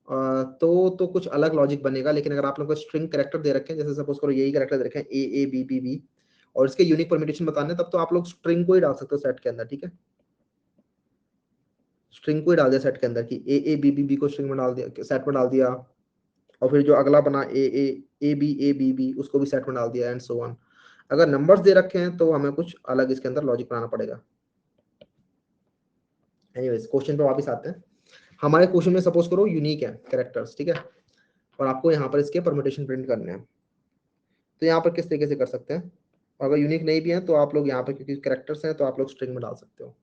तो कुछ अलग लॉजिक बनेगा, लेकिन अगर आप लोगों को स्ट्रिंग कैरेक्टर दे रखे हैं, जैसे सपोज करो यही कैरेक्टर दे रखे हैं ए ए बी बी बी, और इसके यूनिक परम्यूटेशन बताने, तब तो आप लोग स्ट्रिंग को ही डाल सकते हो सेट के अंदर। ठीक है, स्ट्रिंग को ही डाल दिया सेट के अंदर कि ए बी बी को स्ट्रिंग में डाल दिया, सेट में डाल दिया, और फिर जो अगला बना ए बी उसको भी सेट में डाल दिया, एंड सो ऑन। अगर नंबर्स दे रखे हैं तो हमें कुछ अलग इसके अंदर लॉजिक बनाना पड़ेगा। एनीवेज क्वेश्चन पे वापस आते हैं। हमारे क्वेश्चन में सपोज करो यूनिक है कैरेक्टर्स, ठीक है, और आपको यहाँ पर इसके परम्यूटेशन प्रिंट करने हैं, तो यहाँ पर किस तरीके से कर सकते हैं। अगर यूनिक नहीं भी है तो आप लोग यहाँ पर, क्योंकि कैरेक्टर्स हैं तो आप लोग स्ट्रिंग में डाल सकते हो।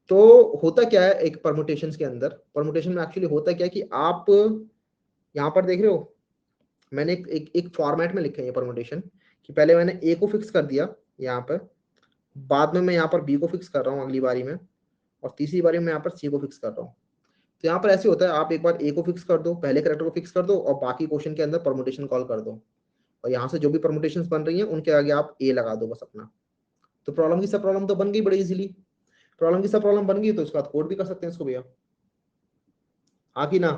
तो होता क्या है एक परम्यूटेशन के अंदर, परम्यूटेशन में एक्चुअली होता क्या है कि आप यहाँ पर देख रहे हो मैंने एक फॉर्मेट में लिखा है ये परम्यूटेशन, कि पहले मैंने ए को फिक्स कर दिया यहाँ पर, बाद में मैं यहाँ पर बी को फिक्स कर रहा हूँ अगली बारी में, और तीसरी बारी में यहाँ पर सी को फिक्स कर रहा हूँ। तो यहाँ पर ऐसे होता है, आप एक बार ए को फिक्स कर दो, पहले कैरेक्टर को फिक्स कर दो, और बाकी क्वेश्चन के अंदर परम्यूटेशन कॉल कर दो, और यहाँ से जो भी परम्यूटेशंस बन रही हैं उनके आगे आप ए लगा दो बस अपना। तो प्रॉब्लम की सब प्रॉब्लम तो बन गई बड़ी इजीली। प्रॉब्लम की सब प्रॉब्लम बन गई तो उसके बाद कोड भी कर सकते हैं इसको भैया, हाँ कि ना,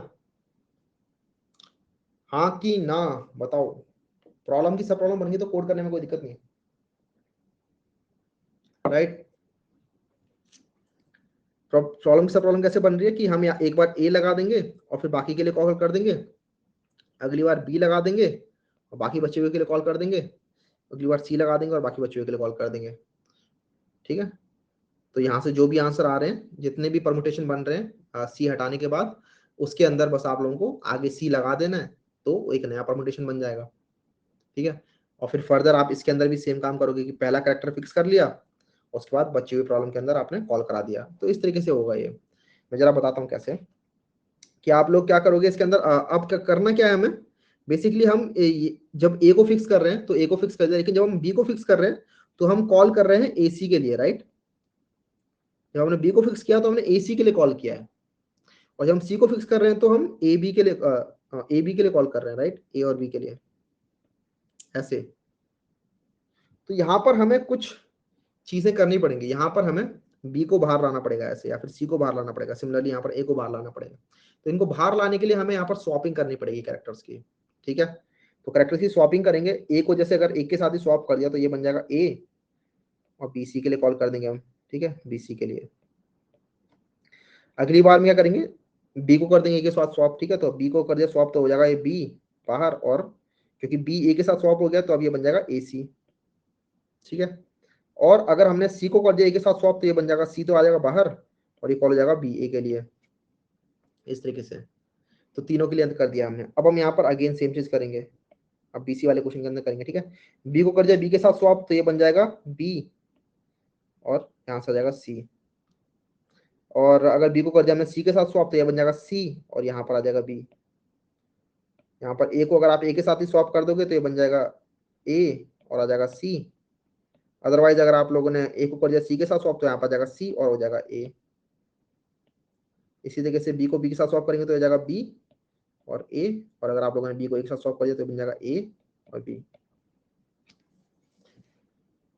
हाँ कि ना, बताओ। प्रॉब्लम की सब प्रॉब्लम बन गई तो कोड करने में कोई दिक्कत नहीं है, राइट। प्रॉब्लम की सब प्रॉब्लम कैसे बन रही है कि हम यहाँ एक बार ए लगा देंगे और फिर बाकी के लिए कॉल कर देंगे, अगली बार बी लगा देंगे और बाकी बचे हुए के लिए कॉल कर देंगे, अगली बार सी लगा देंगे और बाकी बचे हुए के लिए कॉल कर देंगे, ठीक है। तो यहाँ से जो भी आंसर आ रहे हैं, जितने भी परमुटेशन बन रहे हैं सी हटाने के बाद, उसके अंदर बस आप लोगों को आगे सी लगा देना है, तो एक नया परमुटेशन बन जाएगा, ठीक है। और फिर फर्दर आप इसके अंदर भी सेम काम करोगे कि पहला कैरेक्टर फिक्स कर लिया, उसके बाद बची हुई प्रॉब्लम के अंदर आपने कॉल करा दिया। तो इस तरीके से होगा ये। मैं जरा बताता हूँ कैसे, कि आप लोग क्या करोगे इसके अंदर। अब क्या करना क्या है हमें, बेसिकली हम जब ए को फिक्स कर रहे हैं तो ए को फिक्स कर दिया, लेकिन जब हम बी को फिक्स कर रहे हैं तो हम कॉल कर रहे हैं ए सी के लिए, राइट। जब हमने बी को फिक्स किया तो हमने ए सी के लिए कॉल किया है, और जब हम सी को फिक्स कर रहे हैं तो हम ए बी के लिए कॉल कर रहे हैं, राइट, ए और बी के लिए, ऐसे। तो यहाँ पर हमें कुछ चीजें करनी पड़ेंगी, यहाँ पर हमें बी को बाहर लाना पड़ेगा ऐसे, या फिर सी को बाहर लाना पड़ेगा, सिमिलरली यहाँ पर ए को बाहर लाना पड़ेगा। तो इनको बाहर लाने के लिए हमें यहाँ पर स्वैपिंग करनी पड़ेगी कैरेक्टर्स की, ठीक है। तो कैरेक्टर्स की स्वैपिंग करेंगे, ए को जैसे अगर एक के साथ ही स्वैप कर दिया तो ये बन जाएगा ए, और बी सी के लिए कॉल कर देंगे हम, ठीक है, बी सी के लिए। अगली बार में क्या करेंगे, बी को कर देंगे ए के साथ स्वैप, ठीक है। तो बी को कर दिया स्वैप तो हो जाएगा ये बी बाहर, और क्योंकि बी ए के साथ स्वैप हो गया तो अब ये बन जाएगा ए सी, ठीक है। और अगर हमने सी को कर दिया ए के साथ स्वैप तो ये बन जाएगा सी तो आ जाएगा बाहर, और ये कॉल हो जाएगा बी ए के लिए, इस तरीके से। तो तीनों के लिए अंत कर दिया हमने। अब हम यहाँ पर अगेन सेम चीज करेंगे, अब बीसी वाले क्वेश्चन के अंदर करेंगे, ठीक है। बी को कर दिया बी के साथ स्वैप तो ये बन जाएगा बी, और यहाँ से आ जाएगा सी। और अगर बी को कर दिया हमने सी के साथ स्वैप तो ये बन जाएगा सी, और यहाँ पर आ जाएगा बी। यहाँ पर ए को अगर आप ए के साथ ही स्वैप कर दोगे तो ये बन जाएगा ए और आ जाएगा सी। अदरवाइज अगर आप लोगों ने ए को कर दिया सी के साथ स्वैप तो यहाँ पर आ जाएगा सी और हो जाएगा ए। इसी तरीके से बी को बी के साथ स्वैप करेंगे तो हो जाएगा बी और ए, और अगर आप लोगों ने बी को एक साथ स्वैप कर दिया तो बन जाएगा ए और बी।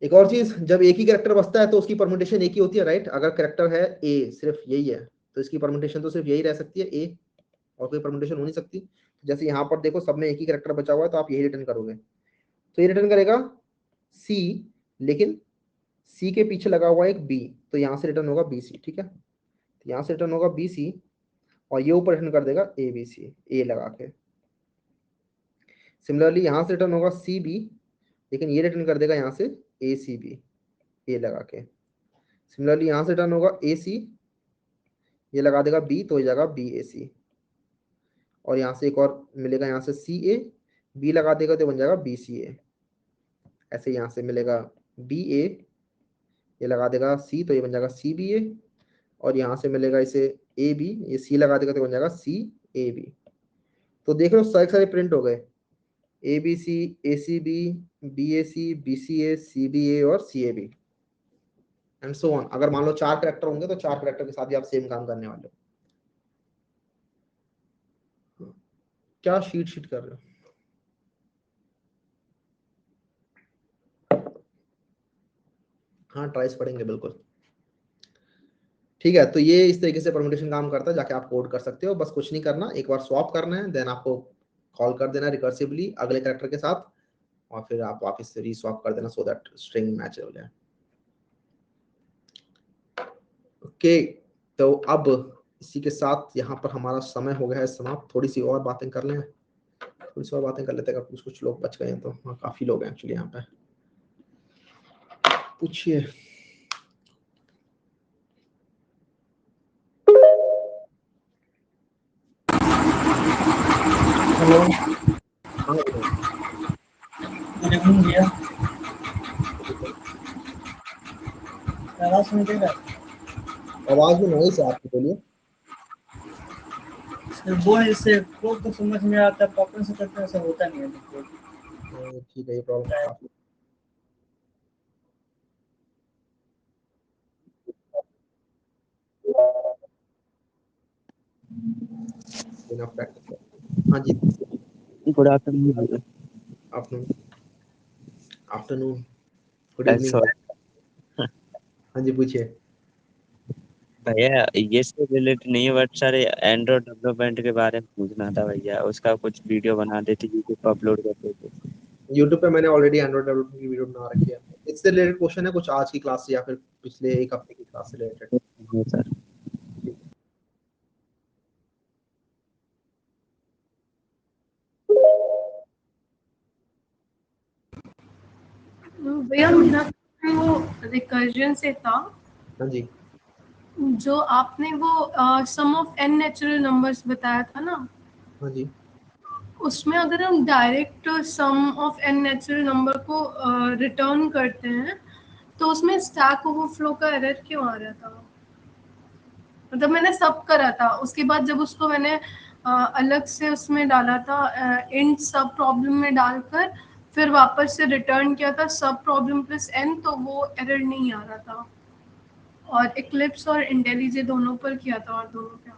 एक और चीज, जब एक ही कैरेक्टर बचता है तो उसकी परम्यूटेशन एक ही होती है, राइट। अगर कैरेक्टर है ए, सिर्फ यही है, तो इसकी परम्यूटेशन तो सिर्फ यही रह सकती है ए, और कोई परम्यूटेशन हो नहीं सकती। जैसे यहाँ पर देखो सब में एक ही कैरेक्टर बचा हुआ है तो आप यही रिटर्न करोगे, तो ये रिटर्न करेगा सी, लेकिन सी के पीछे लगा हुआ है एक बी, तो यहाँ से रिटर्न होगा बी सी, ठीक है। तो यहाँ से रिटर्न होगा बी सी, और ये ऊपर रिटर्न कर देगा ए बी सी, ए लगा के। सिमिलरली यहाँ से रिटर्न होगा सी बी, लेकिन ये रिटर्न कर देगा यहाँ से ए सी बी, ए लगा के। सिमिलरली यहाँ से रिटर्न होगा ए सी, ये लगा देगा बी तो हो जाएगा बी ए सी, और यहाँ से एक और मिलेगा यहाँ से सी ए, बी लगा देगा तो बन जाएगा बी सी ए। ऐसे यहाँ से मिलेगा बी ए, ये लगा देगा सी तो ये बन जाएगा सी बी ए, और यहाँ से मिलेगा इसे ए बी, ये सी लगा देगा तो बन जाएगा सी ए बी। तो देख लो सारे सारे प्रिंट हो गए, A B C, A C B, B A C, B C A, C B A और C A B, and so on. अगर मान लो 4 कैरेक्टर होंगे तो 4 कैरेक्टर के साथ भी आप सेम काम करने वाले हो। क्या शीट शीट कर रहे हो? हाँ ट्राइस पढ़ेंगे बिल्कुल, ठीक है। तो ये इस तरीके से परम्यूटेशन काम करता है, जाके आप कोड कर सकते हो। बस कुछ नहीं करना, एक बार स्वैप करना है, देन आपको कॉल कर देना रिकर्सिवली अगले कैरेक्टर के साथ, और फिर आप वापस से रीस्वैप कर देना सो दैट स्ट्रिंग मैच हो जाए। ओके, तो अब इसी के साथ यहाँ पर हमारा समय हो गया है समाप्त। थोड़ी सी और बातें कर लें, थोड़ी सी और बातें कर लेते हैं, अगर कुछ कुछ लोग बच गए हैं तो। हाँ, काफी लोग हैं एक्चुअली यहाँ पे। पूछिए। हेलो, हाँ बोलो। गुड इवनिंग भैया। आवाज सुन देगा? आवाज में नॉइस है आपकी, बोलिए। वो इससे कोड तो समझ में आता है, प्रॉब्लम से करते हैं, ऐसा होता नहीं है बिल्कुल। ठीक है, ये प्रॉब्लम तो काफी बिना प्रैक्टिस। हाँ जी, good afternoon. Afternoon. Afternoon, good evening. हाँ जी, पूछिए। भैया ये से रिलेटेड नहीं है, बट सर एंड्रॉइड डेवलपमेंट के बारे में पूछना था भैया। उसका कुछ वीडियो बना देती, यूट्यूब पर अपलोड करते थे। यूट्यूब पे मैंने ऑलरेडी एंड्रॉइड डेवलपमेंट की वीडियो बना रखी है। इससे रिलेटेड क्वेश्चन है कुछ आज की क्लास से या फिर पिछले एक हफ्ते की क्लास से रिलेटेड? हाँ सर। भैया मेरा वो रिकर्जन से था, हाँ जी, जो आपने वो sum of N natural numbers बताया था ना, हाँ जी। उसमें अगर हम direct sum of N natural number को रिटर्न करते हैं तो उसमें स्टैक ओवरफ्लो का एरर क्यों आ रहा था? मतलब मैंने सब करा था, उसके बाद जब उसको मैंने अलग से उसमें डाला था, इंट सब प्रॉब्लम में डालकर फिर वापस से रिटर्न किया था सब प्रॉब्लम प्लस एन, तो वो एरर नहीं आ रहा था। और इक्लिप्स और इंटेलिजे दोनों पर किया था और दोनों पे आ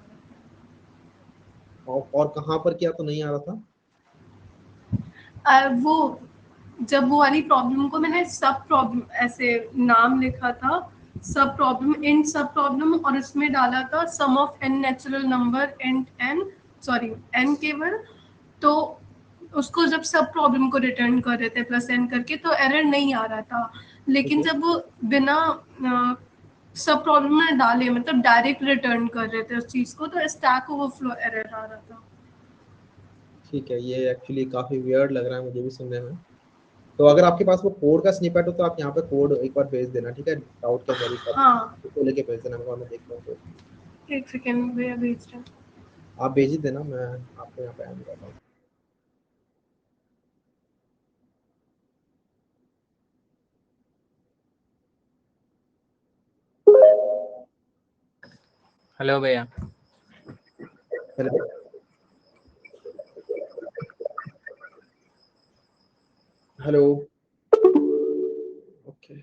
रहा और कहाँ पर किया तो नहीं आ रहा था? था। वो जब वो वाली प्रॉब्लम को मैंने सब प्रॉब्लम ऐसे नाम लिखा था, सब प्रॉब्लम इंट सब प्रॉब्लम, और इसमें डाला था sum of N natural number int N, sorry N केवल, तो उसको जब सब प्रॉब्लम को रिटर्न कर रहे थे प्लस एन करके तो एरर नहीं आ रहा था। लेकिन ठीक है, जब वो बिना सब प्रॉब्लम में डाले, मतलब डायरेक्ट रिटर्न कर रहे थे उस चीज को, तो स्टैक ओवरफ्लो एरर आ रहा था। ठीक है। ये एक्चुअली काफी वियर्ड लग रहा है मुझे भी सुनने में। तो अगर आपके पास वो कोड का स्निपेट हो तो आप यहाँ पे कोड एक बार भेज देना, ठीक है? डाउट के अंदर ही सब हाँ, तो लेके भेज देना मेरे को, मैं देखता हूँ कोड। एक सेकेंड भैया भेज रहे हैं। आप भेज ही देना, मैं आपको यहाँ पे ऐड करता हूँ। हेलो भैया। Hello, hello. ओके,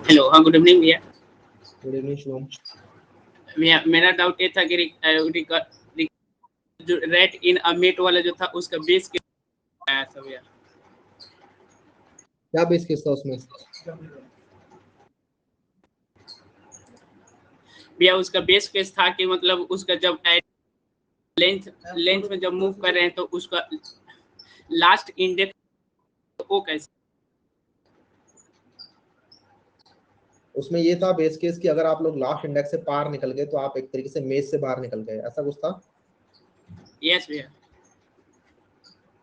हेलो, हाँ गुड इवनिंग भैया। Good evening Shubham. भैया मेरा डाउट ये था कि जो रेट इन अमिट वाला जो था उसका बेस क्या आया था भैया? क्या बेस केस था उसमें? भैया उसका बेस केस था कि मतलब उसका जब लेंथ लेंथ में जब मूव कर रहे हैं तो उसका लास्ट इंडेक्स वो कैसे? उसमें ये था बेस केस कि अगर आप लोग लास्ट इंडेक्स से पार निकल गए तो आप एक तरीके से मेज से बाहर निकल गए, ऐसा कुछ था। यस भैया।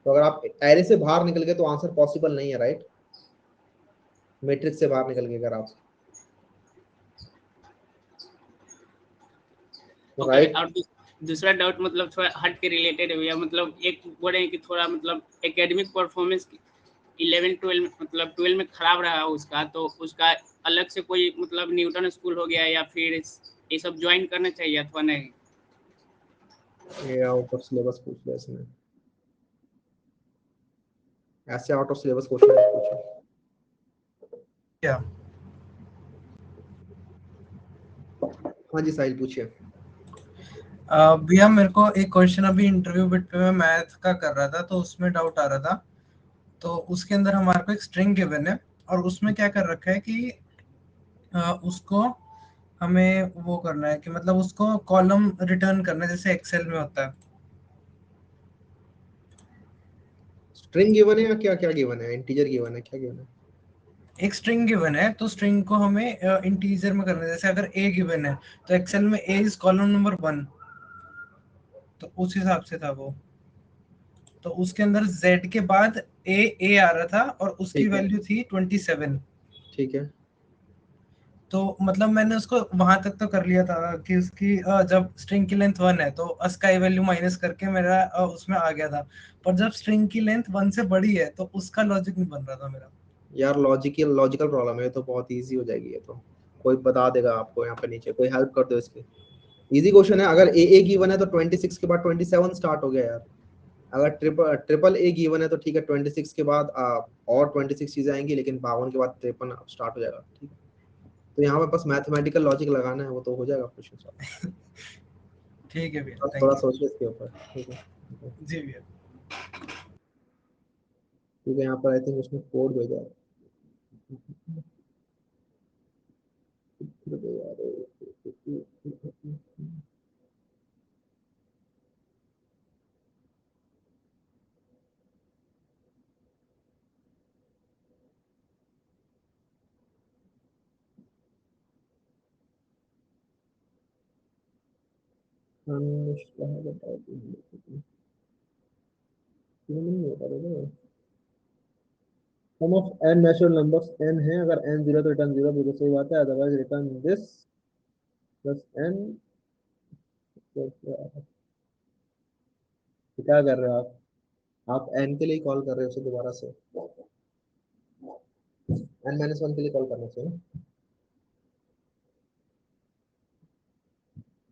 तो अगर आप एरे से बाहर निकल गए तो आंसर पॉसिबल नहीं है, राइट? मैट्रिक्स से बाहर निकल गए अगर आप, ओके। राइट? और दूसरा डाउट मतलब थोड़ा हट के रिलेटेड है भैया, मतलब एक बोल रहे हैं कि थोड़ा मतलब एकेडमिक परफॉर्मेंस 11-12 मतलब 12 में खराब रहा उसका, तो उसका अलग से कोई मतलब न्यूटन स्कूल हो गया या फिर ये सब ज्वाइन करना चाहिए अथवा नहीं? ये आउट ऑफ सिलेबस पूछ लिया इसने, ऐसे आउट ऑफ सिलेबस क्वेश्चन मत पूछो। क्या हाँ जी साहिल, पूछिए। भैया मेरे को एक क्वेश्चन अभी इंटरव्यू बिट पे मैं मैथ का कर रहा था, तो उसमें डाउट आ रहा था। तो उसके अंदर हमारे को एक स्ट्रिंग गिवन है और उसमें क्या कर रखा है कि उसको हमें वो करना है कि मतलब उसको कॉलम रिटर्न करना है जैसे एक्सेल में होता है। स्ट्रिंग गिवन है या क्या क्या गिवन है, इंटीजर गिवन है, क्या गिवन है? एक स्ट्रिंग गिवन है, तो स्ट्रिंग को हमें इंटीजर में करना है। जैसे अगर a गिवन है तो एक्सेल में a इज कॉलम नंबर 1, तो उस हिसाब से था वो। तो उसके अंदर z के बाद a आ रहा था और उसकी ठीक है। वैल्यू थी 27। ठीक है। तो मतलब मैंने उसको वहां तक तो कर लिया था कि उसकी जब स्ट्रिंग की लेंथ 1 है तो अस्काई वैल्यू माइनस करके मेरा उसमें आ गया था। पर जब स्ट्रिंग की लेंथ 1 से बड़ी है तो उसका लॉजिक नहीं बन रहा था मेरा। यार लॉजिकल प्रॉब्लम है, ये तो बहुत इजी हो जाएगी ये तो। कोई बता देगा आपको यहाँ पे नीचे, कोई हेल्प कर दो इसकी। इजी क्वेश्चन है। अगर ए गिवन है तो 26 के बाद 27 स्टार्ट हो गया यार। अगर ट्रिपल ए गिवन है तो ठीक है, 26 के बाद और 26 चीजें आएंगी, लेकिन 52 के बाद 53 स्टार्ट हो जाएगा। ठीक है, तो यहाँ पे बस मैथमेटिकल लॉजिक लगाना है, वो तो हो जाएगा क्वेश्चन सॉल्व। ठीक है भैया, बस थैंक थोड़ा यू। सोचिए इसके ऊपर। ठीक है, जी भैया। ठीक है। यहाँ पर आई थिंक उसने कोड भेजा है। Sum of n natural numbers n है, अगर n 0 तो रिटर्न 0, बिल्कुल सही बात है। Otherwise return this plus n। क्या कर रहे हो आप n के लिए कॉल कर रहे हो उसे दोबारा से। n-1 के लिए कॉल करना चाहिए ना।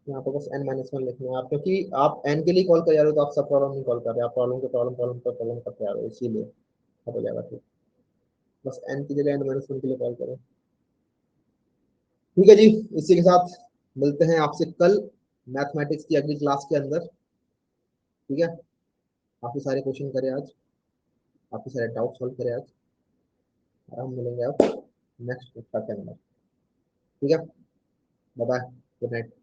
यहाँ पे बस n-1 लिखना है आप, क्योंकि आप n के लिए कॉल कर रहे हो तो आप सब प्रॉब्लम नहीं कॉल कर रहे, आप प्रॉब्लम के प्रॉब्लम करते आ रहे हो, इसीलिए हो जाएगा। ठीक, बस n की जगह n-1 के लिए कॉल करें। ठीक है जी, इसी के साथ मिलते हैं आपसे कल मैथमेटिक्स की अगली क्लास के अंदर। ठीक है, काफी सारे क्वेश्चन करें आज, काफी सारे डाउट सॉल्व करें आज, और हम मिलेंगे आप नेक्स्ट के अंदर। ठीक है, बाय बाय, गुड नाइट।